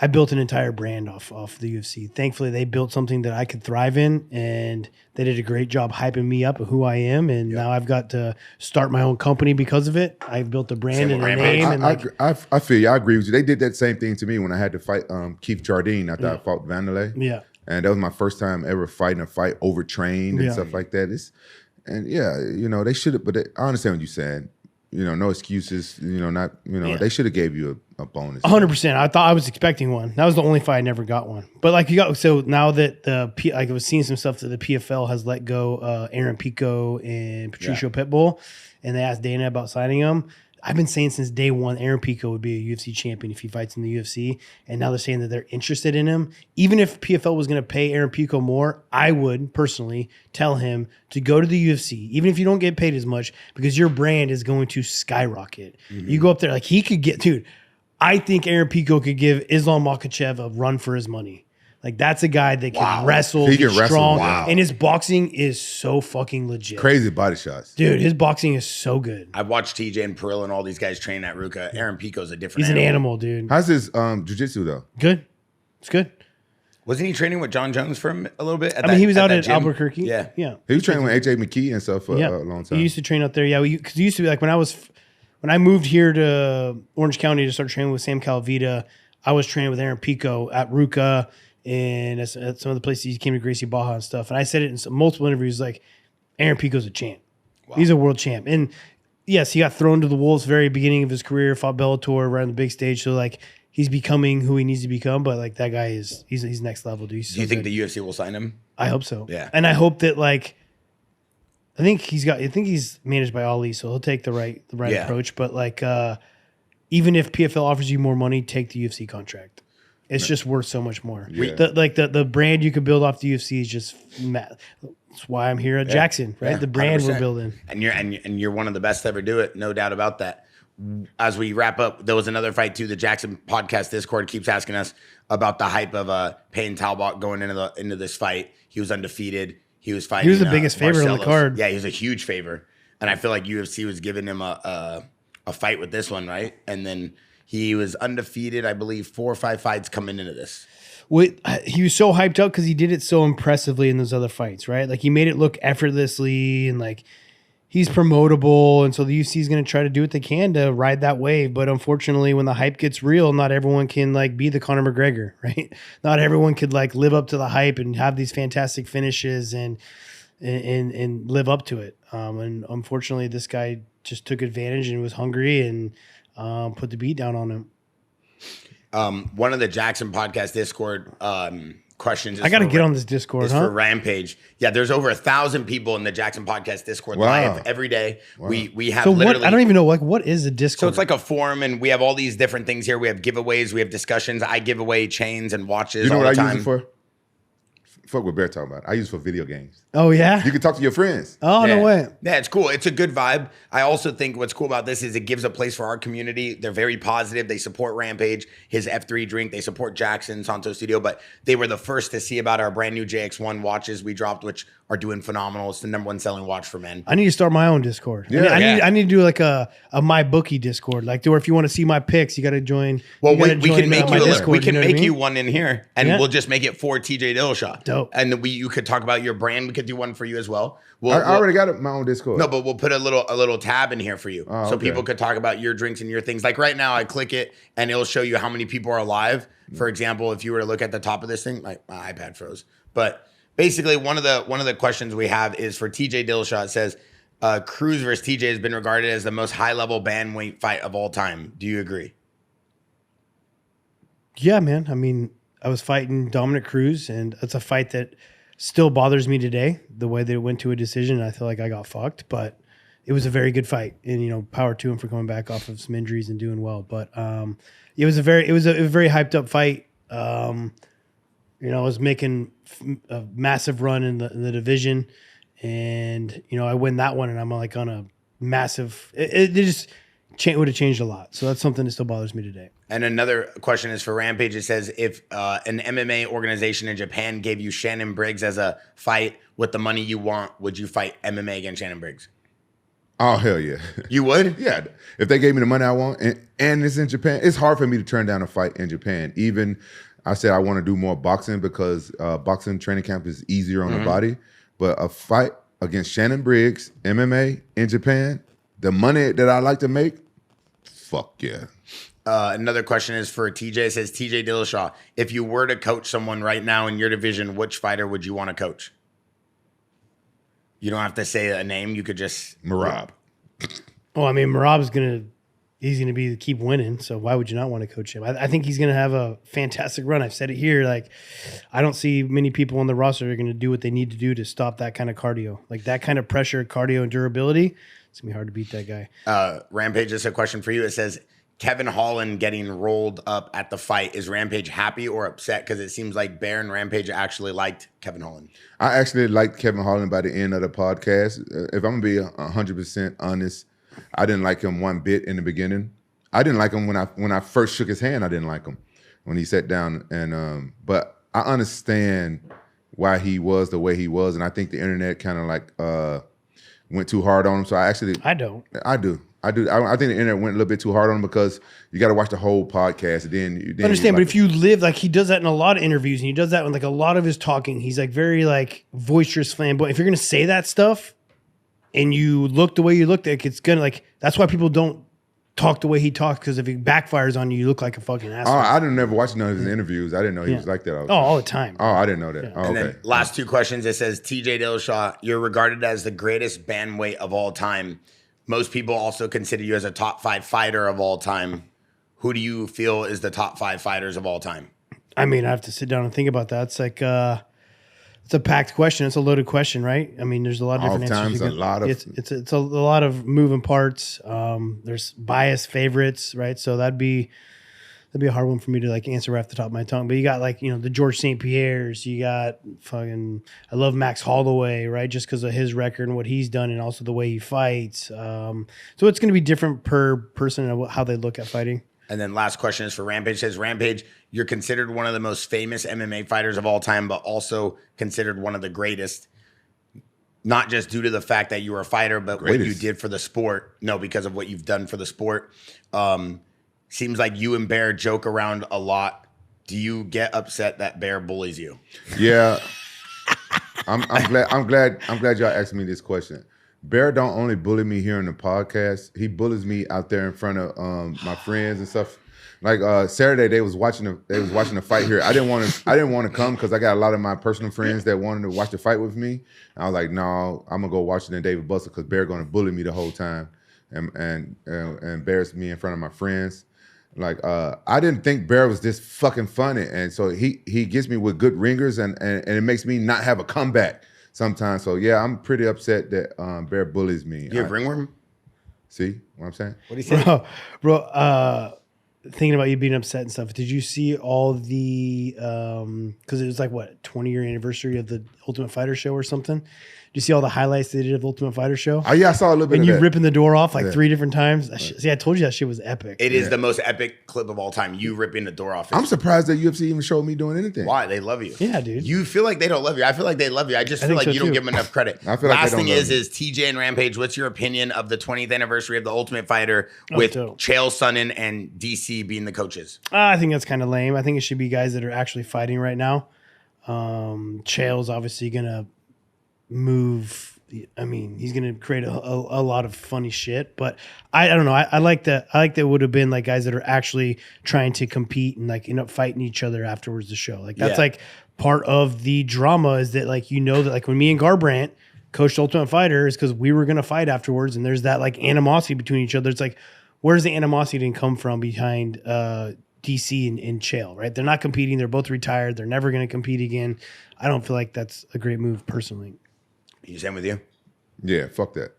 I built an entire brand off the UFC. Thankfully, they built something that I could thrive in, and they did a great job hyping me up of who I am. And now I've got to start my own company because of it. I've built a brand and a name. I feel you. I agree with you. They did that same thing to me when I had to fight Keith Jardine after I fought Vanderlei. Yeah. And that was my first time ever fighting a fight overtrained and stuff like that. They should have, but I understand what you're saying. No excuses, they should have gave you a bonus. 100%. I thought I was expecting one. That was the only fight I never got one. But like so now that I was seeing some stuff that the PFL has let go Aaron Pico and Patricio Pitbull, and they asked Dana about signing him. I've been saying since day one, Aaron Pico would be a UFC champion if he fights in the UFC. And now they're saying that they're interested in him. Even if PFL was going to pay Aaron Pico more, I would personally tell him to go to the UFC, even if you don't get paid as much, because your brand is going to skyrocket. Mm-hmm. You go up there, like he could get, dude, I think Aaron Pico could give Islam Makhachev a run for his money. Like that's a guy that can wrestle, he can strong, wrestle, and his boxing is so fucking legit. Crazy body shots, dude. His boxing is so good. I've watched TJ and Pereira and all these guys train at Ruka. Aaron Pico's a different. He's an animal, dude. How's his jiu-jitsu though? Good, it's good. Wasn't he training with John Jones for a little bit? He was out at Albuquerque. Yeah. He was training with AJ McKee and stuff for a long time. He used to train out there. Yeah, because he used to be like when I moved here to Orange County to start training with Sam Calvita. I was training with Aaron Pico at Ruka. And at some of the places he came to Gracie Baja and stuff. And I said it in multiple interviews, like, Aaron Pico's a champ. Wow. He's a world champ. And yes, he got thrown to the wolves very beginning of his career, fought Bellator, right on the big stage. So, like, he's becoming who he needs to become. But, like, that guy he's next level, dude. Do you think the UFC will sign him? I hope so. Yeah. And I hope that, like, I think he's managed by Ali, so he'll take the right approach. But, like, even if PFL offers you more money, take the UFC contract. It's just worth so much more. Yeah. The brand you could build off the UFC is just mad. That's why I'm here at Jackson, right? Yeah, the brand 100%. we're building. And you're one of the best to ever do it, no doubt about that. As we wrap up, there was another fight too. The Jackson podcast Discord keeps asking us about the hype of Payne Talbot going into this fight. He was undefeated. He was fighting. He was the biggest favorite on the card. Yeah, he was a huge favor, and I feel like UFC was giving him a fight with this one, right? And then he was undefeated, I believe, 4 or 5 fights coming into this. He was so hyped up because he did it so impressively in those other fights, right? Like he made it look effortlessly, and like he's promotable, and so the UFC is going to try to do what they can to ride that wave. But unfortunately, when the hype gets real, not everyone can like be the Conor McGregor, right? Not everyone could like live up to the hype and have these fantastic finishes. And and live up to it. And unfortunately, this guy just took advantage and was hungry and put the beat down on him. One of the Jackson podcast Discord questions. I got to get on this Discord, for Rampage. Yeah, there's over 1,000 people in the Jackson podcast Discord live every day. Wow. We have literally. I don't even know what is a Discord. So it's like a forum, and we have all these different things here. We have giveaways, we have discussions. I give away chains and watches. You know all what the I time. use it for? Fuck what Bear talking about. I use it for video games. Oh yeah, you can talk to your friends. Oh yeah. No way. Yeah, it's cool. It's a good vibe. I also think what's cool about this is it gives a place for our community. They're very positive. They support Rampage, his F3 drink. They support Jackson, Santo Studio. But they were the first to see about our brand new JX1 watches we dropped, which are doing phenomenal. It's the #1 selling watch for men. I need to start my own Discord. Yeah. I need to do like a my bookie Discord. Like, or if you want to see my picks, you got to join. Well, we can make you Discord, we can make you one in here, and we'll just make it for TJ Dillashaw. Dope. And you could talk about your brand. We could do one for you as well. I already got my own Discord. No, but we'll put a little tab in here for you, so people could talk about your drinks and your things. Like right now, I click it and it'll show you how many people are live. For example, if you were to look at the top of this thing, my iPad froze. But basically, one of the questions we have is for TJ Dillashaw. It says, "Cruz versus TJ has been regarded as the most high-level bantamweight fight of all time. Do you agree?" Yeah, man. I mean, I was fighting Dominic Cruz, and it's a fight that still bothers me today. The way that it went to a decision, I feel like I got fucked, but it was a very good fight, and power to him for coming back off of some injuries and doing well. But it was a very hyped up fight. I was making a massive run in the division, and I win that one, and I'm like on a massive. It just would have changed a lot. So that's something that still bothers me today. And another question is for Rampage. It says, if an MMA organization in Japan gave you Shannon Briggs as a fight with the money you want, would you fight MMA against Shannon Briggs? Oh, hell yeah. You would? Yeah. If they gave me the money I want, and it's in Japan, it's hard for me to turn down a fight in Japan. Even I said I want to do more boxing because boxing training camp is easier on the body. But a fight against Shannon Briggs, MMA in Japan, the money that I like to make, fuck yeah. Another question is for TJ. It says, TJ Dillashaw, if you were to coach someone right now in your division, which fighter would you want to coach? You don't have to say a name. You could just... Merab. Well, I mean, Merab's he's going to keep winning. So why would you not want to coach him? I think he's going to have a fantastic run. I've said it here. Like, I don't see many people on the roster that are going to do what they need to do to stop that kind of cardio. Like that kind of pressure, cardio, and durability. It's going to be hard to beat that guy. Rampage, this is a question for you. It says, Kevin Holland getting rolled up at the fight. Is Rampage happy or upset? Because it seems like Bear and Rampage actually liked Kevin Holland. I actually liked Kevin Holland by the end of the podcast. If I'm going to be 100% honest, I didn't like him one bit in the beginning. I didn't like him when I first shook his hand. I didn't like him when he sat down. And but I understand why he was the way he was. And I think the internet kind of like went too hard on him. So I do. I think the internet went a little bit too hard on him because you got to watch the whole podcast. And then understand, but if you live, like he does that in a lot of interviews, and he does that in like a lot of his talking. He's like very like boisterous, flamboyant. If you're gonna say that stuff, and you look the way you look, like it's gonna like that's why people don't talk the way he talks, because if it backfires on you, you look like a fucking asshole. Oh, I didn't never watch none of his interviews. I didn't know he was like that. All the time. Oh, I didn't know that. Yeah. Oh, And okay. then last two questions. It says, TJ Dillashaw, you're regarded as the greatest bantamweight of all time. Most people also consider you as a top 5 fighter of all time. Who do you feel is the top 5 fighters of all time? I mean, I have to sit down and think about that. It's like it's a packed question. It's a loaded question, right? I mean, there's a lot of different answers. It's a lot of moving parts. There's biased favorites, right? So that'd be a hard one for me to like answer right off the top of my tongue. But you got like, the George St. Pierre's, you got I love Max Holloway, right? Just because of his record and what he's done and also the way he fights. So it's going to be different per person and how they look at fighting. And then last question is for Rampage. It says, Rampage, you're considered one of the most famous MMA fighters of all time, but also considered one of the greatest. Not just due to the fact that you were a fighter, but what you did for the sport. No, because of what you've done for the sport. Seems like you and Bear joke around a lot. Do you get upset that Bear bullies you? Yeah. I'm glad y'all asked me this question. Bear don't only bully me here on the podcast. He bullies me out there in front of my friends and stuff. Like Saturday, they was watching the fight here. I didn't want to come because I got a lot of my personal friends that wanted to watch the fight with me. And I was like, no, I'm gonna go watch it in David Buster because Bear gonna bully me the whole time and embarrass me in front of my friends. Like I didn't think Bear was this fucking funny, and so he gets me with good ringers, and it makes me not have a comeback sometimes. So yeah, I'm pretty upset that Bear bullies me. You have ringworm? See what I'm saying? What do you say? Bro, thinking about you being upset and stuff, did you see all the because it was like what 20-year anniversary of the Ultimate Fighter show or something? Did you see all the highlights they did of Ultimate Fighter show? Oh yeah, I saw a little bit. And of you that. ripping the door off like 3 different times. See, I told you that shit was epic. It is the most epic clip of all time. You ripping the door off. I'm surprised that UFC even showed me doing anything. Why? They love you. Yeah, dude. You feel like they don't love you. I feel like they love you. I just feel like so you don't too. give them enough credit. I feel like Last they don't thing love is TJ and Rampage. What's your opinion of the 20th anniversary of the Ultimate Fighter Oh, with dope. Chael Sonnen and DC being the coaches? I think that's kind of lame. I think it should be guys that are actually fighting right now. Chael's obviously gonna move. I mean, he's gonna create a lot of funny shit. But I don't know. I like that. I like that it would have been like guys that are actually trying to compete and like end up fighting each other afterwards. The show, like that's like part of the drama is that like that like when me and Garbrandt coached Ultimate Fighter is because we were gonna fight afterwards, and there's that like animosity between each other. It's like where's the animosity didn't come from behind DC and Chael, right? They're not competing. They're both retired. They're never going to compete again. I don't feel like that's a great move personally. You same with you? Yeah, fuck that.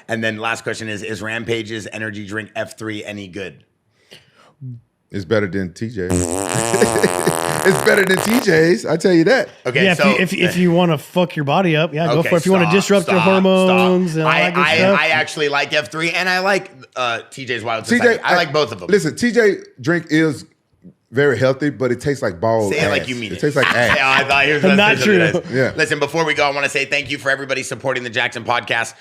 And then last question is Rampage's energy drink F3 any good? It's better than TJ. It's better than TJ's. I tell you that. Okay, Yeah, so if you want to fuck your body up, yeah, go okay, for it. If you want to disrupt your hormones and all that good stuff. I actually like F3 and I like TJ's Wild Society. I like both of them. Listen, TJ drink is very healthy, but it tastes like balls. Say it like you mean it. It tastes like ass. Yeah, I thought he was gonna Not say something true. nice. Yeah. Listen, before we go, I want to say thank you for everybody supporting the Jackson Podcast.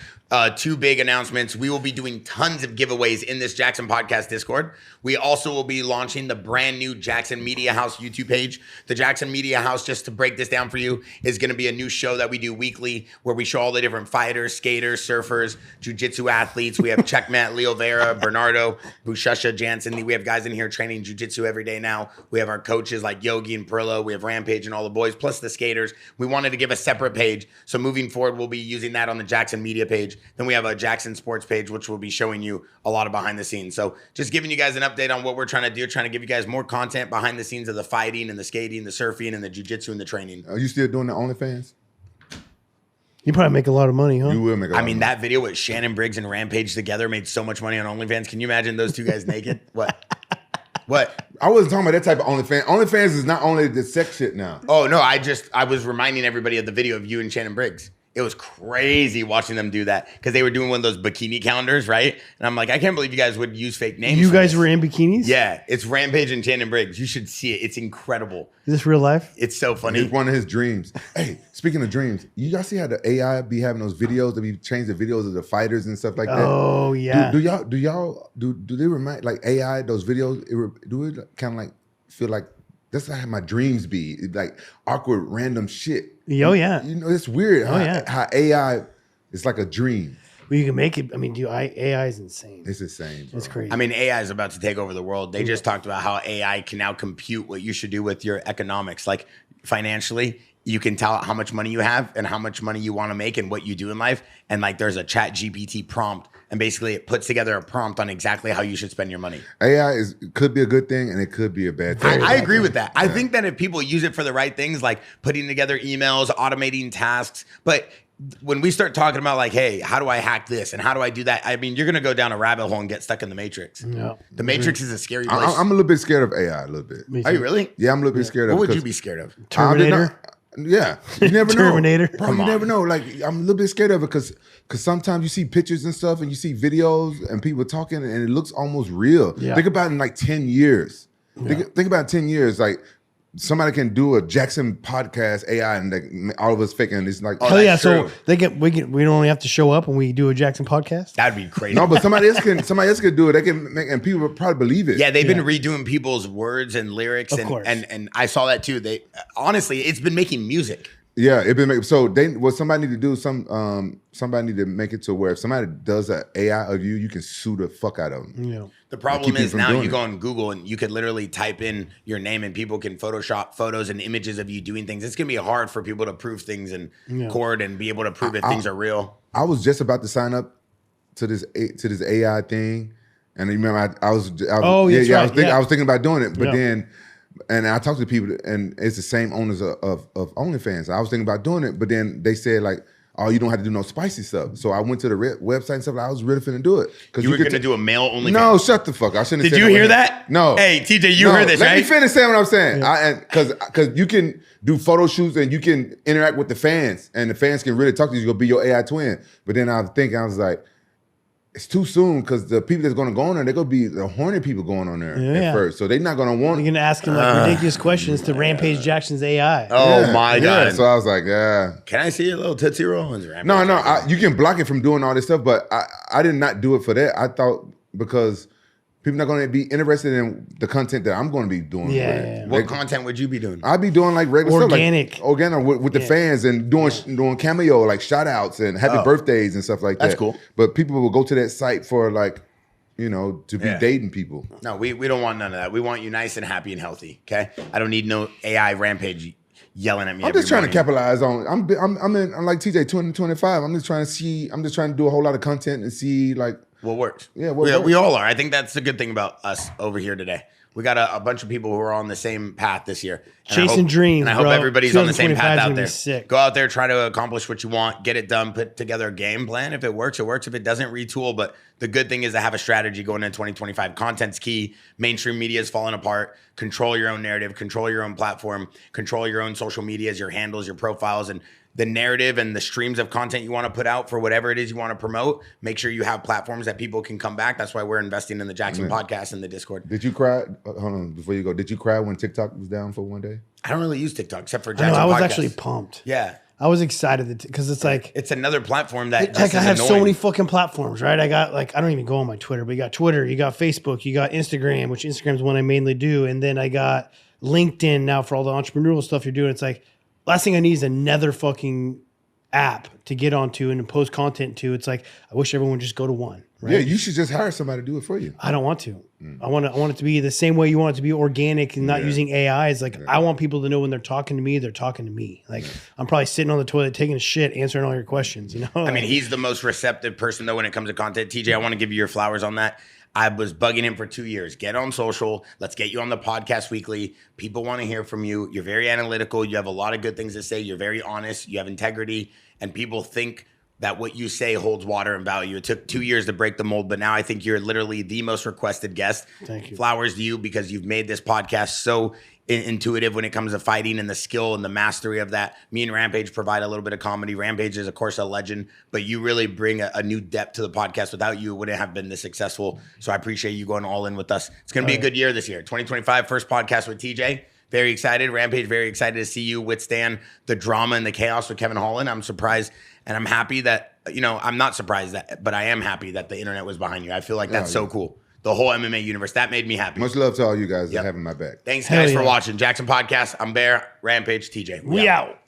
2 big announcements. We will be doing tons of giveaways in this Jackson Podcast Discord. We also will be launching the brand new Jackson Media House YouTube page. The Jackson Media House, just to break this down for you, is going to be a new show that we do weekly where we show all the different fighters, skaters, surfers, jiu-jitsu athletes. We have Checkmat, Leo Vera, Bernardo, Bushasha, Jansen. We have guys in here training jiu-jitsu every day now. We have our coaches like Yogi and Perillo. We have Rampage and all the boys, plus the skaters. We wanted to give a separate page. So moving forward, we'll be using that on the Jackson Media page. Then we have a Jackson Sports page, which will be showing you a lot of behind the scenes. So just giving you guys an update on what we're trying to do, trying to give you guys more content behind the scenes of the fighting and the skating, the surfing and the jiu-jitsu and the training. Are you still doing the OnlyFans? You probably make a lot of money, huh? You will make a lot I mean, of money. that video with Shannon Briggs and Rampage together made so much money on OnlyFans. Can you imagine those two guys naked? What? What? I wasn't talking about that type of OnlyFans. OnlyFans is not only the sex shit now. Oh, no, I was reminding everybody of the video of you and Shannon Briggs. It was crazy watching them do that because they were doing one of those bikini calendars, right? And I'm like, I can't believe you guys would use fake names. You for guys this. were in bikinis? Yeah, it's Rampage and Shannon Briggs. You should see it. It's incredible. Is this real life? It's so funny. It's one of his dreams. Hey, speaking of dreams, you guys see how the AI be having those videos that be change the videos of the fighters and stuff like that? Oh, yeah. Do they remind like AI those videos? Do it kind of like feel like that's how my dreams be? It's like awkward, random shit. Oh, yeah. You know, it's weird how AI is like a dream. Well, you can make it. I mean, AI is insane. It's insane. Bro. It's crazy. I mean, AI is about to take over the world. They just talked about how AI can now compute what you should do with your economics. Like financially, you can tell how much money you have and how much money you want to make and what you do in life. And like there's a chat GPT prompt. And basically it puts together a prompt on exactly how you should spend your money. AI could be a good thing and it could be a bad thing. I agree with that. I think that if people use it for the right things, like putting together emails, automating tasks, but when we start talking about like, hey, how do I hack this and how do I do that? I mean, you're going to go down a rabbit hole and get stuck in the Matrix. Yeah. The Matrix is a scary place. I'm a little bit scared of AI a little bit. Me Are you too. really? Yeah, I'm a little bit scared of What it. would you be scared of? Terminator? Yeah, you never know. Terminator. Bro, you never know. Like, I'm a little bit scared of it because sometimes you see pictures and stuff and you see videos and people talking and it looks almost real. Yeah. Think about it in like 10 years. Think about 10 years. Like, somebody can do a Jackson podcast AI and like, all of us faking. It's like, Hell yeah! that's So true. we don't only have to show up when we do a Jackson podcast. That'd be crazy. no, but somebody else can do it. They can make, and people would probably believe it. Yeah, they've been redoing people's words and lyrics, Of course. and I saw that too. They honestly, it's been making music. Yeah, it been so they what somebody need to do somebody need to make it to where if somebody does an AI of you, you can sue the fuck out of them. Yeah. The problem is now you go on Google and you could literally type in your name and people can Photoshop photos and images of you doing things. It's gonna be hard for people to prove things in court and be able to prove if things are real. I was just about to sign up to this AI thing, and remember I was thinking about doing it, but then. And I talked to people, and it's the same owners of OnlyFans. I was thinking about doing it, but then they said like, "Oh, you don't have to do no spicy stuff." So I went to the website and stuff. Like, I was really finna do it because you were gonna do a male OnlyFans. No, shut the fuck. I shouldn't. Did you hear that? No. Hey, TJ, you heard this, right? Let me finish saying what I'm saying. Because you can do photo shoots and you can interact with the fans, and the fans can really talk to you. You're gonna be your AI twin. But then I was like. It's too soon because the people that's going to go on there, they're going to be the horny people going on there at first. So they're not going to want. You're going to ask him like ridiculous questions to Rampage Jackson's AI. Oh my God. So I was like, Can I see a little Tootsie Roll? No. You can block it from doing all this stuff, but I did not do it for that. I thought because people not going to be interested in the content that I'm going to be doing. What content would you be doing? I'd be doing like regular organic stuff. Organic with the fans and doing cameo, like shout outs and happy birthdays and stuff like that. That's cool. But people will go to that site for like, to be dating people. No, we don't want none of that. We want you nice and happy and healthy, okay? I don't need no AI Rampage yelling at me. I'm just trying to capitalize on. I'm like TJ 2025. I'm just trying to do a whole lot of content and see like what works. Yeah, we all are. I think that's the good thing about us over here today. We got a bunch of people who are on the same path this year. Chasing dreams, and I hope everybody's on the same path out there. Sick. Go out there, try to accomplish what you want, get it done, put together a game plan. If it works, it works. If it doesn't, retool. But the good thing is to have a strategy going into 2025. Content's key. Mainstream media is falling apart. Control your own narrative. Control your own platform. Control your own social medias, your handles, your profiles, and the narrative and the streams of content you want to put out for whatever it is you want to promote. Make sure you have platforms that people can come back. That's why we're investing in the Jackson podcast and the Discord. Did you cry? Hold on, before you go. Did you cry when TikTok was down for one day? I don't really use TikTok except for Jackson I was podcast. actually pumped. Yeah. I was excited because it's like it's another platform that just like I have annoying. so many fucking platforms, right? I got like I don't even go on my Twitter, but you got Twitter, you got Facebook, you got Instagram, which Instagram's one I mainly do, and then I got LinkedIn now for all the entrepreneurial stuff you're doing. It's like last thing I need is another fucking app to get onto and to post content to. It's like I wish everyone would just go to one. Right? Yeah, you should just hire somebody to do it for you. I don't want to. I want it to be the same way you want it to be organic and not using AI. It's like I want people to know when they're talking to me, they're talking to me. Like I'm probably sitting on the toilet taking a shit, answering all your questions. You know. I mean, he's the most receptive person though when it comes to content. TJ, I want to give you your flowers on that. I was bugging him for 2 years. Get on social. Let's get you on the podcast weekly. People want to hear from you. You're very analytical. You have a lot of good things to say. You're very honest. You have integrity. And people think that what you say holds water and value. It took 2 years to break the mold, but now I think you're literally the most requested guest. Thank you. Flowers to you because you've made this podcast so intuitive when it comes to fighting and the skill and the mastery of that. Me and Rampage provide a little bit of comedy. Rampage is, of course, a legend, but you really bring a new depth to the podcast. Without you, it wouldn't have been this successful. So I appreciate you going all in with us. It's going to be a good year this year. 2025, first podcast with TJ. Very excited. Rampage, very excited to see you withstand the drama and the chaos with Kevin Holland. I'm surprised and I'm happy that, I'm not surprised that, but I am happy that the internet was behind you. I feel like that's so cool. The whole MMA universe. That made me happy. Much love to all you guys for having my back. Thanks, guys, for watching. Jackson Podcast. I'm Bear, Rampage, TJ. We out.